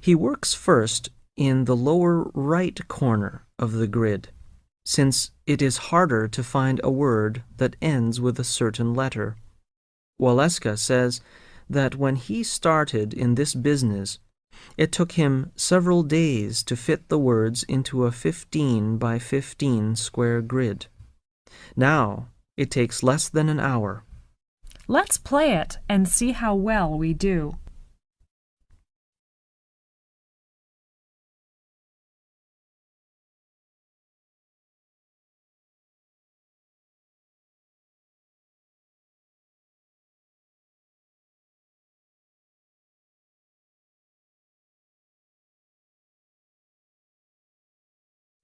He works first in the lower right corner of the grid, since it is harder to find a word that ends with a certain letter. Waleska says that when he started in this business, it took him several days to fit the words into a 15 by 15 square grid. Now, it takes less than an hour. Let's play it and see how well we do.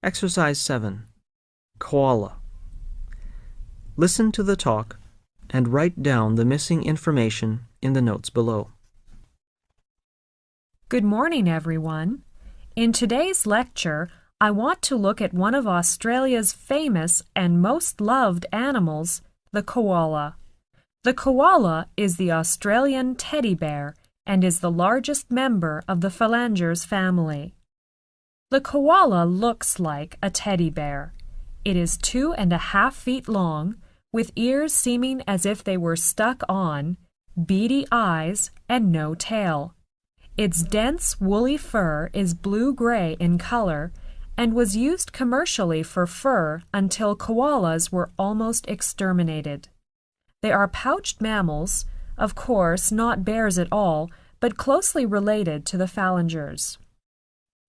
Exercise 7. Koala. Listen to the talk and write down the missing information in the notes below. Good morning, everyone. In today's lecture, I want to look at one of Australia's famous and most loved animals, the koala. The koala is the Australian teddy bear and is the largest member of the phalangers family. The koala looks like a teddy bear. It is 2.5 feet long, with ears seeming as if they were stuck on, beady eyes, and no tail. Its dense, woolly fur is blue-gray in color and was used commercially for fur until koalas were almost exterminated. They are pouched mammals, of course not bears at all, but closely related to the phalangers.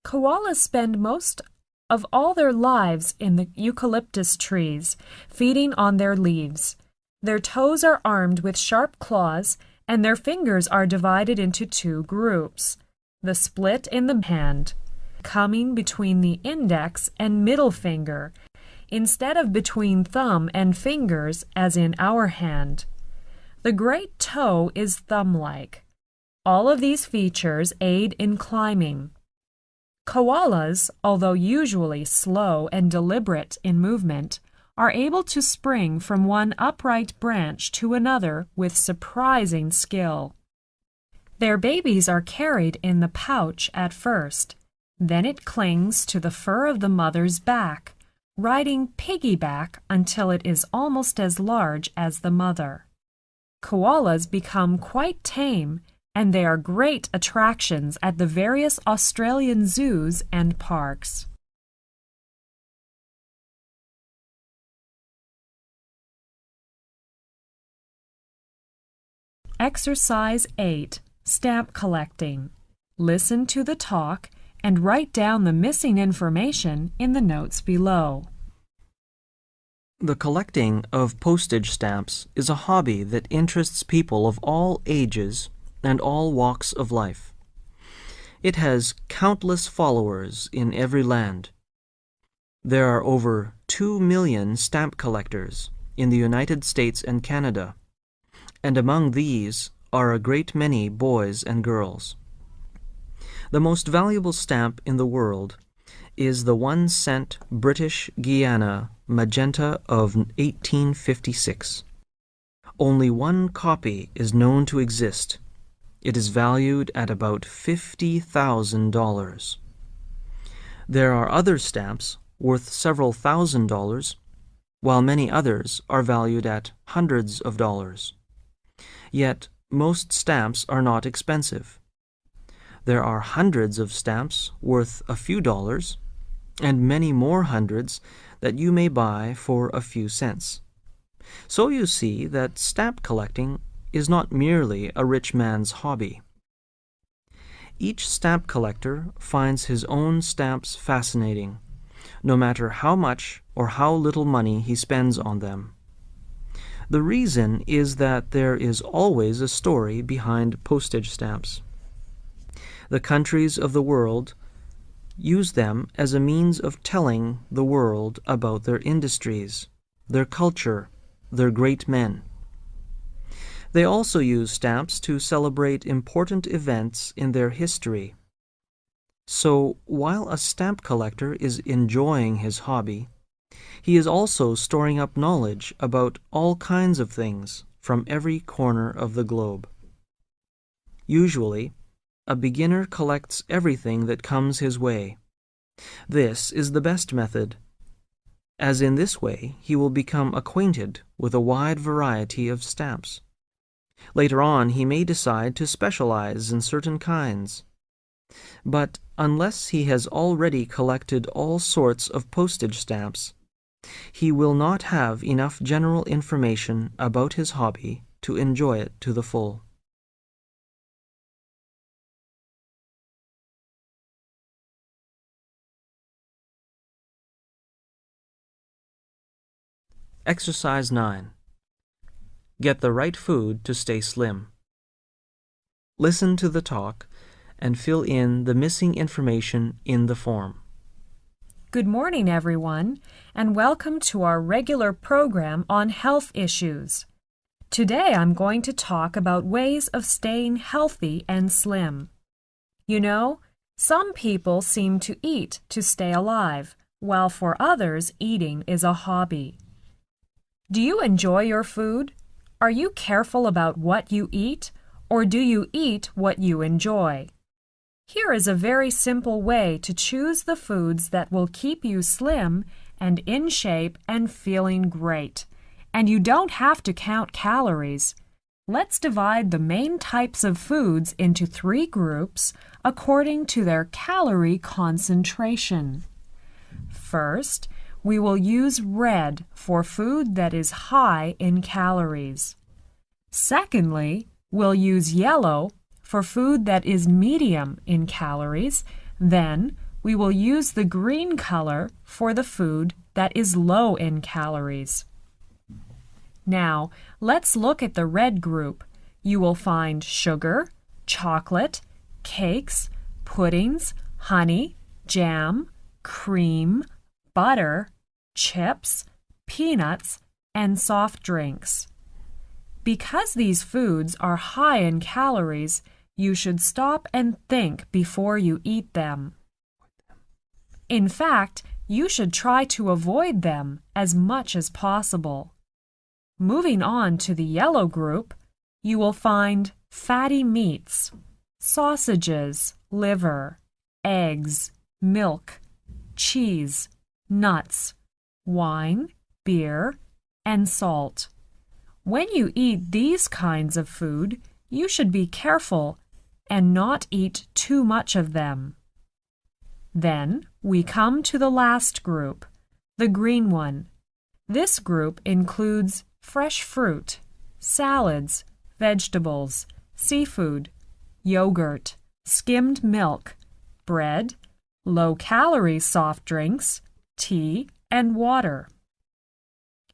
Koalas spend most of all their lives in the eucalyptus trees, feeding on their leaves. Their toes are armed with sharp claws, and their fingers are divided into 2 groups. The split in the hand, coming between the index and middle finger, instead of between thumb and fingers as in our hand. The great toe is thumb-like. All of these features aid in climbing. Koalas, although usually slow and deliberate in movement, are able to spring from one upright branch to another with surprising skill. Their babies are carried in the pouch at first. Then it clings to the fur of the mother's back, riding piggyback until it is almost as large as the mother. Koalas become quite tame, and they are great attractions at the various Australian zoos and parks. Exercise 8. Stamp collecting. Listen to the talk and write down the missing information in the notes below. The collecting of postage stamps is a hobby that interests people of all ages and all walks of life. It has countless followers in every land. There are over 2 million stamp collectors in the United States and Canada, and among these are a great many boys and girls. The most valuable stamp in the world is the 1-cent British Guiana magenta of 1856. Only one copy is known to exist. It is valued at about $50,000. There are other stamps worth several $1,000s, while many others are valued at hundreds of dollars. Yet most stamps are not expensive. There are hundreds of stamps worth a few dollars, and many more hundreds that you may buy for a few cents. So you see that stamp collecting is not merely a rich man's hobby. Each stamp collector finds his own stamps fascinating, no matter how much or how little money he spends on them. The reason is that there is always a story behind postage stamps. The countries of the world use them as a means of telling the world about their industries, their culture, their great men. They also use stamps to celebrate important events in their history. So, while a stamp collector is enjoying his hobby, he is also storing up knowledge about all kinds of things from every corner of the globe. Usually, a beginner collects everything that comes his way. This is the best method, as in this way he will become acquainted with a wide variety of stamps. Later on, he may decide to specialize in certain kinds. But unless he has already collected all sorts of postage stamps, he will not have enough general information about his hobby to enjoy it to the full. Exercise 9. Get the right food to stay slim. Listen to the talk and fill in the missing information in the form. Good morning, everyone, and welcome to our regular program on health issues. Today I'm going to talk about ways of staying healthy and slim. You know, some people seem to eat to stay alive, while for others eating is a hobby. Do you enjoy your food? Are you careful about what you eat, or do you eat what you enjoy? Here is a very simple way to choose the foods that will keep you slim and in shape and feeling great. And you don't have to count calories. Let's divide the main types of foods into 3 groups according to their calorie concentration. First, we will use red for food that is high in calories. Secondly, we'll use yellow for food that is medium in calories. Then, we will use the green color for the food that is low in calories. Now, let's look at the red group. You will find sugar, chocolate, cakes, puddings, honey, jam, cream, butter, chips, peanuts, and soft drinks. Because these foods are high in calories, you should stop and think before you eat them. In fact, you should try to avoid them as much as possible. Moving on to the yellow group, you will find fatty meats, sausages, liver, eggs, milk, cheese, nuts, wine, beer, and salt. When you eat these kinds of food, you should be careful and not eat too much of them. Then we come to the last group, the green one. This group includes fresh fruit, salads, vegetables, seafood, yogurt, skimmed milk, bread, low-calorie soft drinks, tea, and water.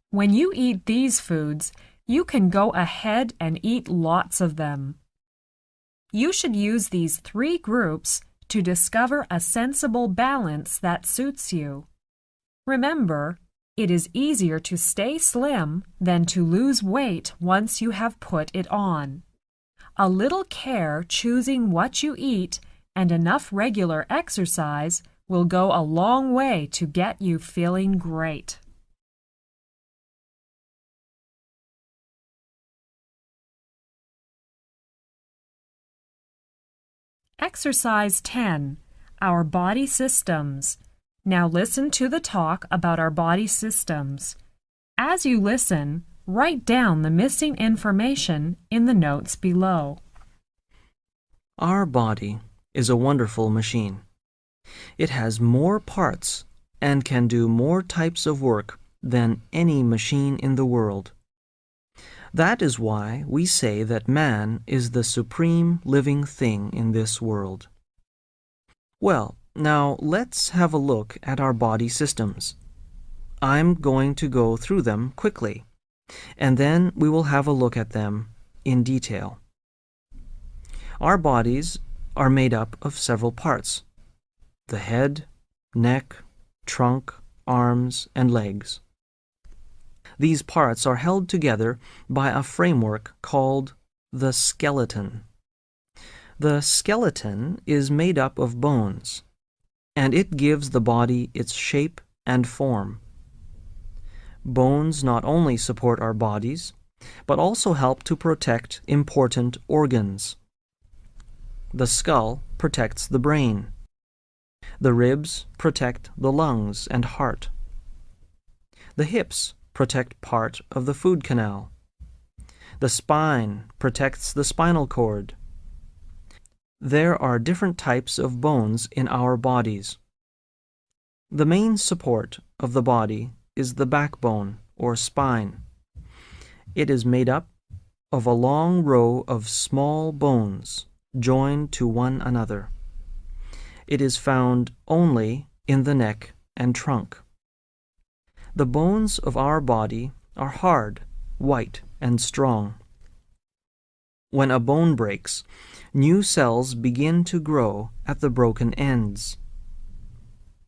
When you eat these foods, you can go ahead and eat lots of them. You should use these 3 groups to discover a sensible balance that suits you. Remember, it is easier to stay slim than to lose weight once you have put it on. A little care choosing what you eat and enough regular exercise will go a long way to get you feeling great. Exercise 10. Our body systems. Now listen to the talk about our body systems. As you listen, write down the missing information in the notes below. Our body is a wonderful machine. It has more parts and can do more types of work than any machine in the world. That is why we say that man is the supreme living thing in this world. Well, now let's have a look at our body systems. I'm going to go through them quickly, and then we will have a look at them in detail. Our bodies are made up of several parts: the head, neck, trunk, arms, and legs. These parts are held together by a framework called the skeleton. The skeleton is made up of bones, and it gives the body its shape and form. Bones not only support our bodies, but also help to protect important organs. The skull protects the brain. The ribs protect the lungs and heart. The hips protect part of the food canal. The spine protects the spinal cord. There are different types of bones in our bodies. The main support of the body is the backbone or spine. It is made up of a long row of small bones joined to one another. It is found only in the neck and trunk. The bones of our body are hard, white, and strong. When a bone breaks, new cells begin to grow at the broken ends.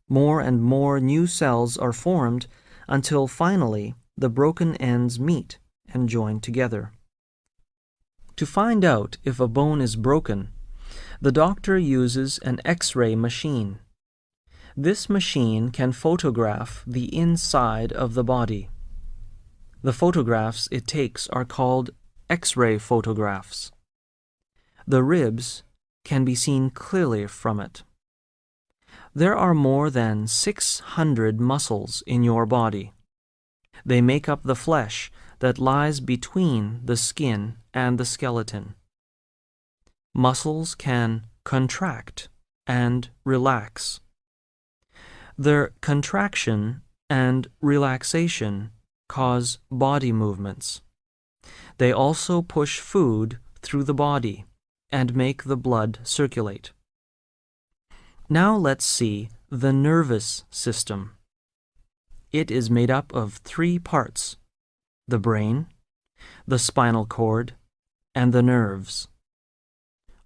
More and more new cells are formed until finally the broken ends meet and join together. To find out if a bone is broken, the doctor uses an X-ray machine. This machine can photograph the inside of the body. The photographs it takes are called X-ray photographs. The ribs can be seen clearly from it. There are more than 600 muscles in your body. They make up the flesh that lies between the skin and the skeleton. Muscles can contract and relax. Their contraction and relaxation cause body movements. They also push food through the body and make the blood circulate. Now let's see the nervous system. It is made up of 3 parts: the brain, the spinal cord, and the nerves.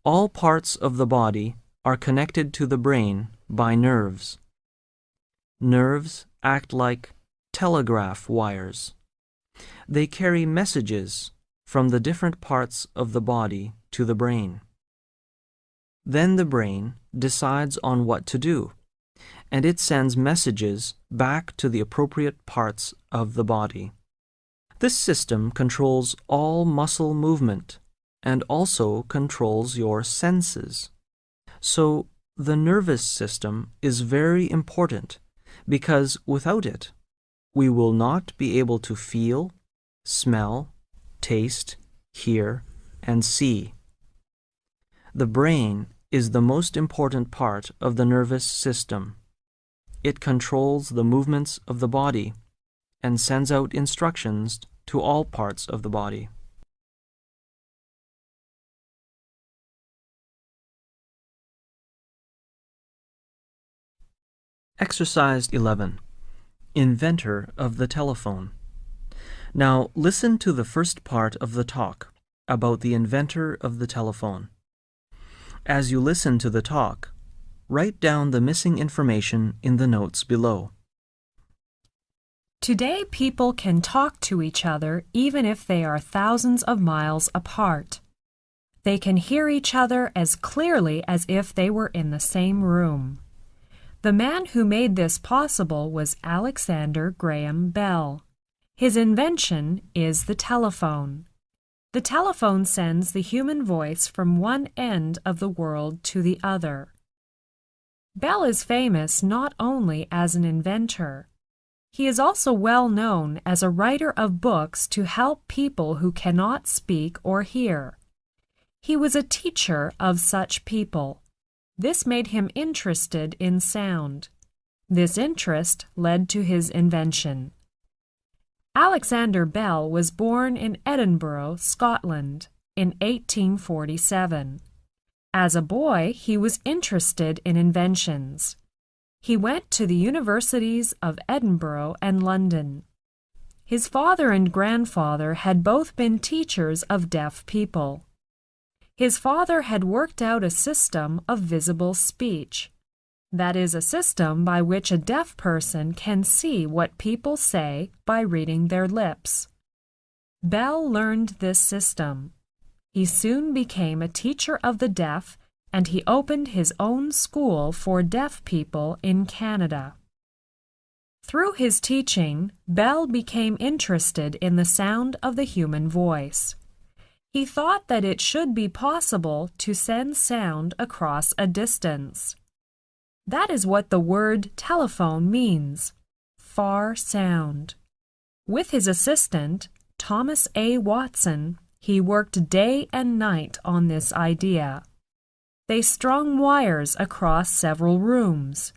All parts of the body are connected to the brain by nerves. Nerves act like telegraph wires. They carry messages from the different parts of the body to the brain. Then the brain decides on what to do, and it sends messages back to the appropriate parts of the body. This system controls all muscle movement and also controls your senses. So the nervous system is very important because without it, we will not be able to feel, smell, taste, hear, and see. The brain is the most important part of the nervous system. It controls the movements of the body and sends out instructions to all parts of the body. Exercise 11. Inventor of the telephone. Now listen to the first part of the talk about the inventor of the telephone. As you listen to the talk, write down the missing information in the notes below. Today, people can talk to each other even if they are thousands of miles apart. They can hear each other as clearly as if they were in the same room. The man who made this possible was Alexander Graham Bell. His invention is the telephone. The telephone sends the human voice from one end of the world to the other. Bell is famous not only as an inventor. He is also well known as a writer of books to help people who cannot speak or hear. He was a teacher of such people. This made him interested in sound. This interest led to his invention. Alexander Bell was born in Edinburgh, Scotland, in 1847. As a boy, he was interested in inventions. He went to the universities of Edinburgh and London. His father and grandfather had both been teachers of deaf people. His father had worked out a system of visible speech. That is a system by which a deaf person can see what people say by reading their lips. Bell learned this system. He soon became a teacher of the deaf, and he opened his own school for deaf people in Canada. Through his teaching, Bell became interested in the sound of the human voice. He thought that it should be possible to send sound across a distance. That is what the word telephone means, far sound. With his assistant, Thomas A. Watson, he worked day and night on this idea. They strung wires across several rooms.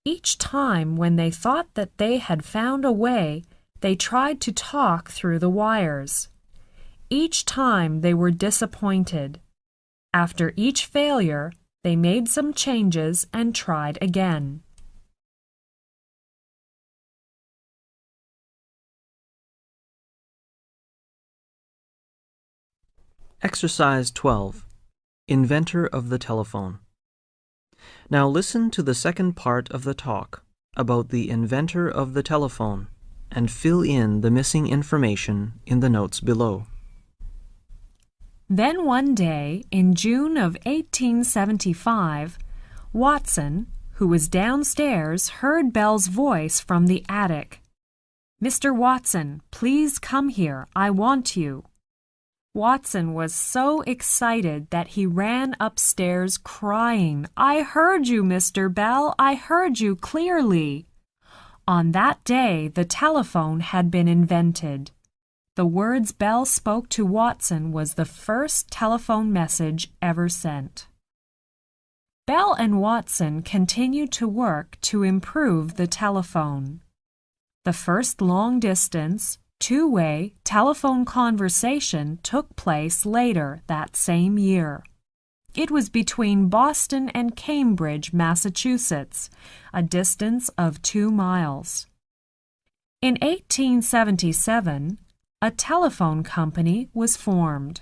Each time when they thought that they had found a way, they tried to talk through the wires. Each time they were disappointed. After each failure, they made some changes and tried again. Exercise 12. Inventor of the telephone. Now listen to the second part of the talk about the inventor of the telephone and fill in the missing information in the notes below. Then one day, in June of 1875, Watson, who was downstairs, heard Bell's voice from the attic. "Mr. Watson, please come here. I want you." Watson was so excited that he ran upstairs crying, "I heard you, Mr. Bell. I heard you clearly." On that day, the telephone had been invented. The words Bell spoke to Watson was the first telephone message ever sent. Bell and Watson continued to work to improve the telephone. The first long-distance, two-way telephone conversation took place later that same year. It was between Boston and Cambridge, Massachusetts, a distance of 2 miles. In 1877, a telephone company was formed.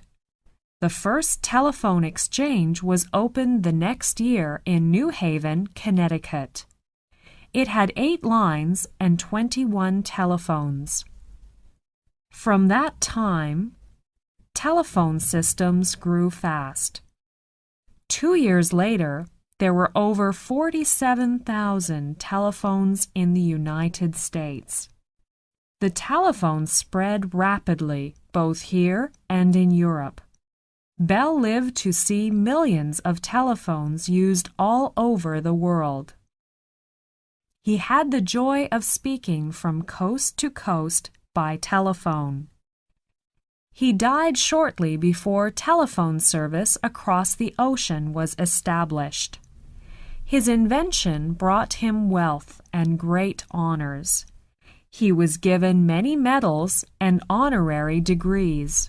The first telephone exchange was opened the next year in New Haven, Connecticut. It had 8 lines and 21 telephones. From that time, telephone systems grew fast. 2 years later, there were over 47,000 telephones in the United States. The telephone spread rapidly, both here and in Europe. Bell lived to see millions of telephones used all over the world. He had the joy of speaking from coast to coast by telephone. He died shortly before telephone service across the ocean was established. His invention brought him wealth and great honors. He was given many medals and honorary degrees.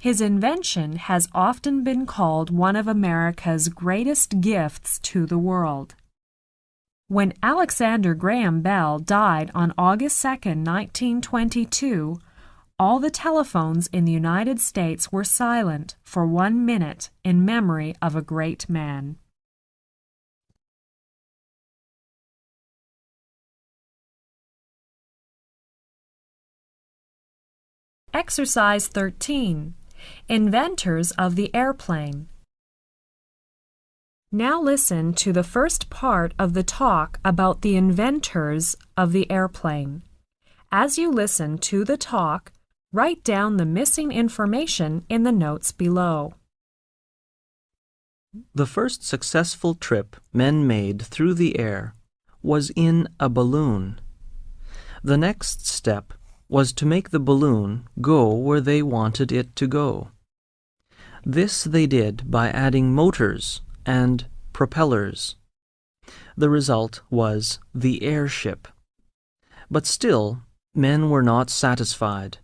His invention has often been called one of America's greatest gifts to the world. When Alexander Graham Bell died on August 2, 1922, all the telephones in the United States were silent for 1 minute in memory of a great man. Exercise 13. Inventors of the airplane. Now listen to the first part of the talk about the inventors of the airplane. As you listen to the talk, write down the missing information in the notes below. The first successful trip men made through the air was in a balloon. The next step was to make the balloon go where they wanted it to go. This they did by adding motors and propellers. The result was the airship. But still, men were not satisfied.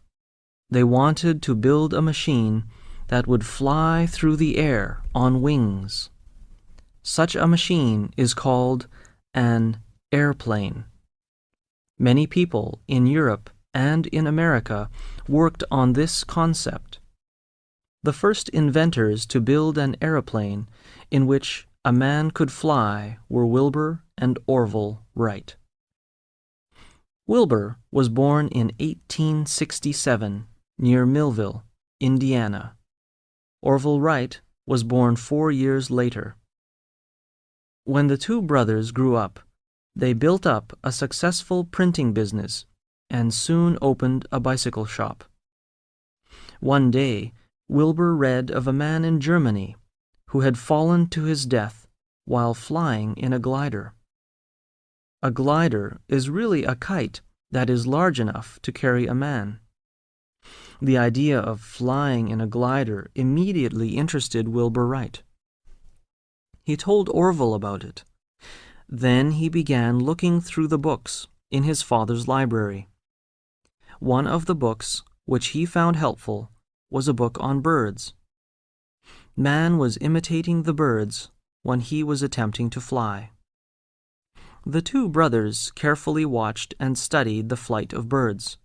They wanted to build a machine that would fly through the air on wings. Such a machine is called an airplane. Many people in Europe and in America worked on this concept. The first inventors to build an aeroplane in which a man could fly were Wilbur and Orville Wright. Wilbur was born in 1867 near Millville, Indiana. Orville Wright was born 4 years later. When the two brothers grew up, they built up a successful printing business and soon opened a bicycle shop. One day, Wilbur read of a man in Germany who had fallen to his death while flying in a glider. A glider is really a kite that is large enough to carry a man. The idea of flying in a glider immediately interested Wilbur Wright. He told Orville about it. Then he began looking through the books in his father's library. One of the books which he found helpful was a book on birds. Man was imitating the birds when he was attempting to fly. The two brothers carefully watched and studied the flight of birds.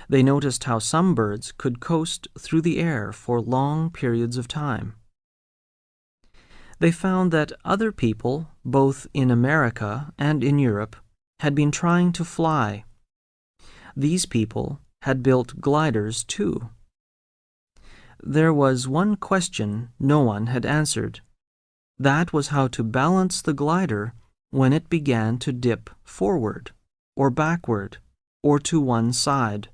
They noticed how some birds could coast through the air for long periods of time. They found that other people, both in America and in Europe, had been trying to fly. These people had built gliders too. There was one question no one had answered. That was how to balance the glider when it began to dip forward, or backward, or to one side.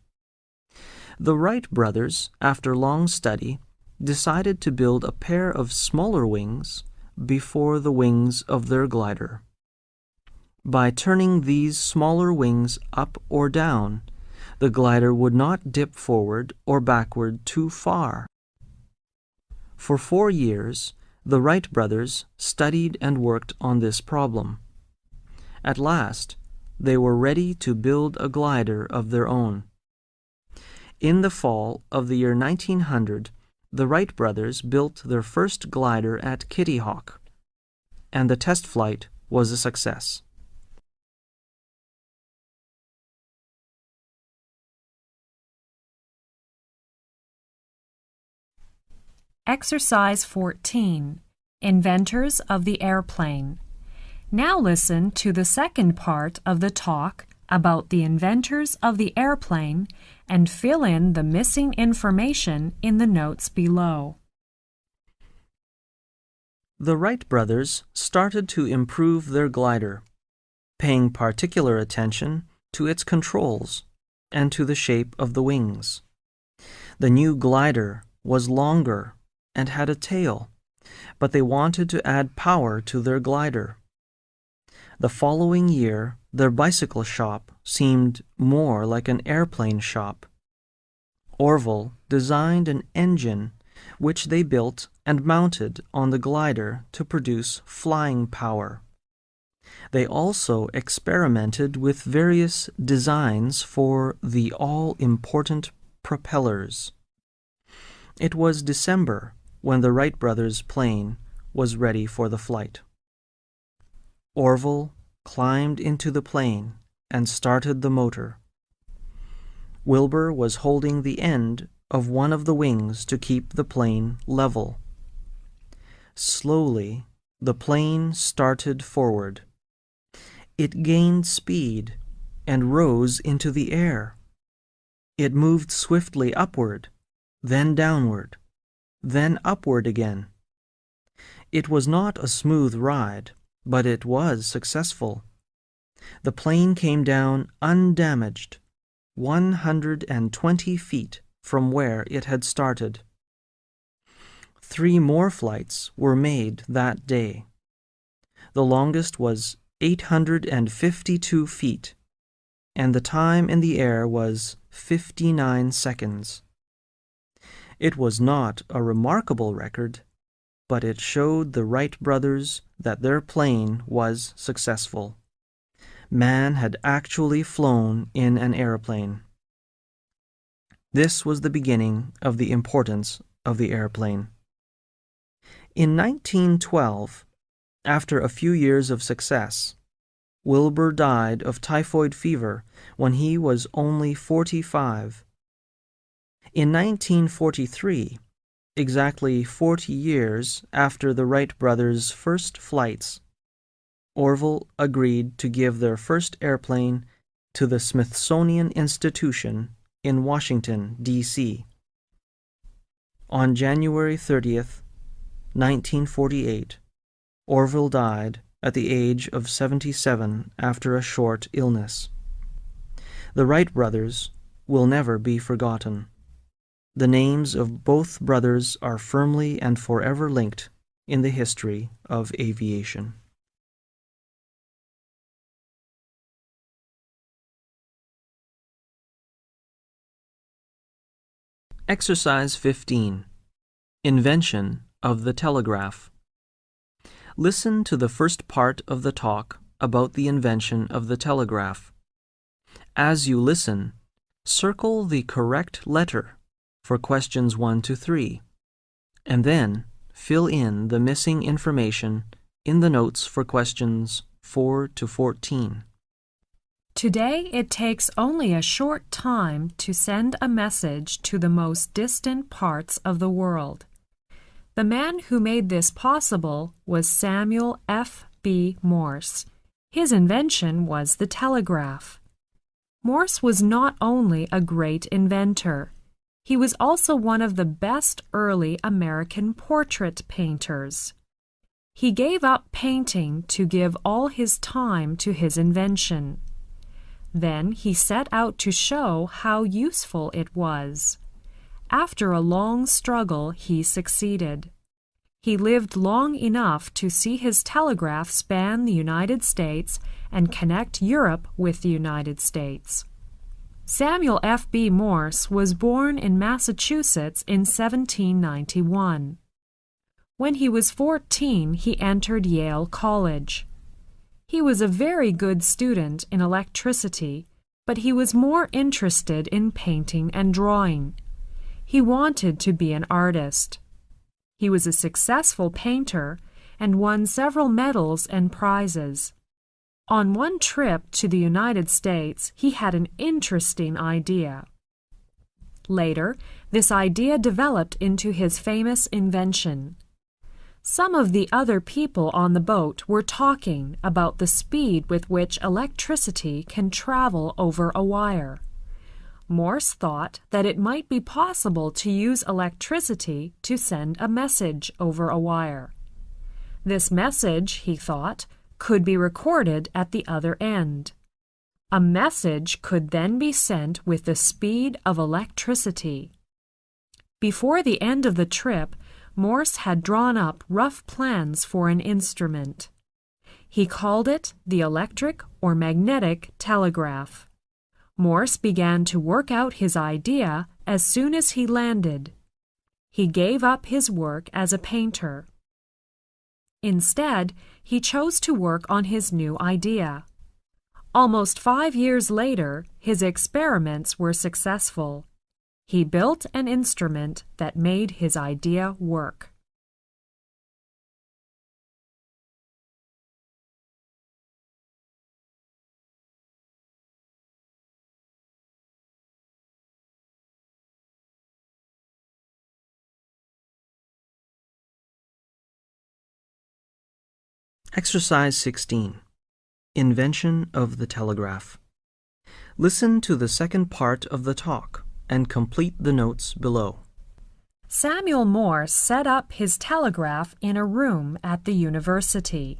The Wright brothers, after long study, decided to build a pair of smaller wings before the wings of their glider. By turning these smaller wings up or down, the glider would not dip forward or backward too far. For 4 years, the Wright brothers studied and worked on this problem. At last, they were ready to build a glider of their own. In the fall of the year 1900, the Wright brothers built their first glider at Kitty Hawk, and the test flight was a success. Exercise 14. Inventors of the airplane. Now listen to the second part of the talk about the inventors of the airplane and fill in the missing information in the notes below. The Wright brothers started to improve their glider, paying particular attention to its controls and to the shape of the wings. The new glider was longer and had a tail, but they wanted to add power to their glider. The following year, their bicycle shop seemed more like an airplane shop. Orville designed an engine which they built and mounted on the glider to produce flying power. They also experimented with various designs for the all-important propellers. It was December when the Wright brothers' plane was ready for the flight. Orville climbed into the plane and started the motor. Wilbur was holding the end of one of the wings to keep the plane level. Slowly, the plane started forward. It gained speed and rose into the air. It moved swiftly upward, then downward, then upward again. It was not a smooth ride, but it was successful. The plane came down undamaged, 120 feet from where it had started. 3 more flights were made that day. The longest was 852 feet, and the time in the air was 59 seconds. It was not a remarkable record, but it showed the Wright brothers that their plane was successful. Man had actually flown in an airplane. This was the beginning of the importance of the airplane. In 1912, after a few years of success, Wilbur died of typhoid fever when he was only 45. In 1943, exactly 40 years after the Wright brothers' first flights, Orville agreed to give their first airplane to the Smithsonian Institution in Washington, D.C. On January 30th, 1948, Orville died at the age of 77 after a short illness. The Wright brothers will never be forgotten. The names of both brothers are firmly and forever linked in the history of aviation. Exercise 15. Invention of the telegraph. Listen to the first part of the talk about the invention of the telegraph. As you listen, circle the correct letter for questions 1 to 3, and then fill in the missing information in the notes for questions 4 to 14. Today it takes only a short time to send a message to the most distant parts of the world. The man who made this possible was Samuel F.B. Morse. His invention was the telegraph. Morse was not only a great inventor, he was also one of the best early American portrait painters. He gave up painting to give all his time to his invention. Then he set out to show how useful it was. After a long struggle, he succeeded. He lived long enough to see his telegraph span the United States and connect Europe with the United States. Samuel F.B. Morse was born in Massachusetts in 1791. When he was 14, he entered Yale College. He was a very good student in electricity, but he was more interested in painting and drawing. He wanted to be an artist. He was a successful painter and won several medals and prizes. On one trip to the United States, he had an interesting idea. Later, this idea developed into his famous invention. Some of the other people on the boat were talking about the speed with which electricity can travel over a wire. Morse thought that it might be possible to use electricity to send a message over a wire. This message, he thought, could be recorded at the other end. A message could then be sent with the speed of electricity. Before the end of the trip, Morse had drawn up rough plans for an instrument. He called it the electric or magnetic telegraph. Morse began to work out his idea as soon as he landed. He gave up his work as a painter. Instead, he chose to work on his new idea. Almost 5 years later, his experiments were successful. He built an instrument that made his idea work. Exercise 16. Invention of the telegraph. Listen to the second part of the talk and complete the notes below. Samuel Morse set up his telegraph in a room at the university.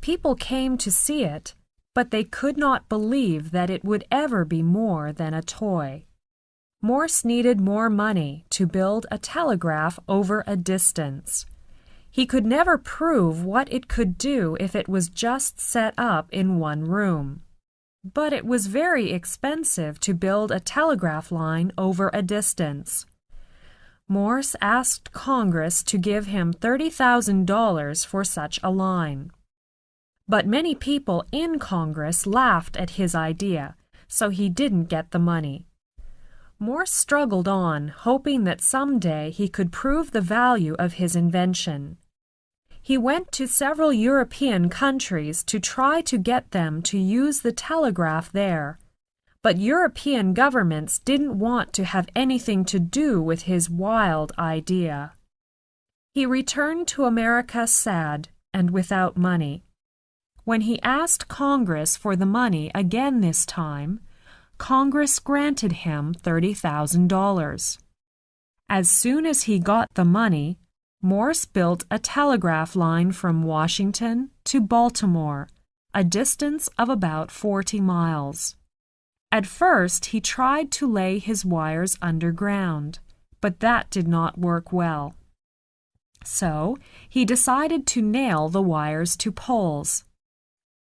People came to see it, but they could not believe that it would ever be more than a toy. Morse needed more money to build a telegraph over a distance. He could never prove what it could do if it was just set up in one room. But it was very expensive to build a telegraph line over a distance. Morse asked Congress to give him $30,000 for such a line. But many people in Congress laughed at his idea, so he didn't get the money. Morse struggled on, hoping that someday he could prove the value of his invention. He went to several European countries to try to get them to use the telegraph there, but European governments didn't want to have anything to do with his wild idea. He returned to America sad and without money. When he asked Congress for the money again this time, Congress granted him $30,000. As soon as he got the money, Morse built a telegraph line from Washington to Baltimore, a distance of about 40 miles. At first, he tried to lay his wires underground, but that did not work well. So, he decided to nail the wires to poles.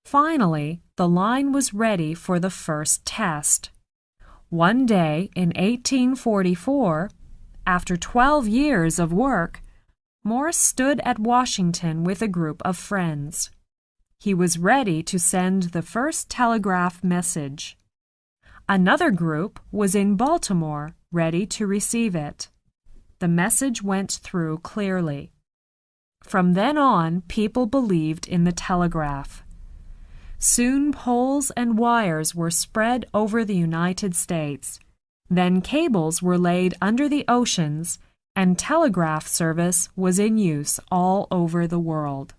Finally, the line was ready for the first test. One day in 1844, after 12 years of work, Morse stood at Washington with a group of friends. He was ready to send the first telegraph message. Another group was in Baltimore, ready to receive it. The message went through clearly. From then on, people believed in the telegraph. Soon poles and wires were spread over the United States. Then cables were laid under the oceans, and telegraph service was in use all over the world.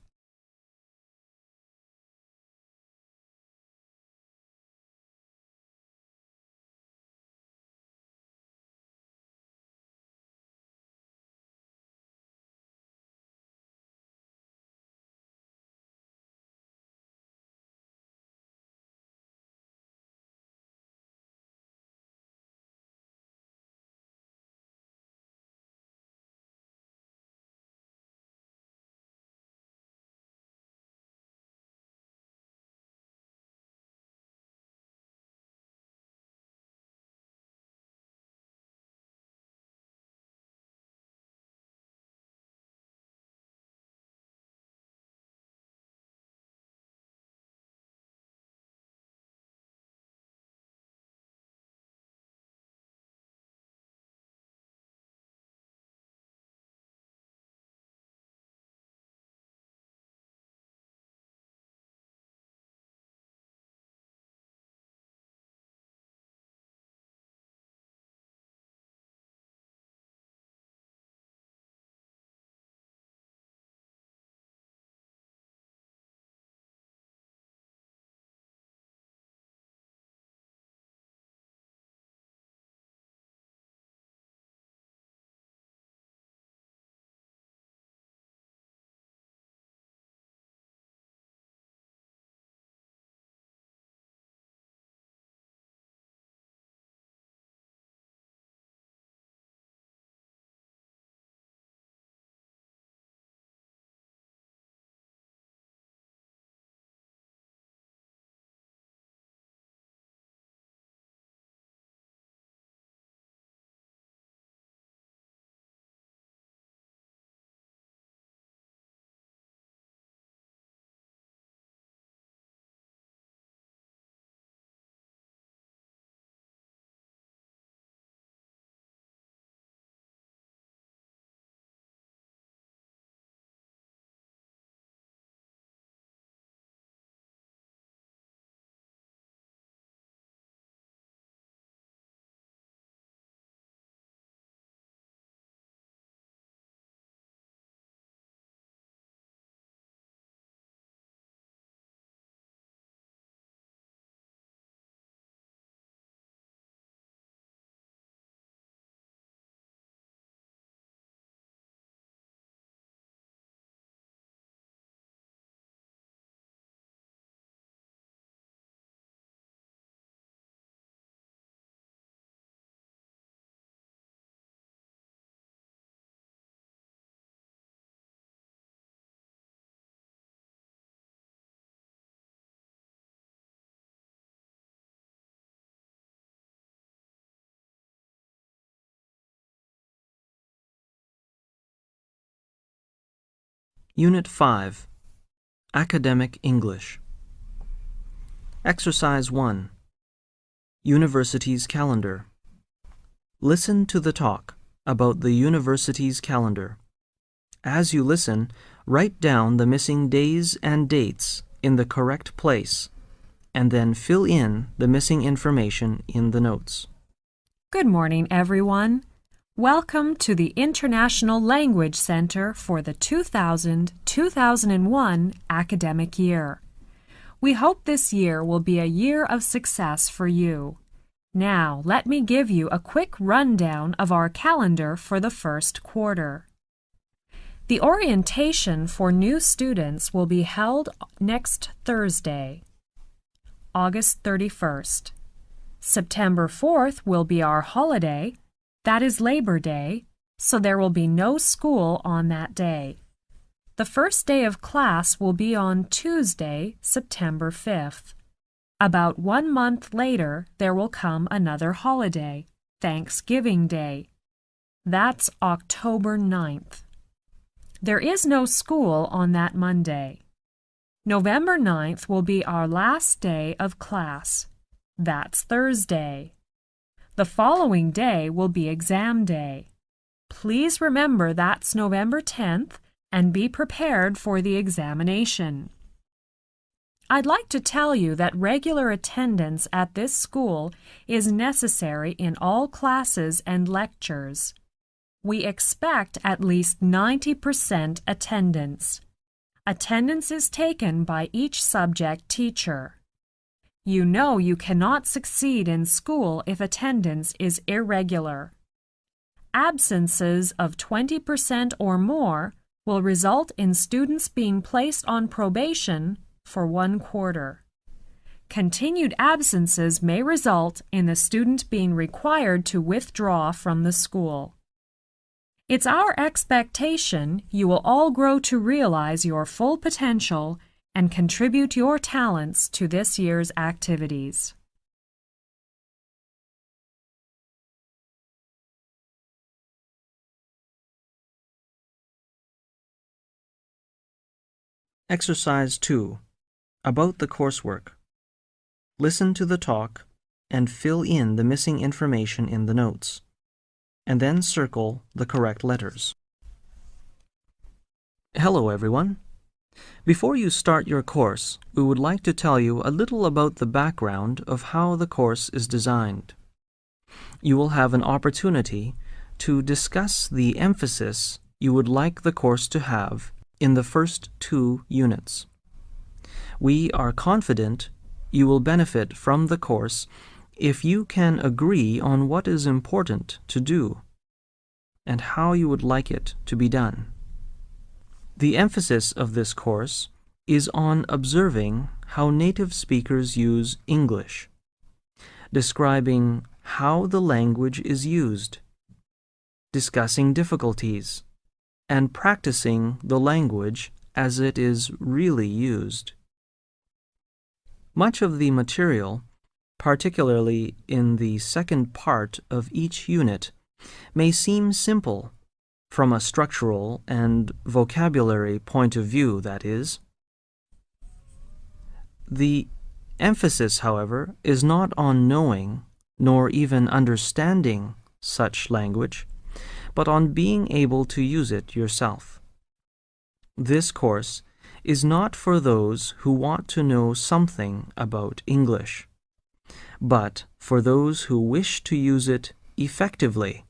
Unit 5, Academic English. Exercise 1, University's Calendar. Listen to the talk about the university's calendar. As you listen, write down the missing days and dates in the correct place, and then fill in the missing information in the notes. Good morning, everyone. Welcome to the International Language Center for the 2000-2001 academic year. We hope this year will be a year of success for you. Now, let me give you a quick rundown of our calendar for the first quarter. The orientation for new students will be held next Thursday, August 31st. September 4th will be our holiday. That is Labor Day, so there will be no school on that day. The first day of class will be on Tuesday, September 5th. About 1 month later, there will come another holiday, Thanksgiving Day. That's October 9th. There is no school on that Monday. November 9th will be our last day of class. That's Thursday. The following day will be exam day. Please remember that's November 10th and be prepared for the examination. I'd like to tell you that regular attendance at this school is necessary in all classes and lectures. We expect at least 90% attendance. Attendance is taken by each subject teacher. You know you cannot succeed in school if attendance is irregular. Absences of 20% or more will result in students being placed on probation for 1 quarter. Continued absences may result in the student being required to withdraw from the school. It's our expectation you will all grow to realize your full potential and contribute your talents to this year's activities. Exercise 2. About the coursework. Listen to the talk and fill in the missing information in the notes, and then circle the correct letters. Hello, everyone. Before you start your course, we would like to tell you a little about the background of how the course is designed. You will have an opportunity to discuss the emphasis you would like the course to have in the first 2 units. We are confident you will benefit from the course if you can agree on what is important to do and how you would like it to be done. The emphasis of this course is on observing how native speakers use English, describing how the language is used, discussing difficulties, and practicing the language as it is really used. Much of the material, particularly in the second part of each unit, may seem simple from a structural and vocabulary point of view, that is. The emphasis, however, is not on knowing nor even understanding such language, but on being able to use it yourself. This course is not for those who want to know something about English, but for those who wish to use it effectively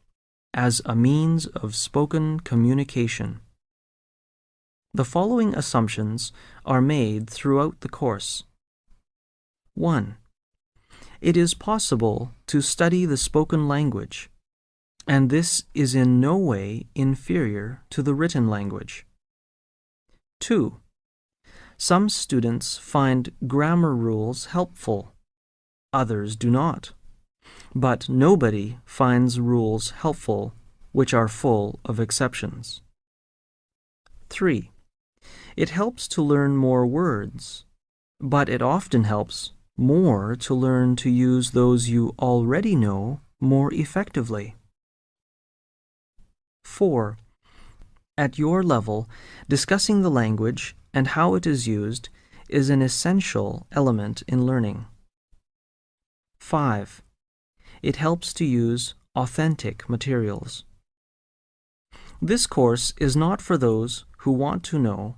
as a means of spoken communication. The following assumptions are made throughout the course. 1. It is possible to study the spoken language, and this is in no way inferior to the written language. 2. Some students find grammar rules helpful, others do not, but nobody finds rules helpful which are full of exceptions. 3. It helps to learn more words, but it often helps more to learn to use those you already know more effectively. 4. At your level, discussing the language and how it is used is an essential element in learning. 5. It helps to use authentic materials. This course is not for those who want to know,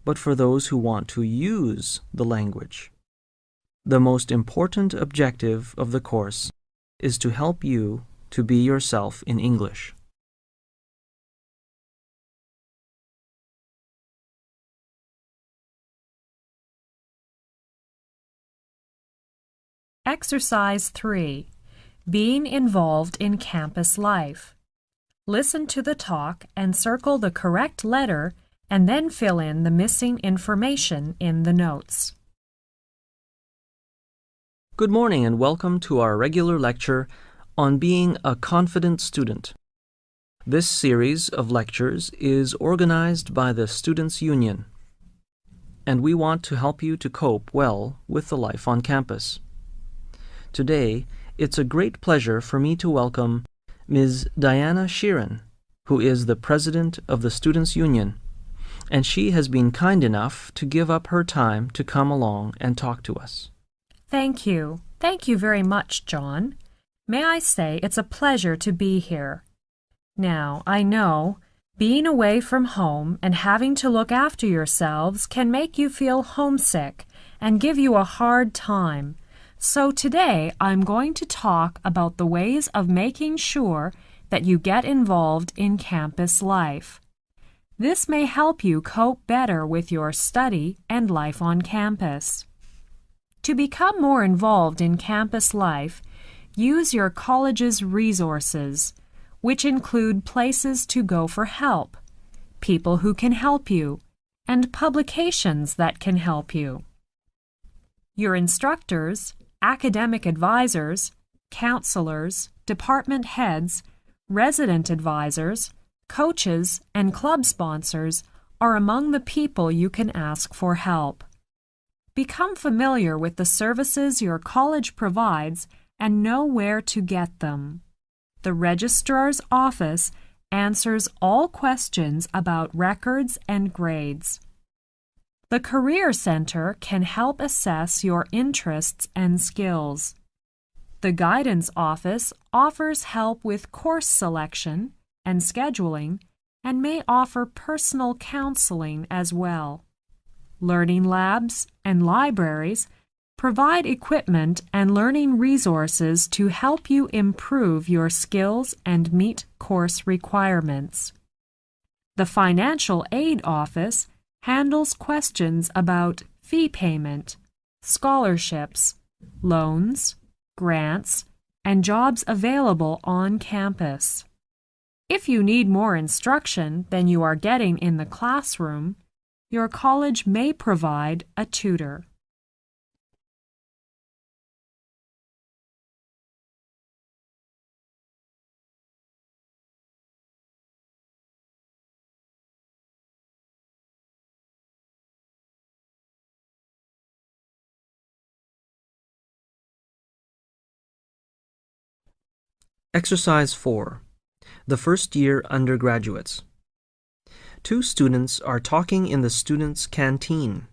but for those who want to use the language. The most important objective of the course is to help you to be yourself in English. Exercise 3. Being involved in campus life. Listen to the talk and circle the correct letter and then fill in the missing information in the notes. Good morning and welcome to our regular lecture on being a confident student. This series of lectures is organized by the Students' Union, and we want to help you to cope well with the life on campus. Today, it's a great pleasure for me to welcome Ms. Diana Sheeran, who is the President of the Students' Union, and she has been kind enough to give up her time to come along and talk to us. Thank you. Thank you very much, John. May I say it's a pleasure to be here. Now, I know being away from home and having to look after yourselves can make you feel homesick and give you a hard time. So today I'm going to talk about the ways of making sure that you get involved in campus life. This may help you cope better with your study and life on campus. To become more involved in campus life, use your college's resources, which include places to go for help, people who can help you, and publications that can help you. Your instructors, academic advisors, counselors, department heads, resident advisors, coaches, and club sponsors are among the people you can ask for help. Become familiar with the services your college provides and know where to get them. The registrar's office answers all questions about records and grades. The Career Center can help assess your interests and skills. The Guidance Office offers help with course selection and scheduling and may offer personal counseling as well. Learning labs and libraries provide equipment and learning resources to help you improve your skills and meet course requirements. The Financial Aid Office handles questions about fee payment, scholarships, loans, grants, and jobs available on campus. If you need more instruction than you are getting in the classroom, your college may provide a tutor. Exercise 4. The First Year Undergraduates. 2 students are talking in the students' canteen.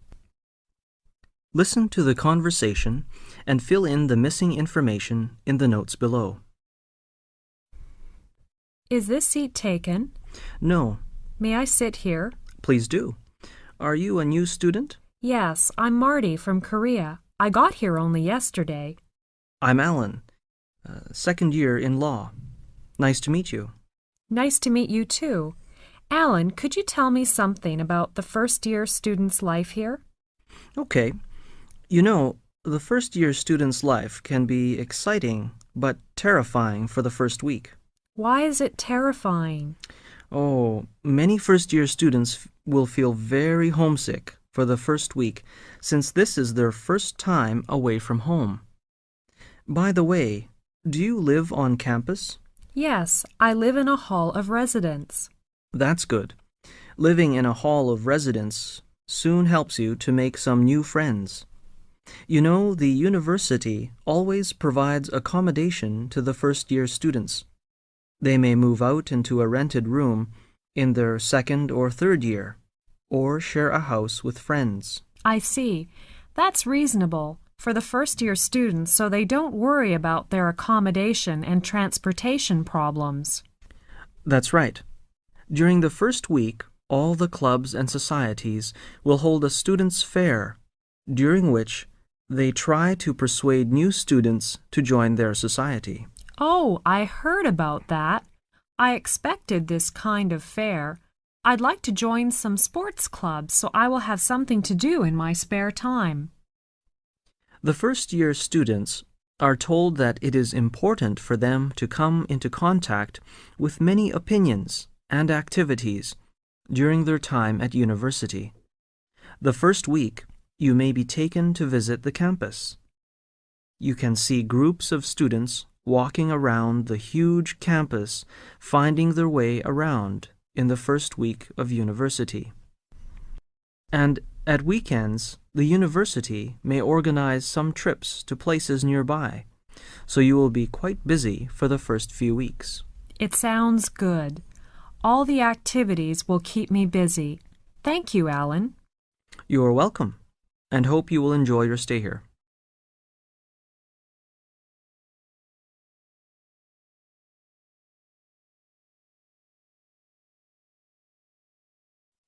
Listen to the conversation and fill in the missing information in the notes below. Is this seat taken? No. May I sit here? Please do. Are you a new student? Yes, I'm Marty from Korea. I got here only yesterday. I'm Alan, second year in law. Nice to meet you. Nice to meet you too. Alan, could you tell me something about the first-year student's life here? Okay. You know, the first-year student's life can be exciting but terrifying for the first week. Why is it terrifying? Oh, many first-year students will feel very homesick for the first week since this is their first time away from home. By the way, do you live on campus? Yes, I live in a hall of residence. That's good. Living in a hall of residence soon helps you to make some new friends. You know, the university always provides accommodation to the first-year students. They may move out into a rented room in their second or third year, or share a house with friends. I see. That's reasonable for the first-year students so they don't worry about their accommodation and transportation problems. That's right. During the first week, all the clubs and societies will hold a students' fair, during which they try to persuade new students to join their society. Oh, I heard about that. I expected this kind of fair. I'd like to join some sports clubs so I will have something to do in my spare time. The first-year students are told that it is important for them to come into contact with many opinions and activities during their time at university. The first week, you may be taken to visit the campus. You can see groups of students walking around the huge campus, finding their way around in the first week of university. And at weekends, the university may organize some trips to places nearby, so you will be quite busy for the first few weeks. It sounds good. All the activities will keep me busy. Thank you, Alan. You are welcome, and hope you will enjoy your stay here.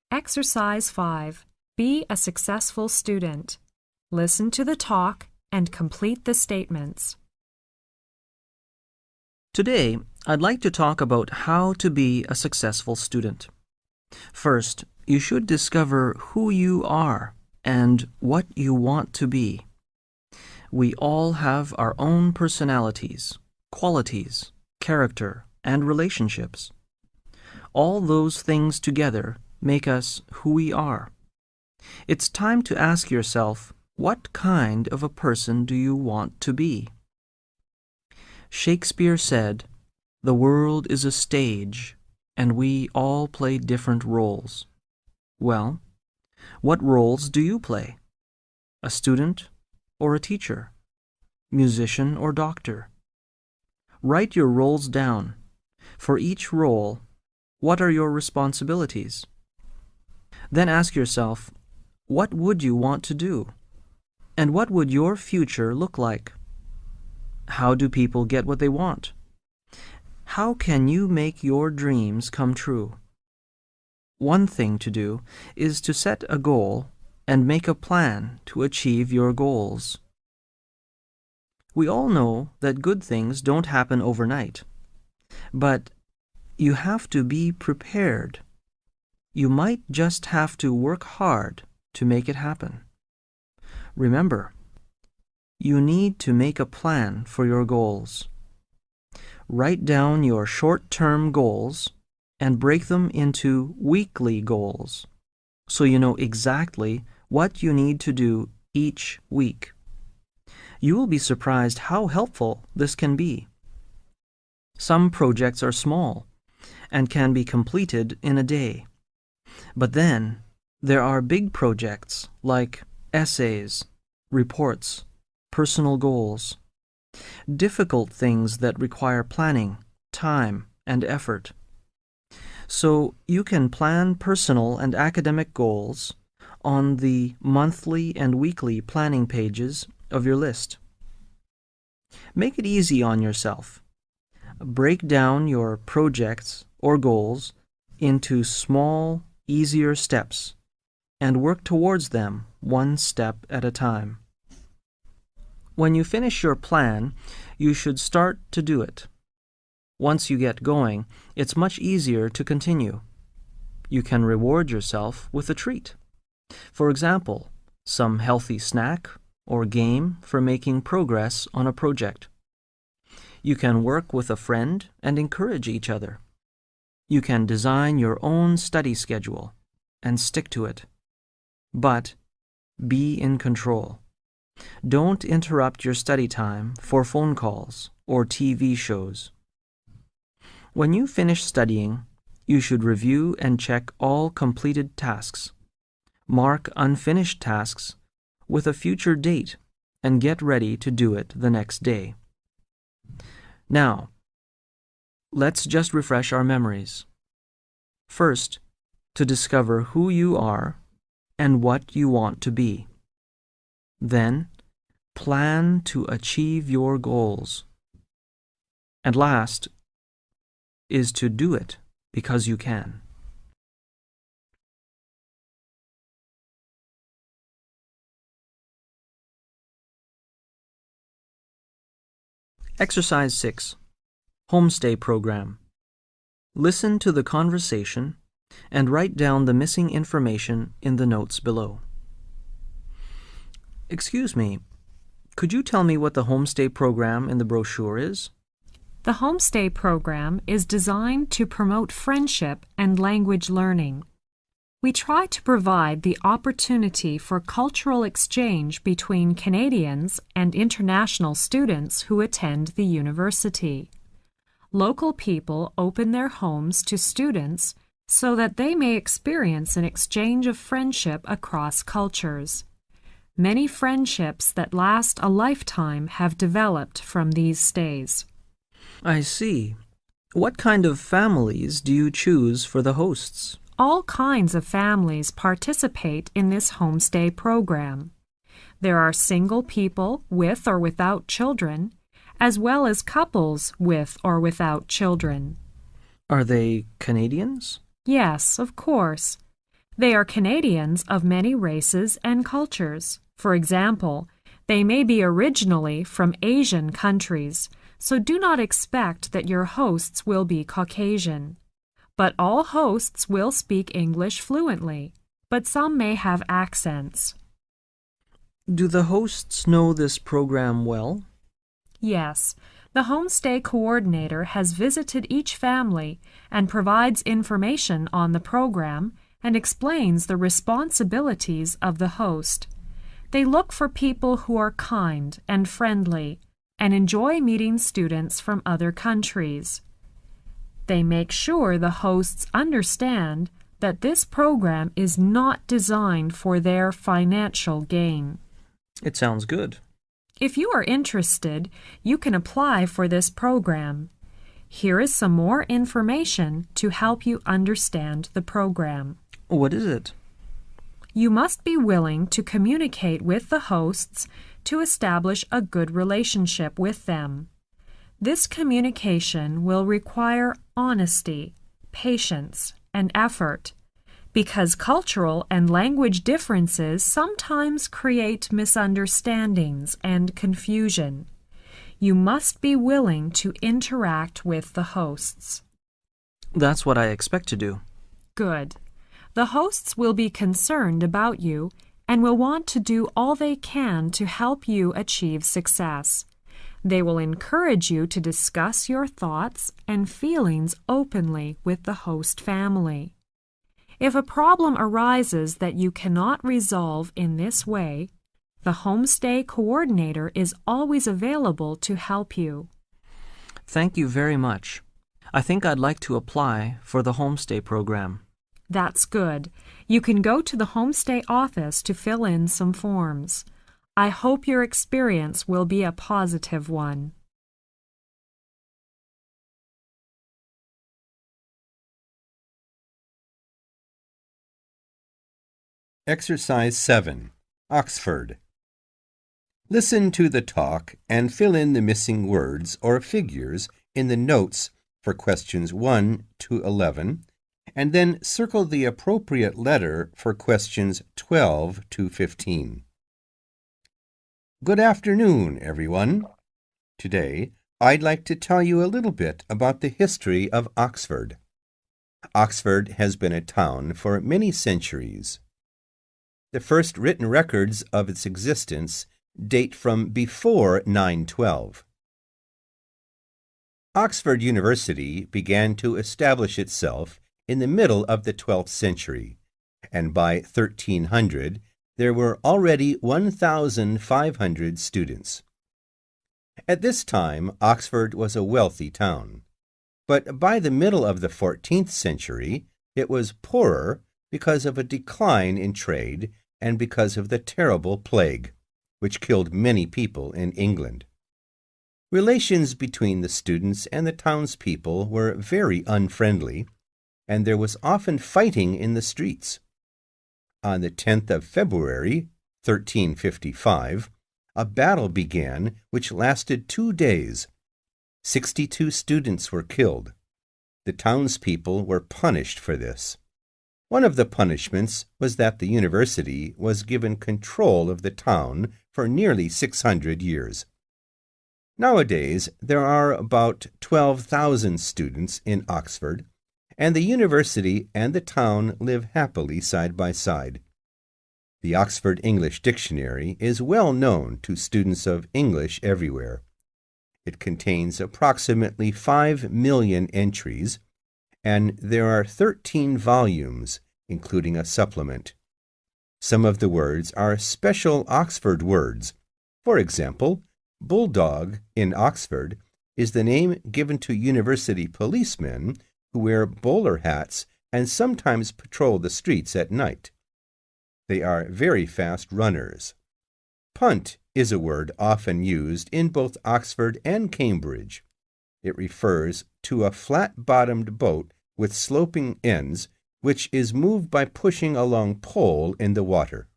Exercise 5. Be a successful student. Listen to the talk and complete the statements. Today, I'd like to talk about how to be a successful student. First, you should discover who you are and what you want to be. We all have our own personalities, qualities, character, and relationships. All those things together make us who we are. It's time to ask yourself, what kind of a person do you want to be? Shakespeare said, "The world is a stage, and we all play different roles." Well, what roles do you play? A student or a teacher? Musician or doctor? Write your roles down. For each role, what are your responsibilities? Then ask yourself, what would you want to do? And what would your future look like? How do people get what they want? How can you make your dreams come true? One thing to do is to set a goal and make a plan to achieve your goals. We all know that good things don't happen overnight, but you have to be prepared. You might just have to work hard to make it happen. Remember, you need to make a plan for your goals. Write down your short-term goals and break them into weekly goals so you know exactly what you need to do each week. You will be surprised how helpful this can be. Some projects are small and can be completed in a day. But then there are big projects like essays, reports, personal goals, difficult things that require planning, time, and effort. So you can plan personal and academic goals on the monthly and weekly planning pages of your list. Make it easy on yourself. Break down your projects or goals into small, easier steps and work towards them one step at a time. When you finish your plan, you should start to do it. Once you get going, it's much easier to continue. You can reward yourself with a treat. For example, some healthy snack or game for making progress on a project. You can work with a friend and encourage each other. You can design your own study schedule and stick to it. But be in control. Don't interrupt your study time for phone calls or TV shows. When you finish studying, you should review and check all completed tasks. Mark unfinished tasks with a future date and get ready to do it the next day. Now, let's just refresh our memories. First, to discover who you are and what you want to be. Then, plan to achieve your goals. And last is to do it because you can. Exercise 6. Homestay Program. Listen to the conversation and write down the missing information in the notes below. Excuse me, could you tell me what the homestay program in the brochure is? The homestay program is designed to promote friendship and language learning. We try to provide the opportunity for cultural exchange between Canadians and international students who attend the university. Local people open their homes to students so that they may experience an exchange of friendship across cultures. Many friendships that last a lifetime have developed from these stays. I see. What kind of families do you choose for the hosts? All kinds of families participate in this homestay program. There are single people with or without children, as well as couples with or without children. Are they Canadians? Yes, of course. They are Canadians of many races and cultures. For example, they may be originally from Asian countries, so do not expect that your hosts will be Caucasian. But all hosts will speak English fluently, but some may have accents. Do the hosts know this program well? Yes, the homestay coordinator has visited each family and provides information on the program and explains the responsibilities of the host. They look for people who are kind and friendly and enjoy meeting students from other countries. They make sure the hosts understand that this program is not designed for their financial gain. It sounds good. If you are interested, you can apply for this program. Here is some more information to help you understand the program. What is it? You must be willing to communicate with the hosts to establish a good relationship with them. This communication will require honesty, patience, and effort, because cultural and language differences sometimes create misunderstandings and confusion. You must be willing to interact with the hosts. That's what I expect to do. Good. The hosts will be concerned about you and will want to do all they can to help you achieve success. They will encourage you to discuss your thoughts and feelings openly with the host family. If a problem arises that you cannot resolve in this way, the homestay coordinator is always available to help you. Thank you very much. I think I'd like to apply for the homestay program. That's good. You can go to the homestay office to fill in some forms. I hope your experience will be a positive one. Exercise 7. Oxford. Listen to the talk and fill in the missing words or figures in the notes for questions 1 to 11, and then circle the appropriate letter for questions 12 to 15. Good afternoon, everyone. Today, I'd like to tell you a little bit about the history of Oxford. Oxford has been a town for many centuries. The first written records of its existence date from before 912. Oxford University began to establish itself in the middle of the 12th century, and by 1300 there were already 1,500 students. At this time, Oxford was a wealthy town, but by the middle of the 14th century it was poorer because of a decline in trade and because of the terrible plague, which killed many people in England. Relations between the students and the townspeople were very unfriendly, and there was often fighting in the streets. On the 10th of February, 1355, a battle began which lasted 2 days. 62 students were killed. The townspeople were punished for this. One of the punishments was that the university was given control of the town for nearly 600 years. Nowadays, there are about 12,000 students in Oxford, and the university and the town live happily side by side. The Oxford English Dictionary is well known to students of English everywhere. It contains approximately 5 million entries, and there are 13 volumes, including a supplement. Some of the words are special Oxford words. For example, bulldog in Oxford is the name given to university policemen who wear bowler hats and sometimes patrol the streets at night. They are very fast runners. Punt is a word often used in both Oxford and Cambridge. It refers to a flat-bottomed boat with sloping ends, which is moved by pushing a long pole in the water.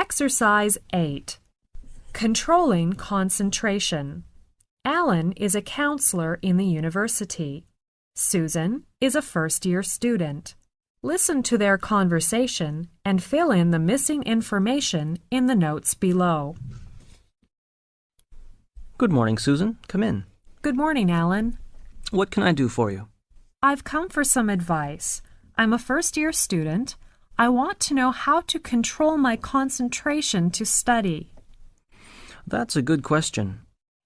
Exercise 8. Controlling concentration. Alan is a counselor in the university. Susan is a first-year student. Listen to their conversation and fill in the missing information in the notes below. Good morning, Susan. Come in. Good morning, Alan. What can I do for you? I've come for some advice. I'm a first-year student. I want to know how to control my concentration to study. That's a good question.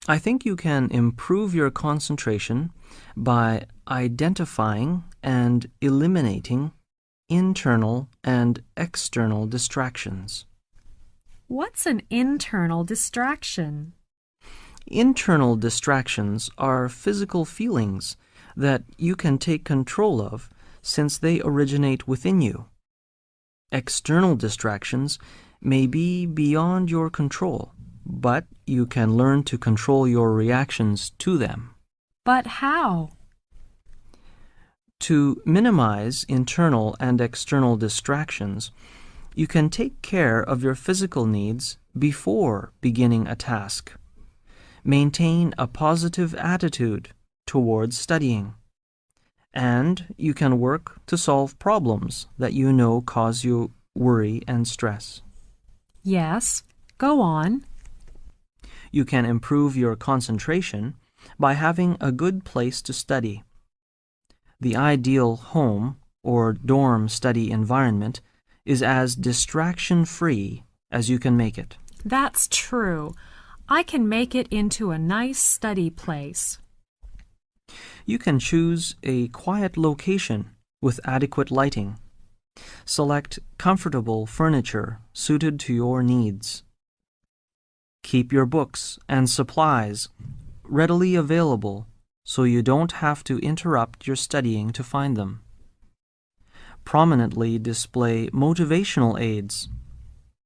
I think you can improve your concentration by identifying and eliminating internal and external distractions. What's an internal distraction? Internal distractions are physical feelings that you can take control of since they originate within you. External distractions may be beyond your control, but you can learn to control your reactions to them. But how? To minimize internal and external distractions, you can take care of your physical needs before beginning a task. Maintain a positive attitude towards studying. And you can work to solve problems that you know cause you worry and stress. Yes, go on. You can improve your concentration by having a good place to study. The ideal home or dorm study environment is as distraction-free as you can make it. That's true. I can make it into a nice study place. You can choose a quiet location with adequate lighting. Select comfortable furniture suited to your needs. Keep your books and supplies readily available so you don't have to interrupt your studying to find them. Prominently display motivational aids,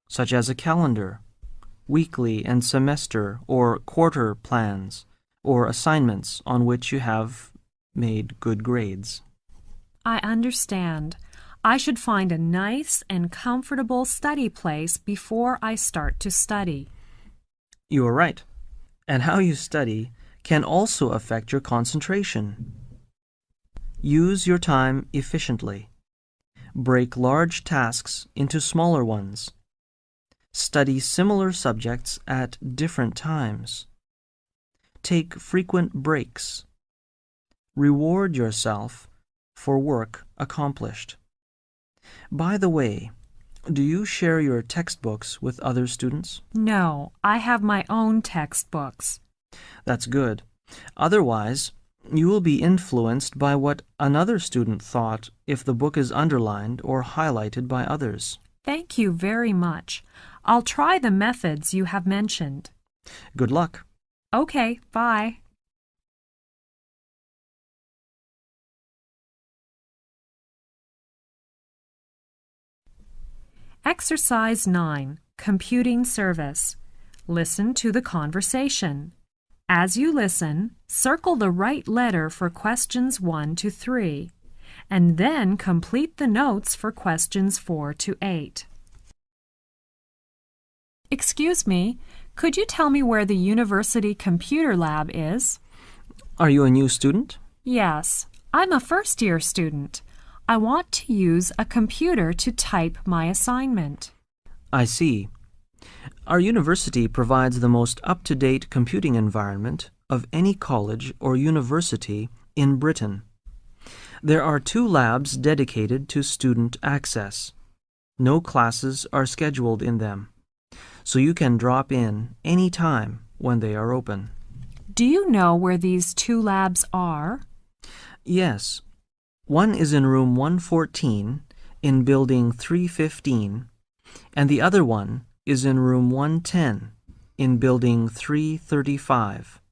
such as a calendar, weekly and semester or quarter plans, or assignments on which you have made good grades. I understand. I should find a nice and comfortable study place before I start to study. You are right. And how you study can also affect your concentration. Use your time efficiently. Break large tasks into smaller ones. Study similar subjects at different times. Take frequent breaks. Reward yourself for work accomplished. By the way, do you share your textbooks with other students? No, I have my own textbooks. That's good. Otherwise, you will be influenced by what another student thought if the book is underlined or highlighted by others. Thank you very much. I'll try the methods you have mentioned. Good luck. Okay, bye. Exercise 9. Computing service. Listen to the conversation. As you listen, circle the right letter for questions 1 to 3, and then complete the notes for questions 4 to 8. Excuse me, could you tell me where the university computer lab is? Are you a new student? Yes, I'm a first-year student. I want to use a computer to type my assignment. I see. Our university provides the most up-to-date computing environment of any college or university in Britain. There are 2 labs dedicated to student access. No classes are scheduled in them, so you can drop in any time when they are open. Do you know where these 2 labs are? Yes. One is in room 114 in building 315, and the other one is in room 110 in building 335.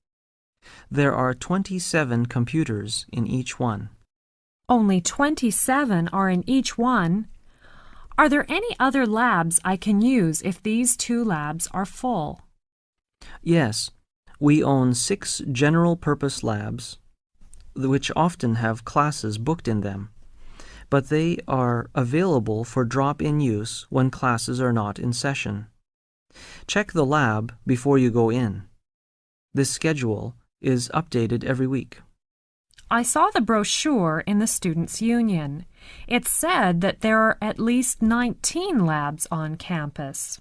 There are 27 computers in each one. Only 27 are in each one. Are there any other labs I can use if these 2 labs are full? Yes, we own 6 general-purpose labs, which often have classes booked in them. but they are available for drop-in use when classes are not in session. Check the lab before you go in. This schedule is updated every week. I saw the brochure in the Students' Union. It said that there are at least 19 labs on campus.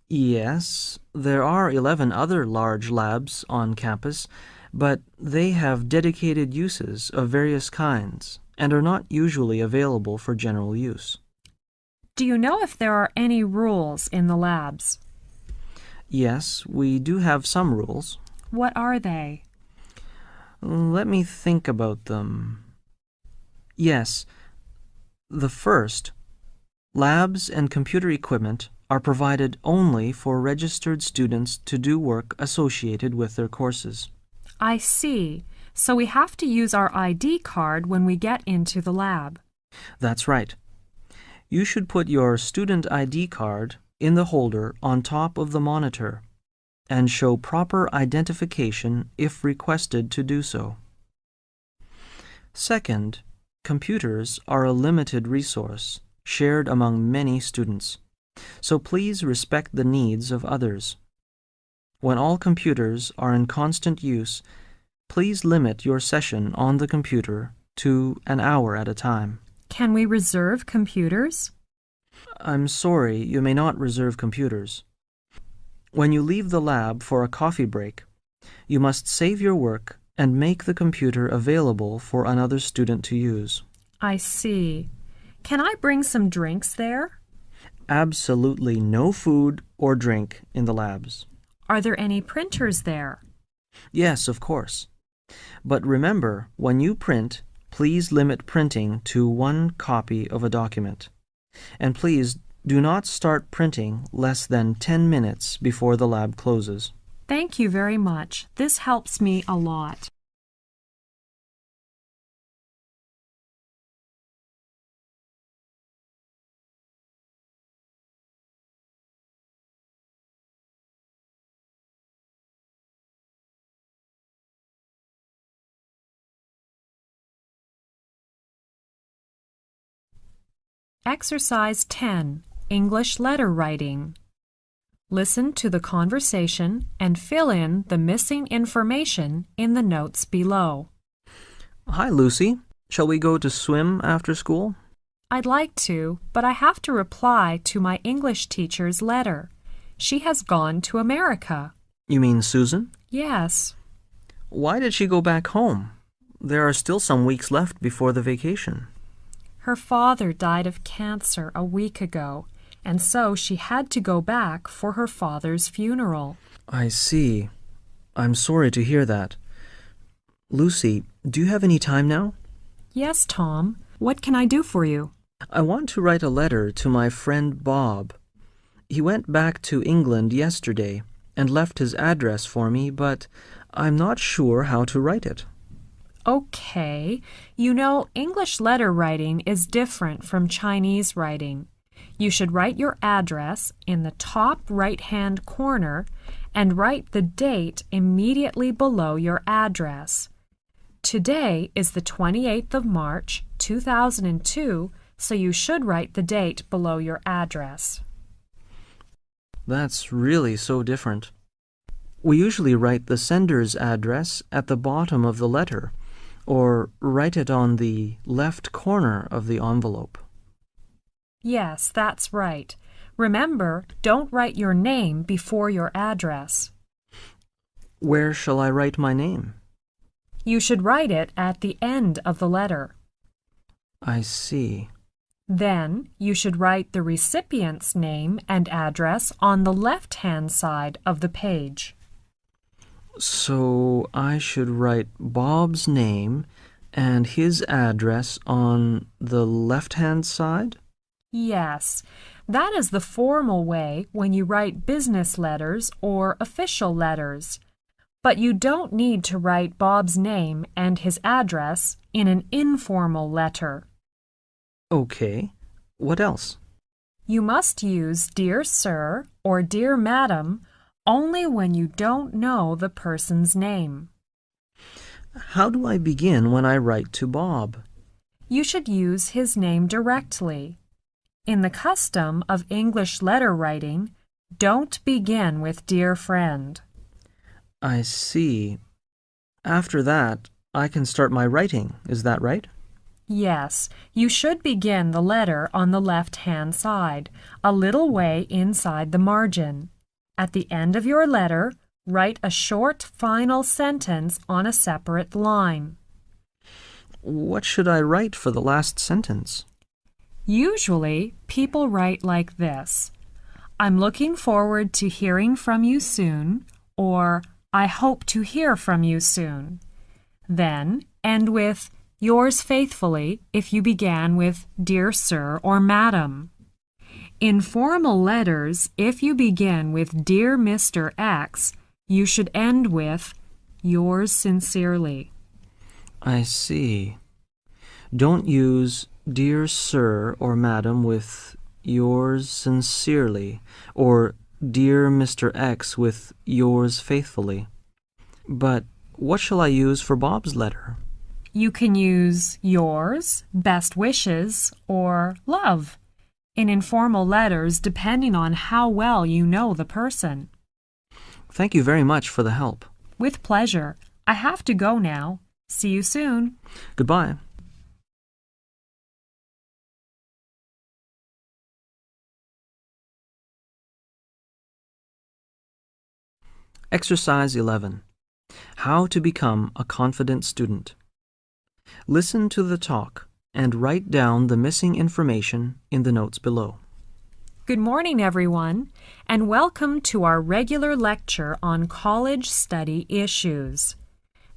Yes, there are 11 other large labs on campus, but they have dedicated uses of various kinds and are not usually available for general use. Do you know if there are any rules in the labs? Yes, we do have some rules. What are they? Let me think about them. Yes, the first, labs and computer equipment are provided only for registered students to do work associated with their courses. I see. So we have to use our ID card when we get into the lab. That's right. You should put your student ID card in the holder on top of the monitor and show proper identification if requested to do so. Second, computers are a limited resource shared among many students, so please respect the needs of others. When all computers are in constant use, please limit your session on the computer to an hour at a time. Can we reserve computers? I'm sorry, you may not reserve computers. When you leave the lab for a coffee break, you must save your work and make the computer available for another student to use. I see. Can I bring some drinks there? Absolutely no food or drink in the labs. Are there any printers there? Yes, of course. But remember, when you print, please limit printing to 1 copy of a document. And please do not start printing less than 10 minutes before the lab closes. Thank you very much. This helps me a lot. Exercise 10, English Letter Writing. Listen to the conversation and fill in the missing information in the notes below. Hi, Lucy. Shall we go to swim after school? I'd like to, but I have to reply to my English teacher's letter. She has gone to America. You mean Susan? Yes. Why did she go back home? There are still some weeks left before the vacation. Her father died of cancer a week ago, and so she had to go back for her father's funeral. I see. I'm sorry to hear that. Lucy, do you have any time now? Yes, Tom. What can I do for you? I want to write a letter to my friend Bob. He went back to England yesterday and left his address for me, but I'm not sure how to write it. Okay. You know, English letter writing is different from Chinese writing. You should write your address in the top right-hand corner and write the date immediately below your address. Today is the 28th of March, 2002, so you should write the date below your address. That's really so different. We usually write the sender's address at the bottom of the letter, or write it on the left corner of the envelope. Yes, that's right. Remember, don't write your name before your address. Where shall I write my name? You should write it at the end of the letter. I see. Then you should write the recipient's name and address on the left-hand side of the page. So I should write Bob's name and his address on the left-hand side? Yes, that is the formal way when you write business letters or official letters. But you don't need to write Bob's name and his address in an informal letter. Okay. What else? You must use Dear Sir or Dear Madam only when you don't know the person's name. How do I begin when I write to Bob? you should use his name directly. In the custom of English letter writing, don't begin with dear friend. I see. After that, I can start my writing, is that right? Yes, you should begin the letter on the left-hand side, a little way inside the margin. At the end of your letter, write a short final sentence on a separate line. What should I write for the last sentence? Usually, people write like this: I'm looking forward to hearing from you soon, or I hope to hear from you soon. Then end with yours faithfully if you began with dear sir or madam. In formal letters, if you begin with dear Mr. X, you should end with yours sincerely. I see. Don't use dear sir or madam with yours sincerely, or dear Mr. X with yours faithfully. But what shall I use for Bob's letter? You can use yours, best wishes, or love in informal letters depending on how well you know the person. Thank you very much for the help. With pleasure. I have to go now. See you soon. Goodbye. Exercise 11. How to become a confident student. Listen to the talk and write down the missing information in the notes below. Good morning, everyone, and welcome to our regular lecture on college study issues.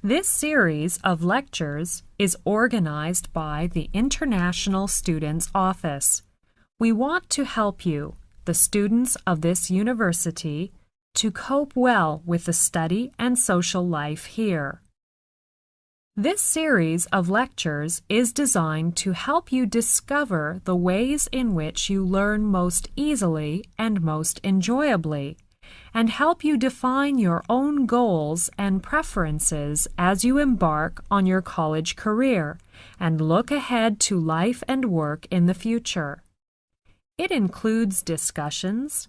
This series of lectures is organized by the International Students Office. We want to help you, the students of this university, to cope well with the study and social life here. This series of lectures is designed to help you discover the ways in which you learn most easily and most enjoyably, and help you define your own goals and preferences as you embark on your college career and look ahead to life and work in the future. It includes discussions,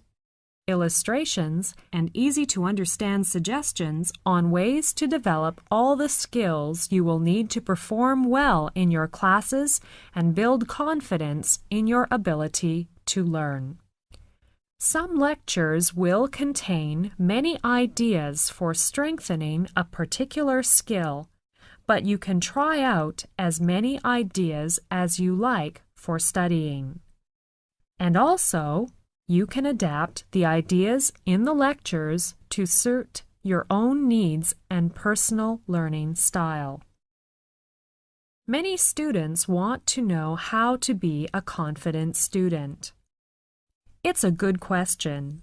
illustrations, and easy-to-understand suggestions on ways to develop all the skills you will need to perform well in your classes and build confidence in your ability to learn. Some lectures will contain many ideas for strengthening a particular skill, but you can try out as many ideas as you like for studying. And also, you can adapt the ideas in the lectures to suit your own needs and personal learning style. Many students want to know how to be a confident student. It's a good question.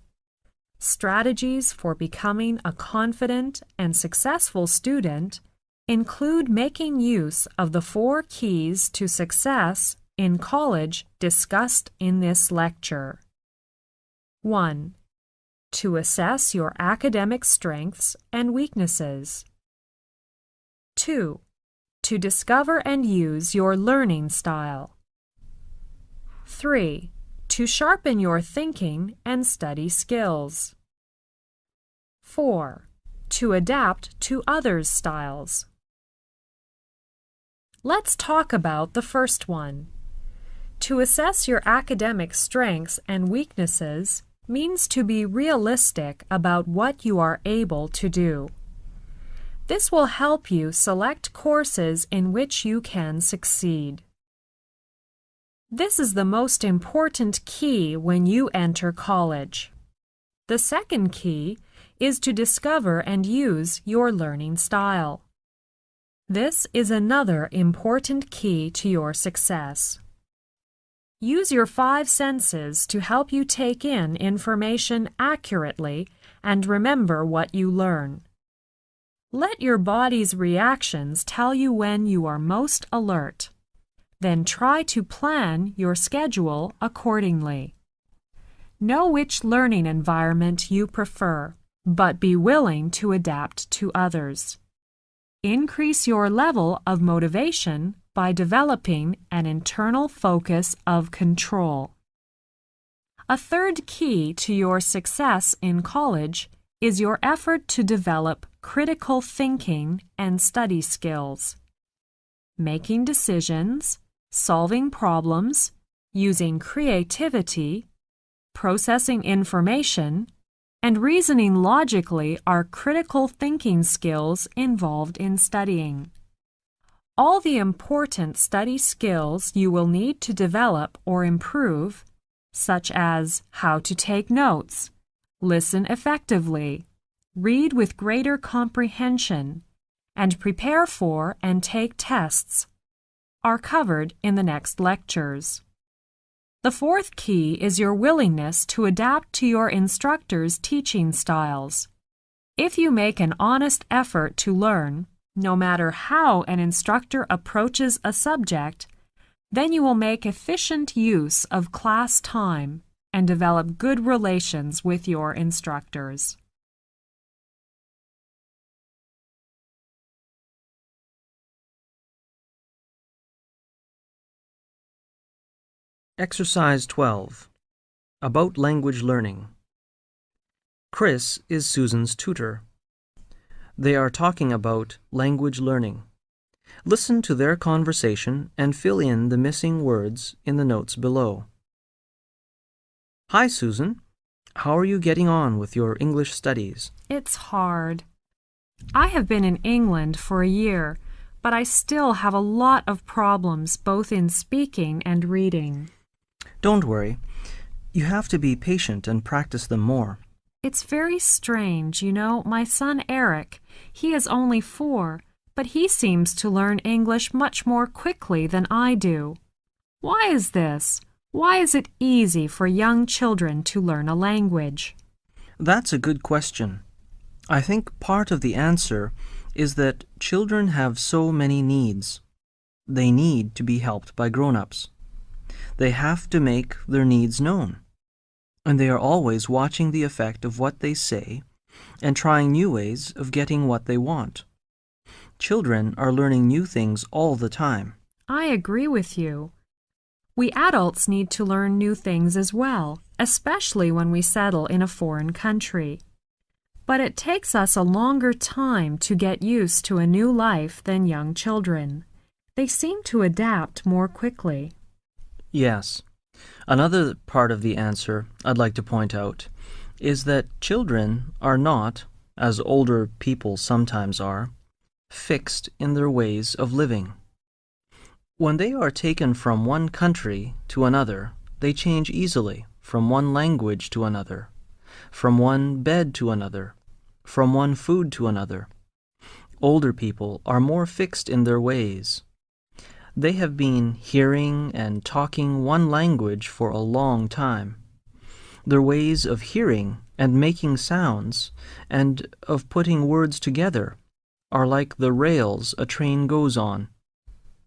Strategies for becoming a confident and successful student include making use of the 4 keys to success in college discussed in this lecture. 1. To assess your academic strengths and weaknesses. 2. To discover and use your learning style. 3. To sharpen your thinking and study skills. 4. To adapt to others' styles. Let's talk about the first one. To assess your academic strengths and weaknesses means to be realistic about what you are able to do. This will help you select courses in which you can succeed. This is the most important key when you enter college. The second key is to discover and use your learning style. This is another important key to your success. Use your 5 senses to help you take in information accurately and remember what you learn. Let your body's reactions tell you when you are most alert. Then try to plan your schedule accordingly. Know which learning environment you prefer, but be willing to adapt to others. Increase your level of motivation by developing an internal focus of control. A third key to your success in college is your effort to develop critical thinking and study skills. Making decisions, solving problems, using creativity, processing information, and reasoning logically are critical thinking skills involved in studying. All the important study skills you will need to develop or improve, such as how to take notes, listen effectively, read with greater comprehension, and prepare for and take tests, are covered in the next lectures. The fourth key is your willingness to adapt to your instructor's teaching styles. If you make an honest effort to learn, no matter how an instructor approaches a subject, then you will make efficient use of class time and develop good relations with your instructors. Exercise 12. About language learning. Chris is Susan's tutor. They are talking about language learning. Listen to their conversation and fill in the missing words in the notes below. Hi, Susan. How are you getting on with your English studies? It's hard. I have been in England for a year, but I still have a lot of problems both in speaking and reading. Don't worry. You have to be patient and practice them more. It's very strange, you know, my son Eric, he is only 4, but he seems to learn English much more quickly than I do. Why is this? Why is it easy for young children to learn a language? That's a good question. I think part of the answer is that children have so many needs. They need to be helped by grown-ups. They have to make their needs known. And they are always watching the effect of what they say and trying new ways of getting what they want. Children are learning new things all the time. I agree with you. We adults need to learn new things as well, especially when we settle in a foreign country. But it takes us a longer time to get used to a new life than young children. They seem to adapt more quickly. Yes. Another part of the answer I'd like to point out is that children are not, as older people sometimes are, fixed in their ways of living. When they are taken from one country to another, they change easily from one language to another, from one bed to another, from one food to another. Older people are more fixed in their ways. They have been hearing and talking one language for a long time. Their ways of hearing and making sounds and of putting words together are like the rails a train goes on.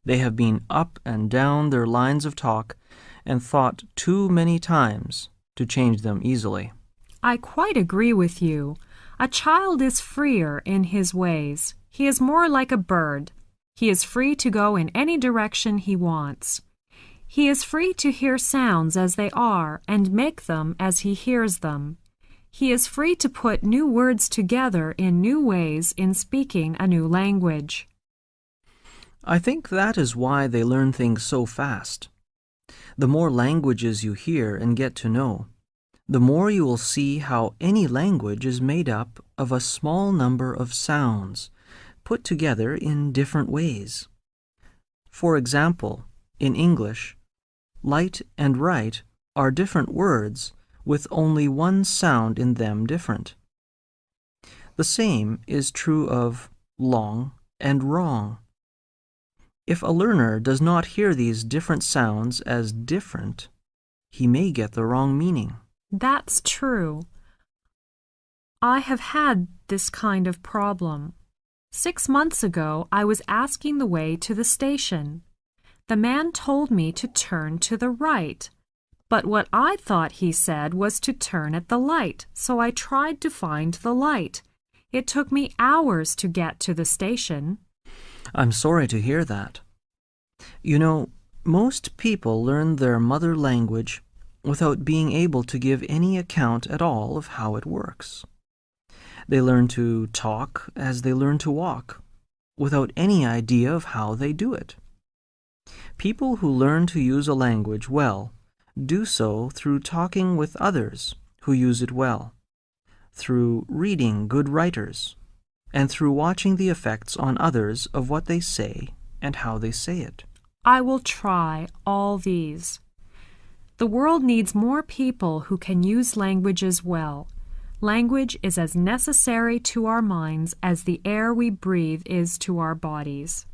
They have been up and down their lines of talk and thought too many times to change them easily. I quite agree with you. A child is freer in his ways. He is more like a bird. He is free to go in any direction he wants. He is free to hear sounds as they are and make them as he hears them. He is free to put new words together in new ways in speaking a new language. I think that is why they learn things so fast. The more languages you hear and get to know, the more you will see how any language is made up of a small number of sounds put together in different ways. For example, in English, light and right are different words with only one sound in them different. The same is true of long and wrong. If a learner does not hear these different sounds as different, he may get the wrong meaning. That's true. I have had this kind of problem. 6 months ago, I was asking the way to the station. The man told me to turn to the right, but what I thought he said was to turn at the light, so I tried to find the light. It took me hours to get to the station. I'm sorry to hear that. You know, most people learn their mother language without being able to give any account at all of how it works. They learn to talk as they learn to walk, without any idea of how they do it. People who learn to use a language well do so through talking with others who use it well, through reading good writers, and through watching the effects on others of what they say and how they say it. I will try all these. The world needs more people who can use languages well. Language is as necessary to our minds as the air we breathe is to our bodies.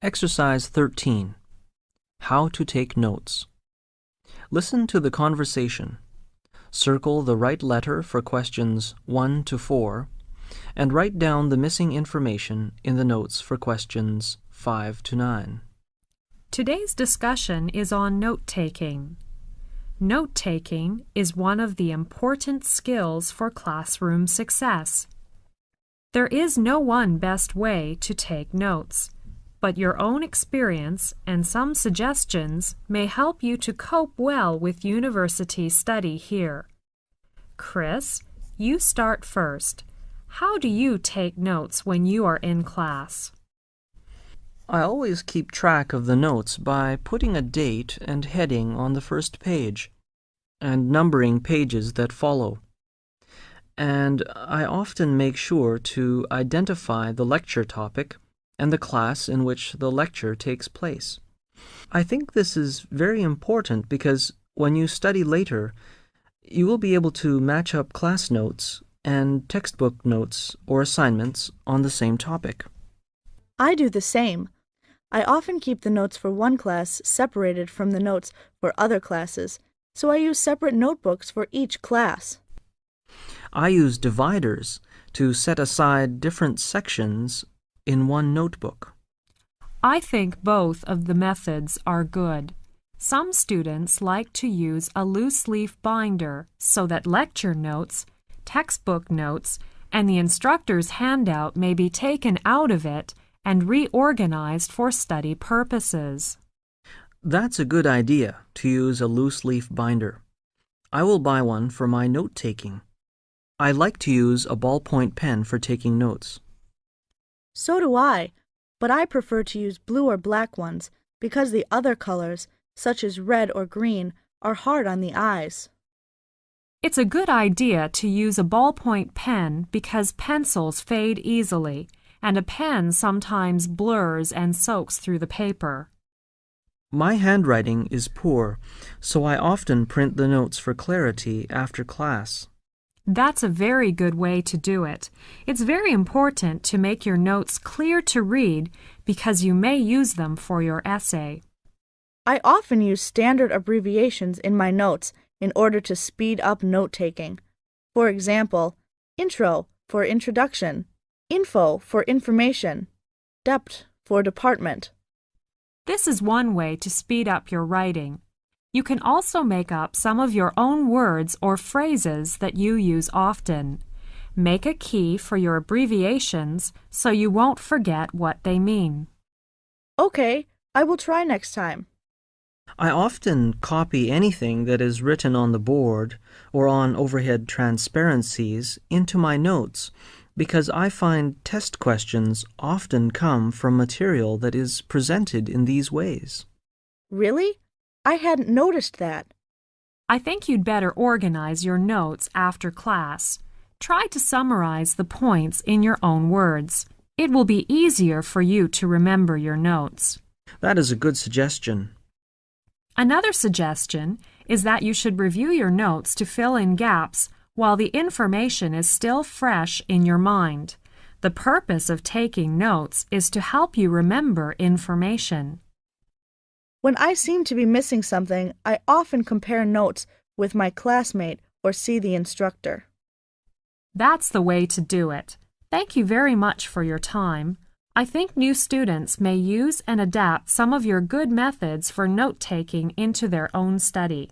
Exercise 13. How to take notes. Listen to the conversation. Circle the right letter for questions 1 to 4, and write down the missing information in the notes for questions 5 to 9. Today's discussion is on note-taking. Note-taking is one of the important skills for classroom success. There is no one best way to take notes, but your own experience and some suggestions may help you to cope well with university study here. Chris, you start first. How do you take notes when you are in class? I always keep track of the notes by putting a date and heading on the first page, and numbering pages that follow. And I often make sure to identify the lecture topic and the class in which the lecture takes place. I think this is very important because when you study later, you will be able to match up class notes and textbook notes or assignments on the same topic. I do the same. I often keep the notes for one class separated from the notes for other classes, so I use separate notebooks for each class. I use dividers to set aside different sections in one notebook. I think both of the methods are good. Some students like to use a loose-leaf binder so that lecture notes, textbook notes, and the instructor's handout may be taken out of it and reorganized for study purposes. That's a good idea, to use a loose-leaf binder. I will buy one for my note-taking. I like to use a ballpoint pen for taking notes. So do I, but I prefer to use blue or black ones because the other colors, such as red or green, are hard on the eyes. It's a good idea to use a ballpoint pen because pencils fade easily, and a pen sometimes blurs and soaks through the paper. My handwriting is poor, so I often print the notes for clarity after class. That's a very good way to do it. It's very important to make your notes clear to read because you may use them for your essay. I often use standard abbreviations in my notes in order to speed up note-taking. For example, intro for introduction, info for information, dept for department. This is one way to speed up your writing. You can also make up some of your own words or phrases that you use often. Make a key for your abbreviations so you won't forget what they mean. Okay, I will try next time. I often copy anything that is written on the board or on overhead transparencies into my notes because I find test questions often come from material that is presented in these ways. Really? I hadn't noticed that. I think you'd better organize your notes after class. Try to summarize the points in your own words. It will be easier for you to remember your notes. That is a good suggestion. Another suggestion is that you should review your notes to fill in gaps while the information is still fresh in your mind. The purpose of taking notes is to help you remember information. When I seem to be missing something, I often compare notes with my classmate or see the instructor. That's the way to do it. Thank you very much for your time. I think new students may use and adapt some of your good methods for note-taking into their own study.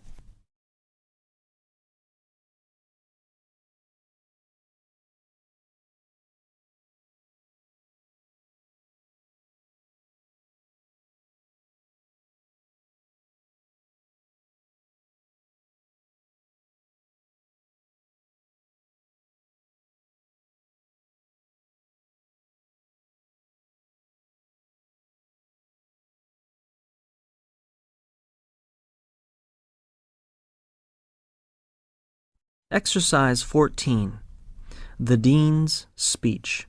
Exercise 14. The Dean's Speech.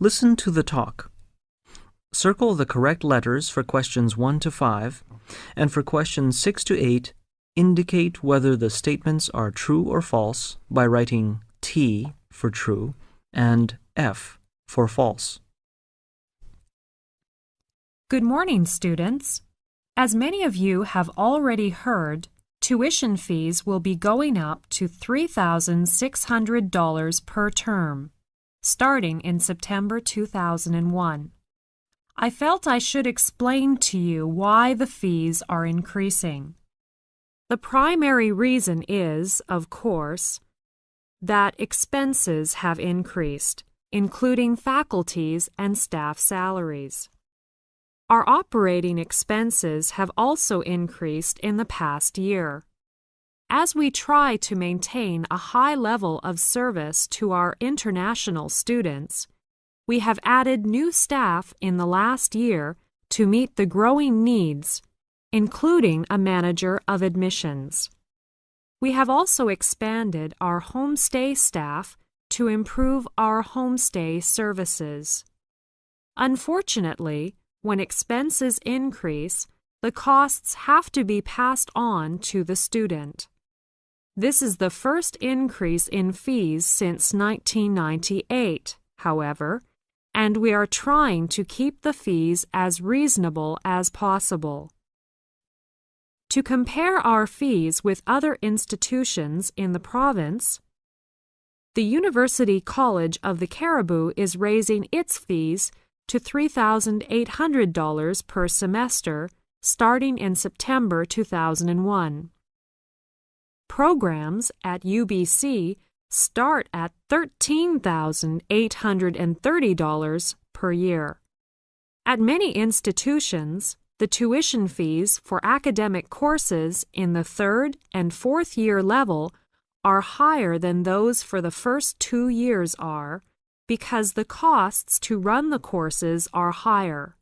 Listen to the talk. Circle the correct letters for questions 1 to 5, and for questions 6 to 8, indicate whether the statements are true or false by writing T for true and F for false. Good morning, students. As many of you have already heard, tuition fees will be going up to $3,600 per term, starting in September 2001. I felt I should explain to you why the fees are increasing. The primary reason is, of course, that expenses have increased, including faculty's and staff salaries. Our operating expenses have also increased in the past year. As we try to maintain a high level of service to our international students, we have added new staff in the last year to meet the growing needs, including a manager of admissions. We have also expanded our homestay staff to improve our homestay services. Unfortunately, when expenses increase, the costs have to be passed on to the student. This is the first increase in fees since 1998, however, and we are trying to keep the fees as reasonable as possible. To compare our fees with other institutions in the province, the University College of the Cariboo is raising its fees to $3,800 per semester starting in September 2001. Programs at UBC start at $13,830 per year. At many institutions, the tuition fees for academic courses in the 3rd and 4th year level are higher than those for the first 2 years are, because the costs to run the courses are higher.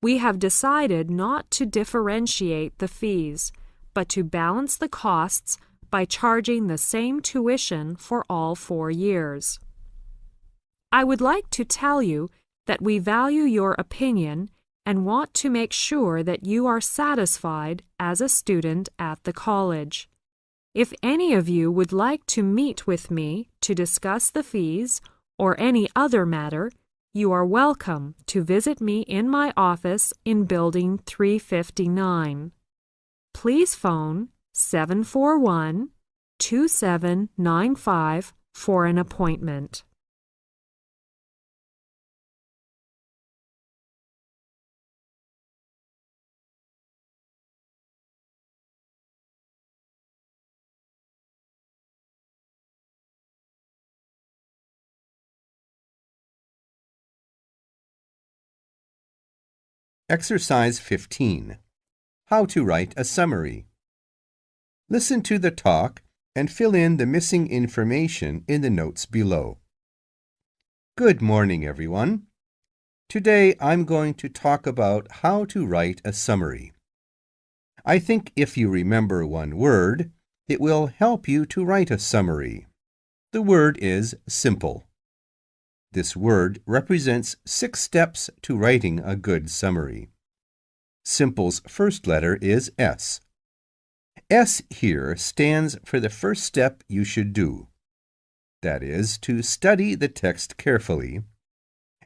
We have decided not to differentiate the fees, but to balance the costs by charging the same tuition for all 4 years. I would like to tell you that we value your opinion and want to make sure that you are satisfied as a student at the college. If any of you would like to meet with me to discuss the fees or any other matter, you are welcome to visit me in my office in Building 359. Please phone 741-2795 for an appointment. Exercise 15. How to write a summary. Listen to the talk and fill in the missing information in the notes below. Good morning, everyone. Today I'm going to talk about how to write a summary. I think if you remember one word, it will help you to write a summary. The word is simple. This word represents 6 steps to writing a good summary. Simple's first letter is S. S here stands for the first step you should do. That is, to study the text carefully.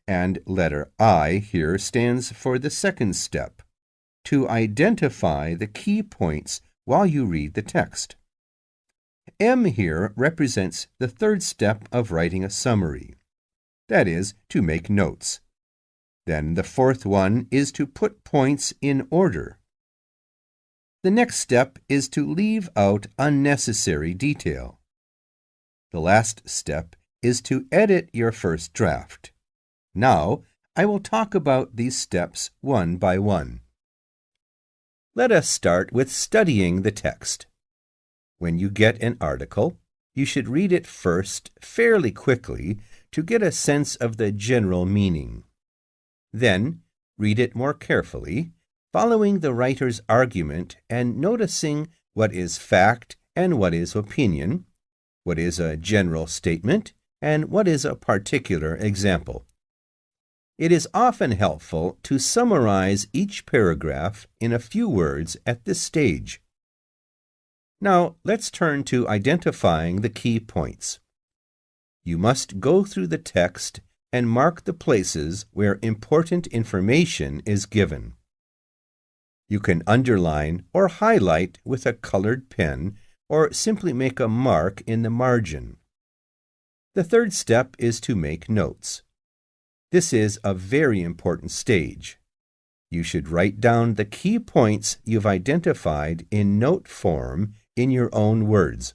And letter I here stands for the second step, to identify the key points while you read the text. M here represents the third step of writing a summary. That is, to make notes. Then the fourth one is to put points in order. The next step is to leave out unnecessary detail. The last step is to edit your first draft. Now, I will talk about these steps one by one. Let us start with studying the text. When you get an article, you should read it first fairly quickly to get a sense of the general meaning. Then, read it more carefully, following the writer's argument and noticing what is fact and what is opinion, what is a general statement, and what is a particular example. It is often helpful to summarize each paragraph in a few words at this stage. Now, let's turn to identifying the key points. You must go through the text and mark the places where important information is given. You can underline or highlight with a colored pen or simply make a mark in the margin. The third step is to make notes. This is a very important stage. You should write down the key points you've identified in note form in your own words.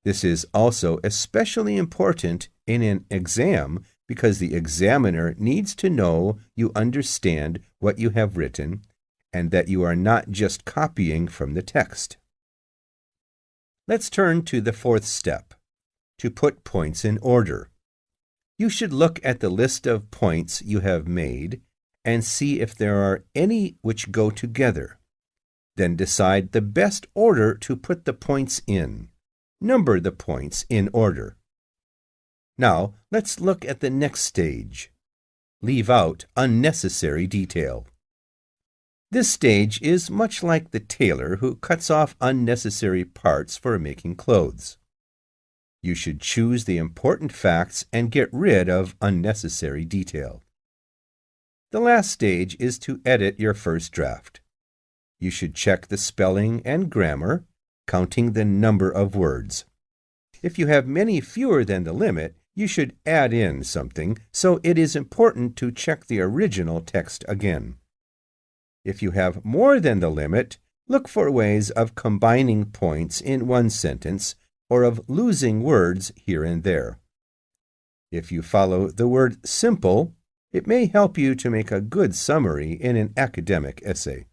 This is also especially important in an exam because the examiner needs to know you understand what you have written and that you are not just copying from the text. Let's turn to the fourth step, to put points in order. You should look at the list of points you have made and see if there are any which go together. Then decide the best order to put the points in. Number the points in order. Now, let's look at the next stage. Leave out unnecessary detail. This stage is much like the tailor who cuts off unnecessary parts for making clothes. You should choose the important facts and get rid of unnecessary detail. The last stage is to edit your first draft. You should check the spelling and grammar, counting the number of words. If you have many fewer than the limit, you should add in something, so it is important to check the original text again. If you have more than the limit, look for ways of combining points in one sentence or of losing words here and there. If you follow the word simple, it may help you to make a good summary in an academic essay.